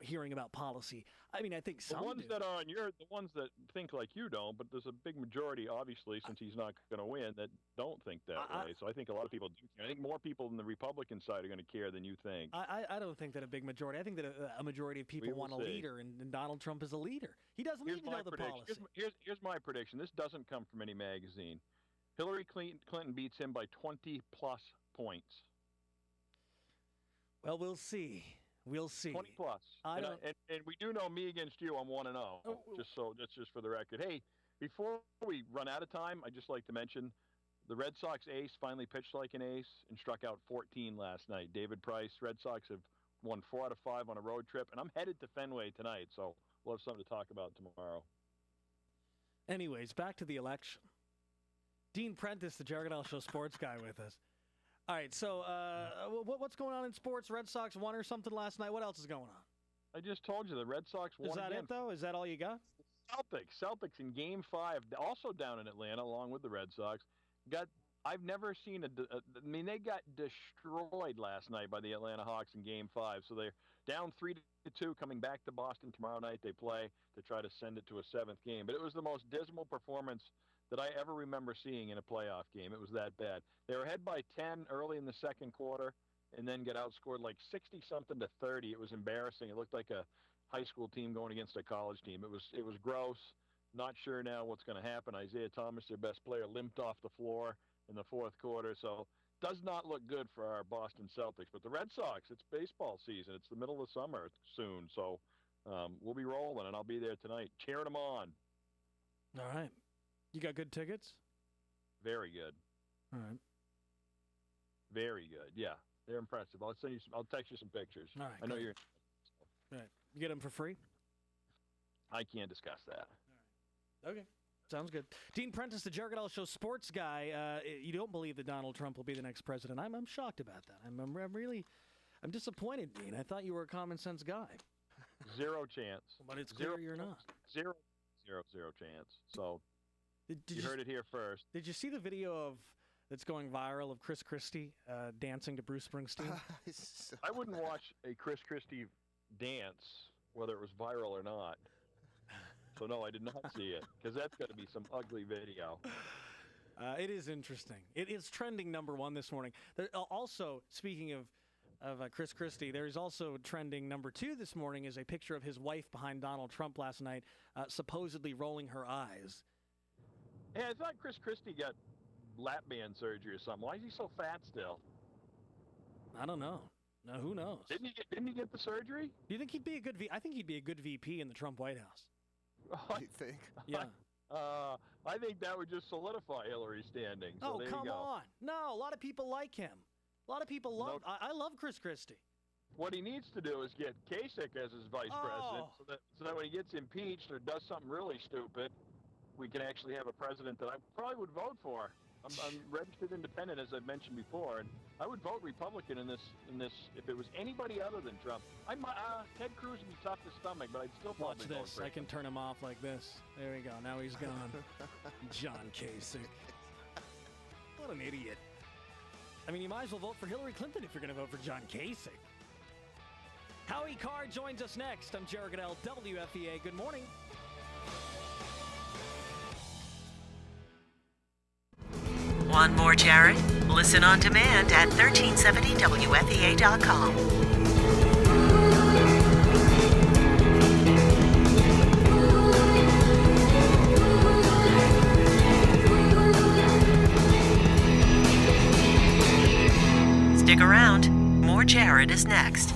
hearing about policy. I mean, I think some the ones do. that are the ones that think like you don't, but there's a big majority, obviously, since he's not going to win, that don't think that way. So I think a lot of people do. I think more people on the Republican side are going to care than you think. I don't think that a big majority. I think that a majority of people want a leader, and Donald Trump is a leader. He doesn't need to know the policy. Here's my prediction. This doesn't come from any magazine. Hillary Clinton beats him by 20-plus points. Well, we'll see. 20 plus. And we do know me against you, I'm 1-0. That's just for the record. Hey, before we run out of time, I'd just like to mention the Red Sox ace finally pitched like an ace and struck out 14 last night. David Price. Red Sox have won 4 out of 5 on a road trip, and I'm headed to Fenway tonight, so we'll have something to talk about tomorrow. Anyways, back to the election. Dean Prentice, the Jared Goodell Show sports guy, with us. All right, so what's going on in sports? Red Sox won or something last night. What else is going on? I just told you the Red Sox won. Is that again. it, though? Is that all you got? Celtics in Game 5, also down in Atlanta, along with the Red Sox, got I've never seen I mean, they got destroyed last night by the Atlanta Hawks in Game 5. So they're down 3-2, coming back to Boston tomorrow night. They play to try to send it to a seventh game. But it was the most dismal performance that I ever remember seeing in a playoff game. It was that bad. They were ahead by 10 early in the second quarter and then got outscored like 60-something to 30. It was embarrassing. It looked like a high school team going against a college team. It was gross. Not sure now what's going to happen. Isaiah Thomas, their best player, limped off the floor in the fourth quarter. So does not look good for our Boston Celtics. But the Red Sox, it's baseball season. It's the middle of summer soon. So we'll be rolling, and I'll be there tonight cheering them on. All right. You got good tickets? Very good. All right. Very good. Yeah, they're impressive. I'll send you. I'll text you some pictures. All right. I know you're. All right. You get them for free? I can't discuss that. Okay. Sounds good. Dean Prentice, the Jared Goodell Show sports guy. You don't believe that Donald Trump will be the next president. I'm shocked about that. I'm disappointed, Dean. I thought you were a common sense guy. Zero chance. But it's clear you're not. Zero chance. So you heard it here first. Did you see the video that's going viral of Chris Christie dancing to Bruce Springsteen? I wouldn't watch a Chris Christie dance, whether it was viral or not. So, no, I did not see it, because that's got to be some ugly video. It is interesting. It is trending number one this morning. Also, speaking of Chris Christie, there is also trending number two this morning is a picture of his wife behind Donald Trump last night, supposedly rolling her eyes. Yeah, I thought Chris Christie got lap band surgery or something. Why is he so fat still? I don't know. No, who knows? Didn't he get the surgery? Do you think he'd be a good I think he'd be a good VP in the Trump White House. You think? Yeah. I think that would just solidify Hillary's standing. So there come you go. on. No, a lot of people like him. A lot of people love I love Chris Christie. What he needs to do is get Kasich as his vice president so that when he gets impeached or does something really stupid, we can actually have a president that I probably would vote for. I'm registered independent, as I've mentioned before, and I would vote Republican in this if it was anybody other than Trump. Ted Cruz would be tough to stomach, but I'd still probably Watch vote this. for him. I can turn him off like this. There we go. Now he's gone. John Kasich. What an idiot. I mean, you might as well vote for Hillary Clinton if you're going to vote for John Kasich. Howie Carr joins us next. I'm Jared Goodell, WFEA. Good morning. Want more Jared? Listen on demand at 1370wfea.com. Stick around. More Jared is next.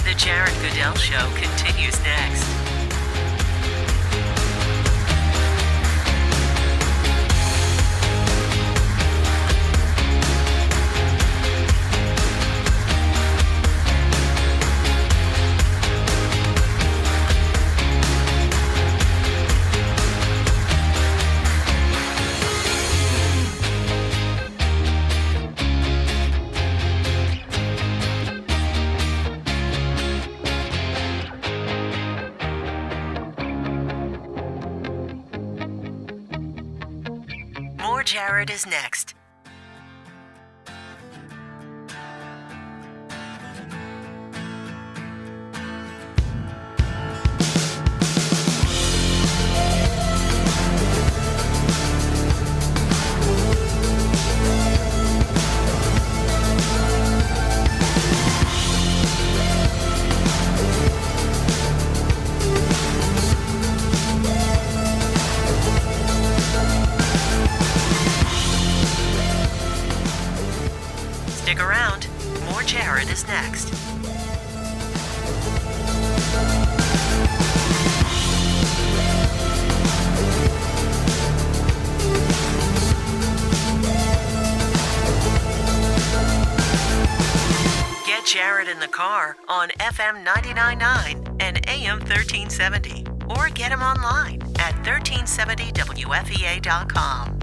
The Jared Goodell Show continues next. More Jared is next. in the car on FM 99.9 and AM 1370. Or get him online at 1370WFEA.com.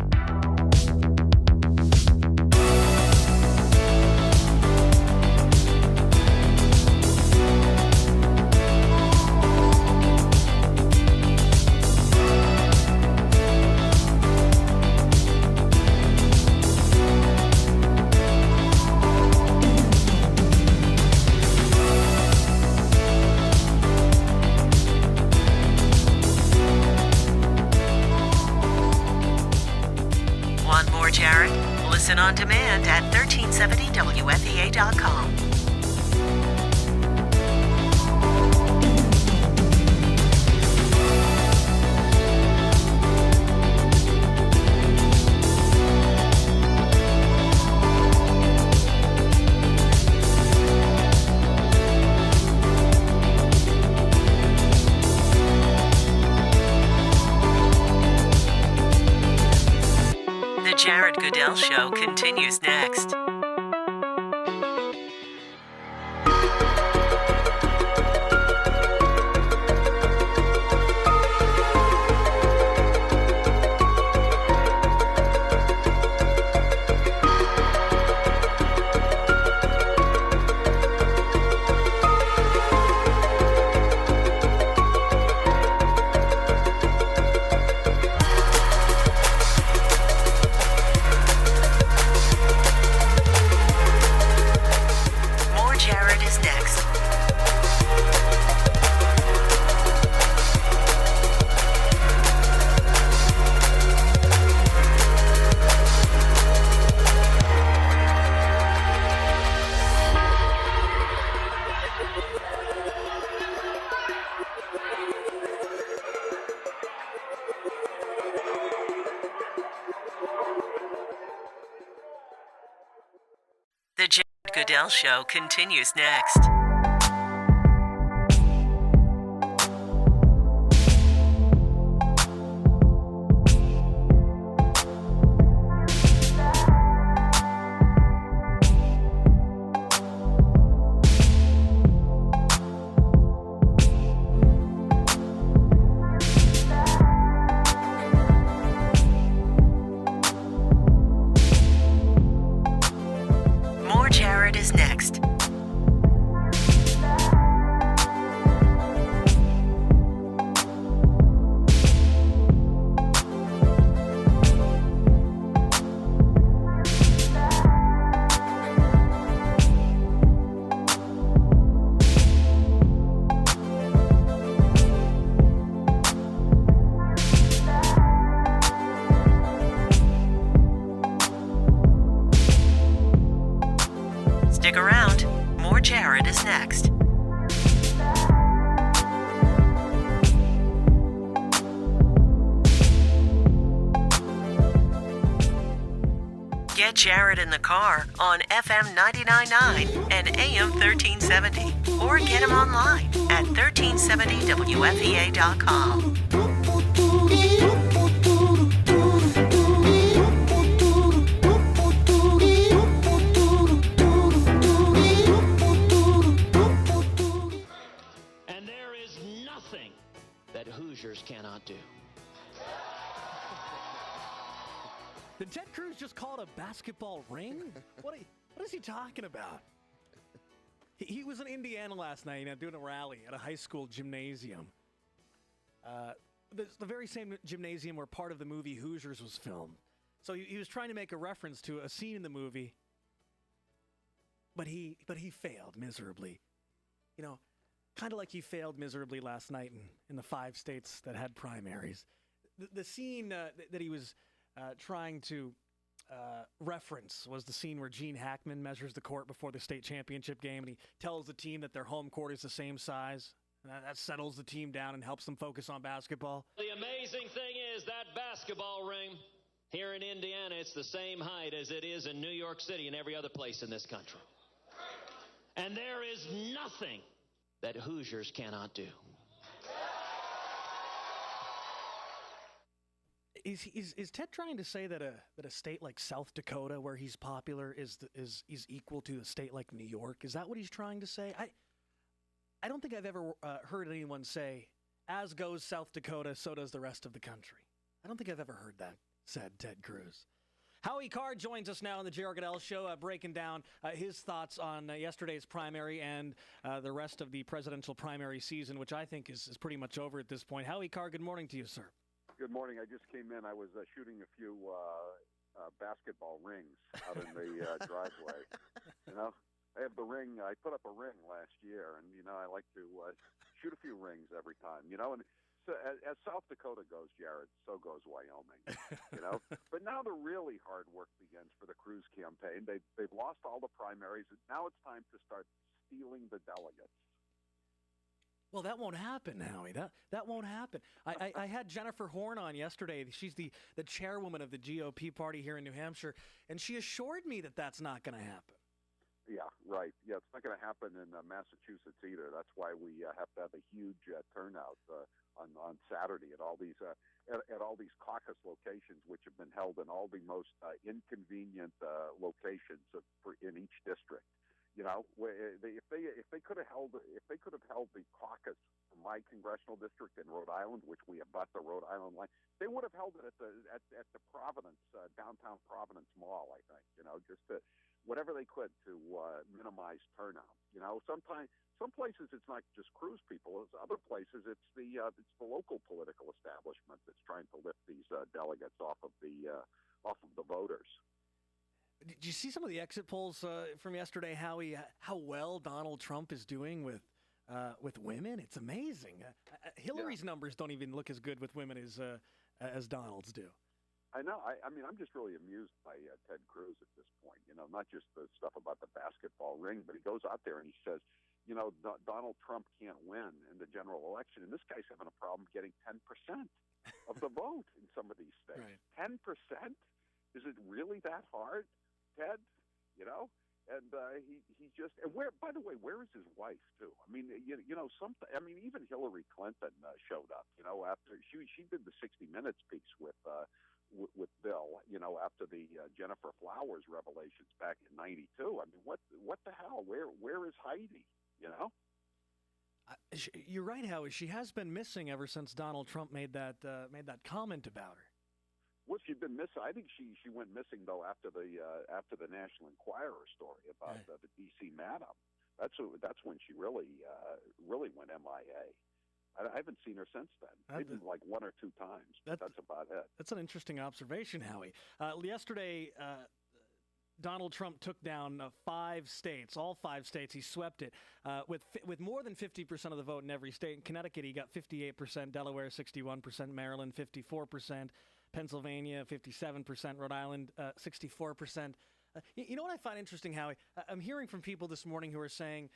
Jared? Listen on demand at 1370WFEA.com. The Jared Goodell Show continues next. The Jared Goodell Show continues next. Jared is next. Stick around. More Jared is next. Get Jared in the car on FM 99.9 and AM 1370. Or get him online at 1370WFEA.com. That Hoosiers cannot do. Did Ted Cruz just call it a basketball ring? What is he talking about? He was in Indiana last night, doing a rally at a high school gymnasium. The very same gymnasium where part of the movie Hoosiers was filmed. So he was trying to make a reference to a scene in the movie, but he failed miserably. You know, kind of like he failed miserably last night in the 5 states that had primaries. The scene that he was trying to reference was the scene where Gene Hackman measures the court before the state championship game, and he tells the team that their home court is the same size. And that settles the team down and helps them focus on basketball. The amazing thing is that basketball ring here in Indiana, it's the same height as it is in New York City and every other place in this country. And there is nothing that Hoosiers cannot do. Is Ted trying to say that a state like South Dakota, where he's popular, is equal to a state like New York? Is that what he's trying to say? I don't think I've ever heard anyone say, "As goes South Dakota, so does the rest of the country." I don't think I've ever heard that said, Ted Cruz. Howie Carr joins us now on the Jared Goodell Show, breaking down his thoughts on yesterday's primary and the rest of the presidential primary season, which I think is pretty much over at this point. Howie Carr, good morning to you, sir. Good morning. I just came in. I was shooting a few basketball rings out in the driveway. You know, I have the ring. I put up a ring last year, and I like to shoot a few rings every time. And so as South Dakota goes, Jared, so goes Wyoming. But now the really hard work begins for the Cruz campaign. They've lost all the primaries, and now it's time to start stealing the delegates. Well, that won't happen, Howie. That won't happen. I had Jennifer Horn on yesterday. She's the chairwoman of the GOP party here in New Hampshire, and she assured me that that's not going to happen. Yeah, right. Yeah, it's not going to happen in Massachusetts either. That's why we have to have a huge turnout on Saturday at all these caucus locations, which have been held in all the most inconvenient locations in each district. If they could have held the caucus from my congressional district in Rhode Island, which we abut the Rhode Island line, they would have held it at the Providence downtown Providence Mall. I think just to whatever they could to minimize turnout. Some places it's not just Cruz people; it's other places it's the local political establishment that's trying to lift these delegates off of the voters. Did you see some of the exit polls from yesterday, Howie? How well Donald Trump is doing with women? It's amazing. Hillary's numbers don't even look as good with women as Donald's do. I know. I mean, I'm just really amused by Ted Cruz at this point. Not just the stuff about the basketball ring, but he goes out there and he says, Donald Trump can't win in the general election, and this guy's having a problem getting 10% of the vote in some of these states. Right. 10%? Is it really that hard, Ted? And he just, and by the way, where is his wife too? I mean, even Hillary Clinton showed up. After she did the 60 Minutes piece with Bill. After the Jennifer Flowers revelations back in '92. I mean, what the hell? Where is Heidi? You're right, Howie. She has been missing ever since Donald Trump made that comment about her. Well, she'd been missing. I think she went missing though after the National Enquirer story about the D.C. Madam. That's when she really went MIA. I haven't seen her since then. Maybe like one or two times. That's about it. That's an interesting observation, Howie. Yesterday, Donald Trump took down 5 states, all 5 states. He swept it with more than 50% of the vote in every state. In Connecticut, he got 58%, Delaware 61%, Maryland 54%, Pennsylvania 57%, Rhode Island 64%. You know what I find interesting, Howie? I'm hearing from people this morning who are saying,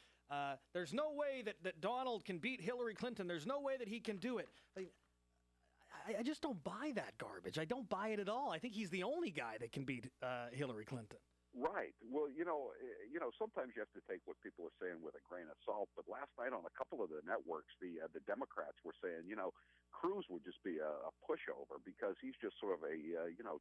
there's no way that Donald can beat Hillary Clinton. There's no way that he can do it. I just don't buy that garbage. I don't buy it at all. I think he's the only guy that can beat Hillary Clinton. Right. Well, sometimes you have to take what people are saying with a grain of salt. But last night on a couple of the networks, the Democrats were saying, Cruz would just be a pushover because he's just sort of a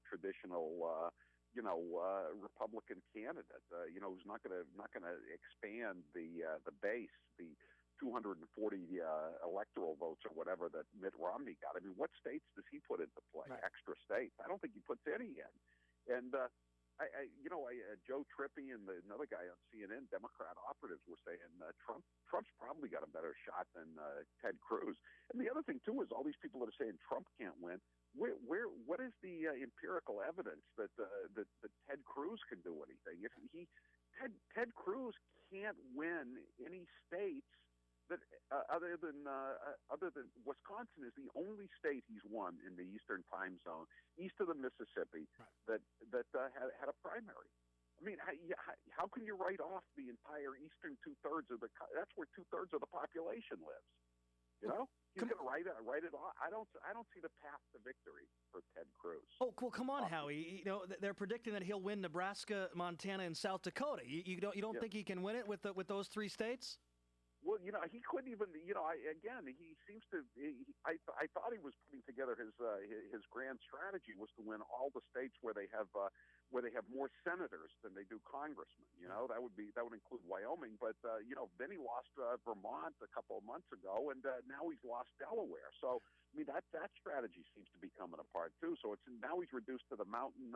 traditional Republican candidate. Who's not going to expand the base, the 240 electoral votes or whatever that Mitt Romney got. I mean, what states does he put into play? Right. Extra states. I don't think he puts any in. And Joe Trippi and another guy on CNN, Democrat operatives, were saying Trump's probably got a better shot than Ted Cruz. And the other thing too is all these people that are saying Trump can't win. What is the empirical evidence that Ted Cruz can do anything? If Ted Cruz can't win any states that other than Wisconsin is the only state he's won in the Eastern Time Zone, east of the Mississippi, that had a primary. I mean, how can you write off the entire eastern 2/3 of that's where 2/3 of the population lives? He's going to write it off. I don't see the path to victory for Ted Cruz. Oh, well, come on, Howie. They're predicting that he'll win Nebraska, Montana, and South Dakota. You don't think he can win it with those 3 states? Well, he couldn't even. He seems to. I thought he was putting together his grand strategy was to win all the states where they have more senators than they do congressmen. That would include Wyoming, but then he lost Vermont a couple of months ago, and now he's lost Delaware. So I mean that strategy seems to be coming apart too. So it's now he's reduced to the mountain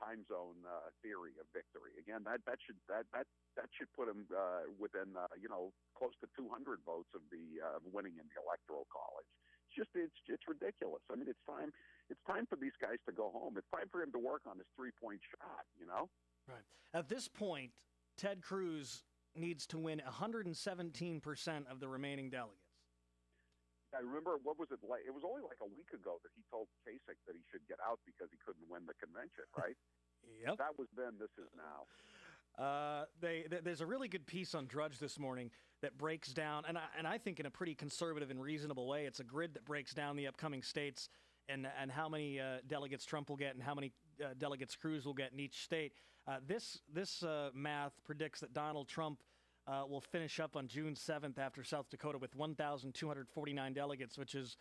time zone theory of victory. Again, that should put him within close to 200 votes of winning in the electoral college. It's ridiculous. I mean, it's time for these guys to go home. It's time for him to work on his 3-point shot. Right. At this point, Ted Cruz needs to win 117% of the remaining delegates. I remember, what was it like? It was only like a week ago that he told Kasich that he should get out because he couldn't win the convention, right? Yep. That was then, this is now. There's a really good piece on Drudge this morning that breaks down, and I think in a pretty conservative and reasonable way. It's a grid that breaks down the upcoming states and how many delegates Trump will get and how many delegates Cruz will get in each state. This math predicts that Donald Trump will finish up on June 7th after South Dakota with 1,249 delegates, which is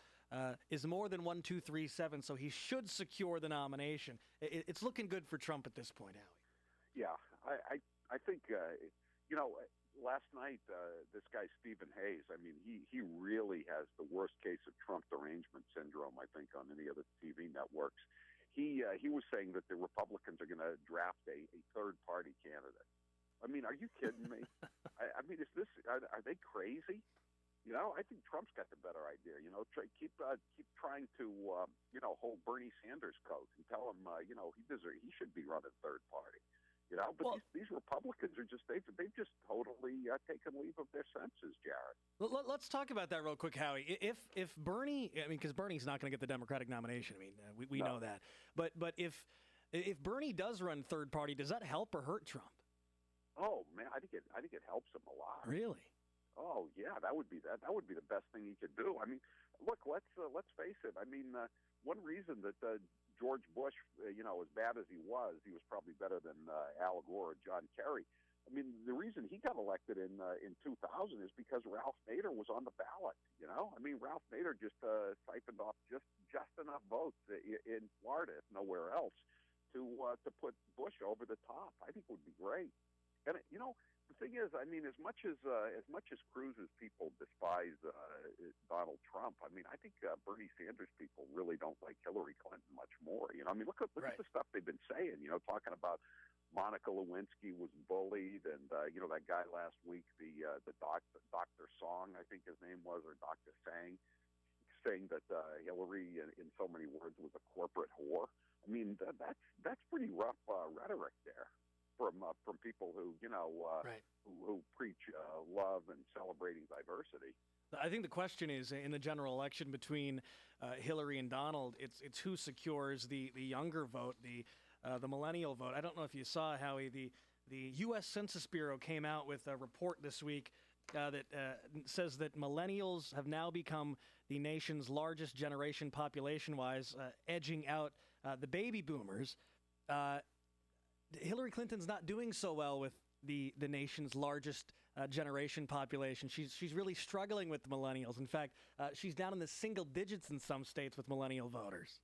more than 1, 2, 3, 7. So he should secure the nomination. It's looking good for Trump at this point, Howie. Yeah, I think last night this guy Stephen Hayes. I mean, he really has the worst case of Trump derangement syndrome, I think, on any of the TV networks. He was saying that the Republicans are going to draft a third party candidate. I mean, are you kidding me? I mean, are they crazy? I think Trump's got the better idea. Keep trying to hold Bernie Sanders' coat and tell him he should be running third party. But these Republicans are they've just totally taken leave of their senses, Jared. Let's talk about that real quick, Howie. If Bernie, because Bernie's not going to get the Democratic nomination. I mean, we know that. But if Bernie does run third party, does that help or hurt Trump? Oh man, I think it helps him a lot. Really? Oh yeah, that would be the best thing he could do. I mean, look, let's face it. I mean, one reason that George Bush, as bad as he was probably better than Al Gore or John Kerry. I mean, the reason he got elected in 2000 is because Ralph Nader was on the ballot. I mean, Ralph Nader just siphoned off just enough votes in Florida, if nowhere else, to put Bush over the top. I think would be great. And the thing is, I mean, as much as Cruz's people despise Donald Trump, I mean, I think Bernie Sanders people really don't like Hillary Clinton much more. I mean, look at the stuff they've been saying. Talking about Monica Lewinsky was bullied, and that guy last week, the Dr. Song, I think his name was, or Dr. Sang, saying that Hillary, in so many words, was a corporate whore. I mean, that's pretty rough rhetoric there. From people who who preach love and celebrating diversity. I think the question is in the general election between Hillary and Donald, it's who secures the younger vote, the millennial vote. I don't know if you saw, Howie, the U.S. Census Bureau came out with a report this week that says that millennials have now become the nation's largest generation population-wise, edging out the baby boomers. Hillary Clinton's not doing so well with the nation's largest generation population. She's really struggling with the millennials. In fact, she's down in the single digits in some states with millennial voters.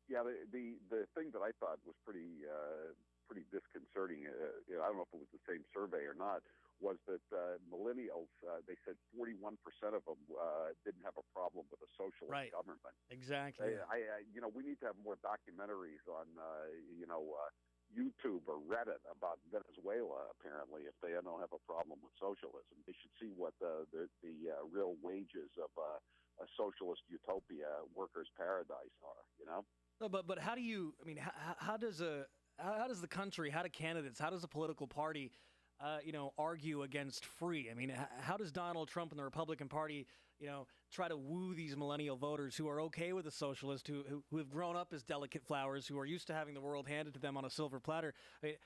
Yeah, the thing that I thought was pretty disconcerting. I don't know if it was the same survey or not. Was that millennials? They said 41% of them didn't have a problem with a socialist government. Exactly. We need to have more documentaries on YouTube or Reddit about Venezuela. Apparently, if they don't have a problem with socialism, they should see what the real wages of a socialist utopia, workers' paradise are. No, but how do you? I mean, how does the country, how do candidates, how does a political party, argue against free? I mean, how does Donald Trump and the Republican Party, try to woo these millennial voters who are okay with a socialist, who have grown up as delicate flowers, who are used to having the world handed to them on a silver platter? I mean,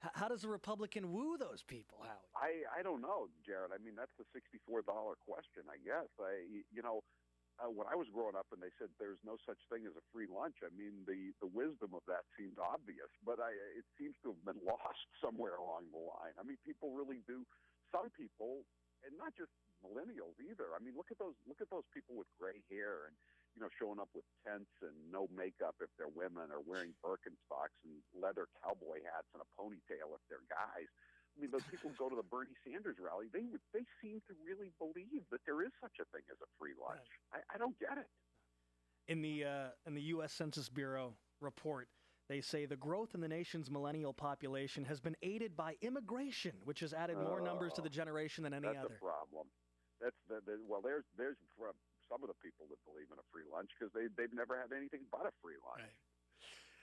how does a Republican woo those people, Howie? I don't know, Jared. I mean, that's the $64 question, I guess. When I was growing up and they said there's no such thing as a free lunch, I mean, the wisdom of that seemed obvious, but it seems to have been lost somewhere along the line. I mean, people really do. Some people and not just millennials either. I mean, look at those people with gray hair and showing up with tents and no makeup if they're women, or wearing Birkenstocks and leather cowboy hats and a ponytail if they're guys. I mean, those people who go to the Bernie Sanders rally, they seem to really believe that there is such a thing as a free lunch. I don't get it. In the U.S. Census Bureau report, they say the growth in the nation's millennial population has been aided by immigration, which has added more numbers to the generation than any That's other. a problem. That's there's some of the people that believe in a free lunch because they've never had anything but a free lunch. Right.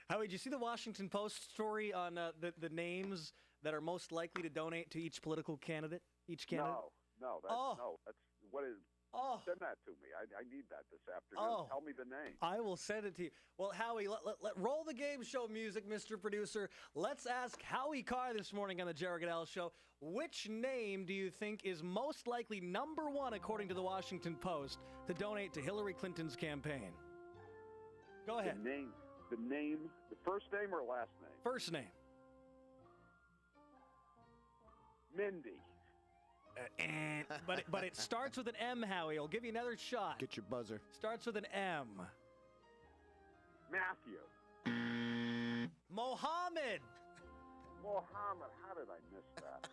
Howie, did you see the Washington Post story on the names that are most likely to donate to each political candidate? Each candidate? No, that's what is. Send that to me. I need that this afternoon. Tell me the name. I will send it to you. Well, Howie, let roll the game show music, Mr. Producer. Let's ask Howie Carr this morning on the Jared Goodell Show. Which name do you think is most likely number one, according to the Washington Post, to donate to Hillary Clinton's campaign? Go ahead. The first name or last name? First name. Mindy. But it starts with an M, Howie. I'll give you another shot. Get your buzzer. Starts with an M. Matthew. Mohammed. How did I miss that?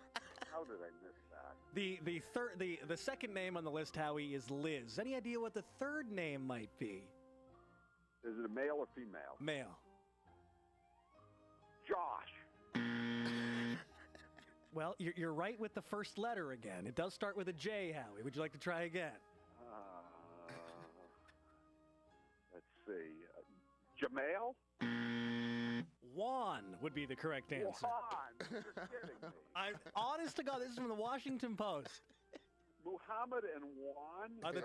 The second name on the list, Howie, is Liz. Any idea what the third name might be? Is it a male or female? Male. Josh. Well, you're right with the first letter again. It does start with a J, Howie. Would you like to try again? Let's see. Jamal? Juan would be the correct answer. Juan, you're kidding me. I'm honest to God, this is from the Washington Post. Muhammad and Juan are the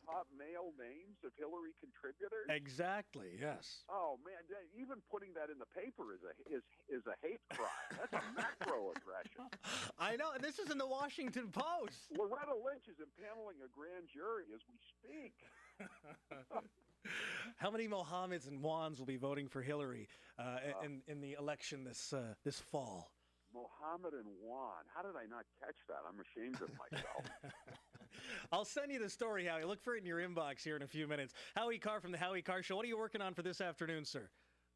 top male names of Hillary contributors. Exactly. Yes. Oh man, even putting that in the paper is a hate crime. That's a macro aggression. I know, and this is in the Washington Post. Loretta Lynch is impaneling a grand jury as we speak. How many Mohammeds and Juans will be voting for Hillary in the election this fall? Mohammed and Juan. How did I not catch that? I'm ashamed of myself. I'll send you the story, Howie. Look for it in your inbox here in a few minutes. Howie Carr from the Howie Carr Show. What are you working on for this afternoon, sir?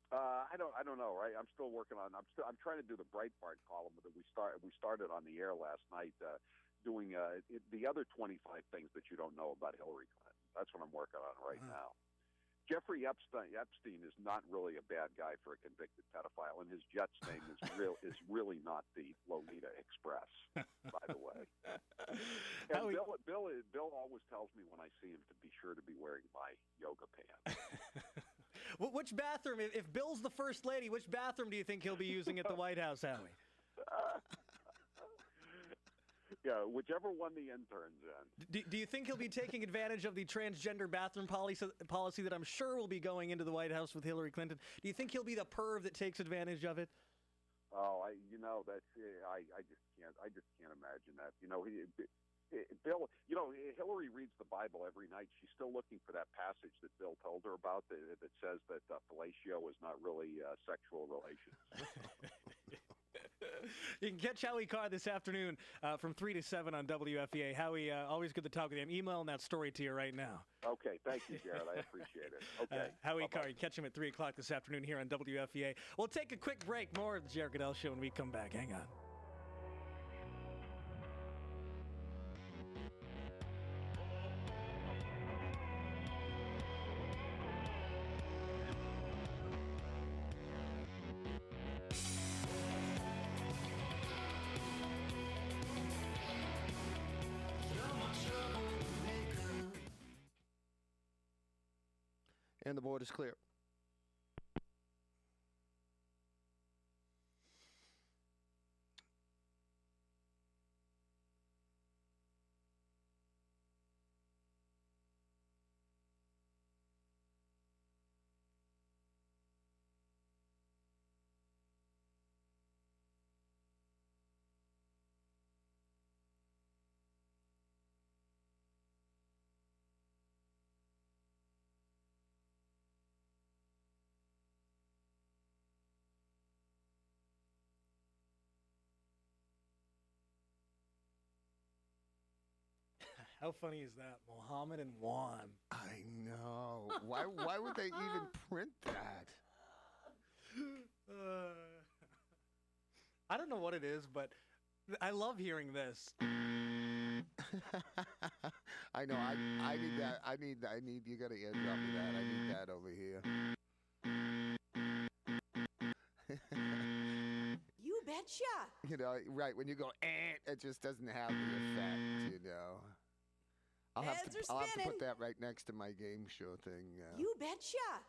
I don't know. Right? I'm still working on. I'm trying to do the Breitbart column that we started on the air last night, doing the other 25 things that you don't know about Hillary Clinton. That's what I'm working on right now. Jeffrey Epstein is not really a bad guy for a convicted pedophile, and his jet's name is really not the Lolita Express, by the way. And Bill always tells me when I see him to be sure to be wearing my yoga pants. Which bathroom, if Bill's the first lady, which bathroom do you think he'll be using at the White House, Howie? Yeah, whichever one the intern's in. Do you think he'll be taking advantage of the transgender bathroom policy that I'm sure will be going into the White House with Hillary Clinton? Do you think he'll be the perv that takes advantage of it? Oh, I just can't imagine that. Bill, Hillary reads the Bible every night. She's still looking for that passage that Bill told her about that says that fellatio is not really sexual relations. You can catch Howie Carr this afternoon from 3 to 7 on WFEA. Howie, always good to talk with you. I'm emailing that story to you right now. Okay, thank you, Jared. I appreciate it. Okay. Howie Carr, you can catch him at 3 o'clock this afternoon here on WFEA. We'll take a quick break. More of the Jared Goodell Show when we come back. Hang on. And the board is clear. How funny is that? Mohammed and Juan. I know. Why would they even print that? I don't know what it is, but I love hearing this. I know. I need that. I need. You got to airdrop me that. I need that over here. You betcha. You know, right when you go, it just doesn't have the effect. You know. I'll have to put that right next to my game show thing. You betcha.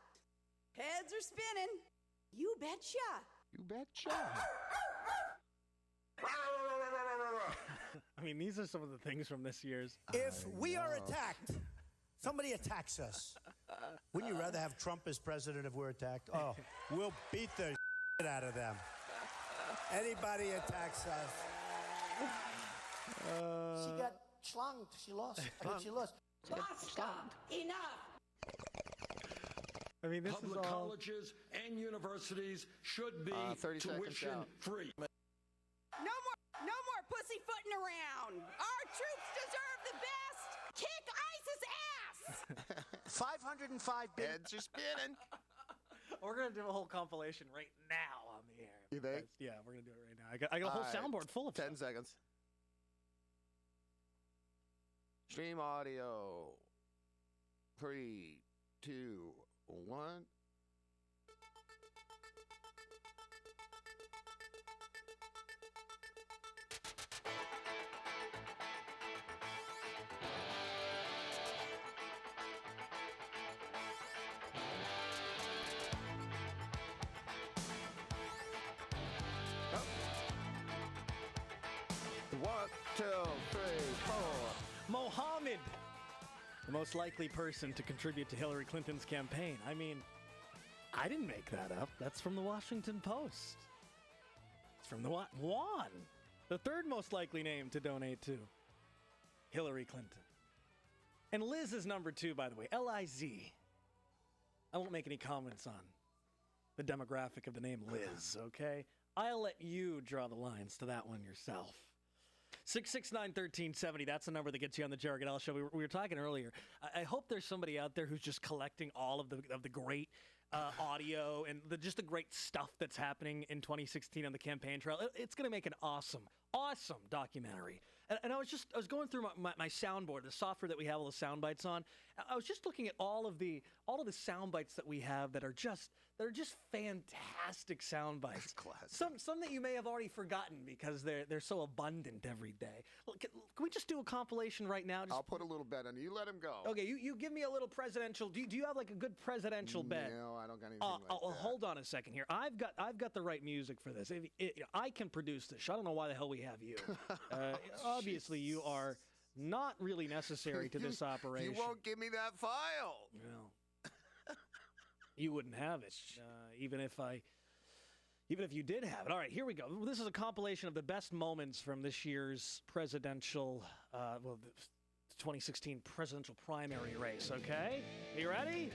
Heads are spinning. You betcha. You betcha. I mean, these are some of the things from this year's. If we are attacked, somebody attacks us. Wouldn't you rather have Trump as president if we're attacked? Oh, we'll beat the shit out of them. Anybody attacks us. She got schlonged. She lost. I mean, she lost. Stop. Enough. I mean, this Public is all... colleges and universities should be 30 seconds tuition out. free. No more pussyfooting around. Our troops deserve the best. Kick ISIS ass. 505 billion. Heads are spinning. We're going to do a whole compilation right now on the air. You think? Yeah, we're going to do it right now. I got a whole soundboard full of 10 seconds. Stream audio. 3, 2, 1. One, two, three, four. Mohammed, the most likely person to contribute to Hillary Clinton's campaign. I mean, I didn't make that up. That's from the Washington Post. It's from the Juan, the third most likely name to donate to Hillary Clinton. And Liz is number 2, by the way, L-I-Z. I won't make any comments on the demographic of the name Liz, okay? I'll let you draw the lines to that one yourself. 669-1370, that's the number that gets you on the Jared Goodell Show. We were talking earlier. I hope there's somebody out there who's just collecting all of the great audio and just the great stuff that's happening in 2016 on the campaign trail. It's going to make an awesome documentary. And I was going through my soundboard, the software that we have all the sound bites on. I was just looking at all of the sound bites that we have that are just fantastic sound bites. Some that you may have already forgotten because they're so abundant every day. Look, can we just do a compilation right now? I'll put a little bet on it. You let him go. Okay, you give me a little presidential. Do you have like a good presidential bet? No, I don't got anything like that. Hold on a second here. I've got the right music for this. I can produce this. I don't know why the hell we have you. Obviously, you are not really necessary to this operation. You won't give me that file. No. You wouldn't have it, even if you did have it. All right, here we go. This is a compilation of the best moments from this year's presidential, the 2016 presidential primary race. Okay, are you ready?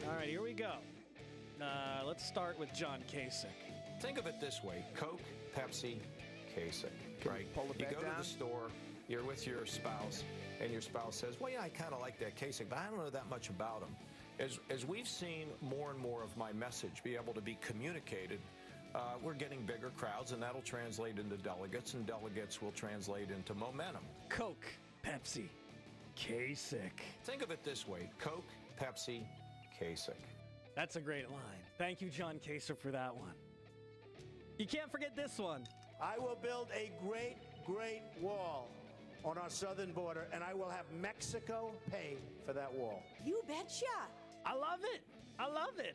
All right, here we go. Let's start with John Kasich. Think of it this way: Coke, Pepsi, Kasich. Right? You go to the store, you're with your spouse, and your spouse says, well, yeah, I kind of like that Kasich, but I don't know that much about them. As we've seen more and more of my message be able to be communicated, we're getting bigger crowds, and that'll translate into delegates, and delegates will translate into momentum. Coke, Pepsi, Kasich. Think of it this way: Coke, Pepsi, Kasich. That's a great line. Thank you, John Kasich, for that one. You can't forget this one. I will build a great, great wall on our southern border, and I will have Mexico pay for that wall. You betcha. I love it. I love it.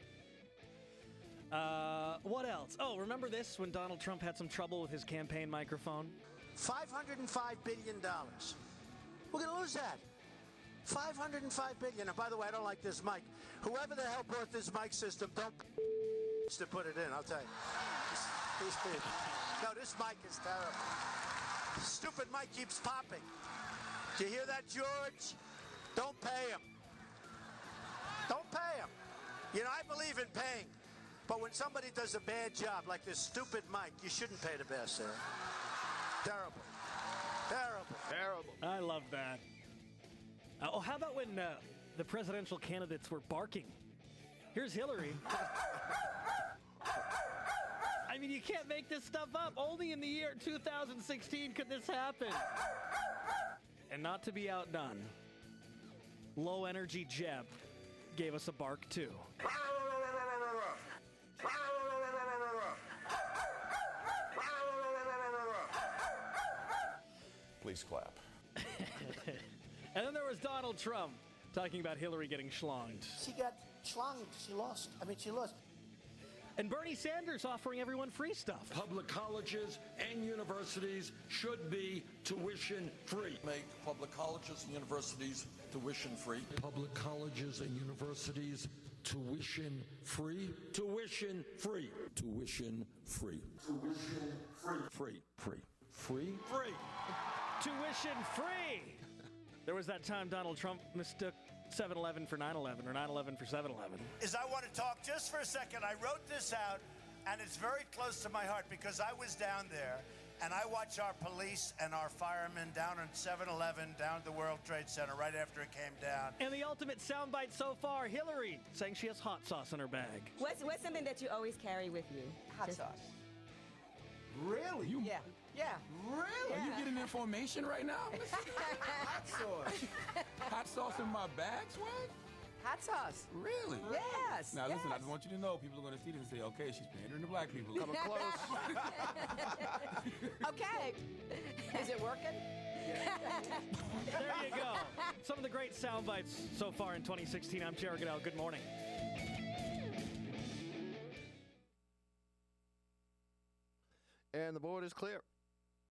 What else? Oh, remember this when Donald Trump had some trouble with his campaign microphone? $505 billion. We're going to lose that. $505 billion. And by the way, I don't like this mic. Whoever the hell brought this mic system, don't to put it in, I'll tell you. No, this mic is terrible. Stupid mic keeps popping. Do you hear that, George? Don't pay him. Don't pay him. You know, I believe in paying. But when somebody does a bad job, like this stupid mic, you shouldn't pay the best, sir. Terrible. Terrible. Terrible. I love that. How about when the presidential candidates were barking? Here's Hillary. I mean, you can't make this stuff up. Only in the year 2016 could this happen. And not to be outdone, low energy Jeb gave us a bark too. Please clap. And then there was Donald Trump talking about Hillary getting schlonged. She got schlonged. She lost. She lost. And Bernie Sanders offering everyone free stuff. Public colleges and universities should be tuition free. Make public colleges and universities tuition free. Public colleges and universities tuition free. Tuition free. Tuition free. Tuition free. Free. Free. Free. Free. Tuition free. There was that time Donald Trump mistook 7-Eleven for 9/11 or 9/11 for 7-Eleven. I want to talk just for a second. I wrote this out, and it's very close to my heart because I was down there, and I watched our police and our firemen down at 7-Eleven, down at the World Trade Center right after it came down. And the ultimate soundbite so far, Hillary saying she has hot sauce in her bag. What's something that you always carry with you? Hot sauce. Really? Yeah. Really? Yeah. Are you getting information right now? Hot sauce. Hot sauce in my bag, Swag? Hot sauce. Really? Yes. Now listen, I yes. just want you to know, people are going to see this and say, okay, she's pandering to black people. Coming close. Okay. Is it working? There you go. Some of the great sound bites so far in 2016. I'm Jared Goodell. Good morning. And the board is clear.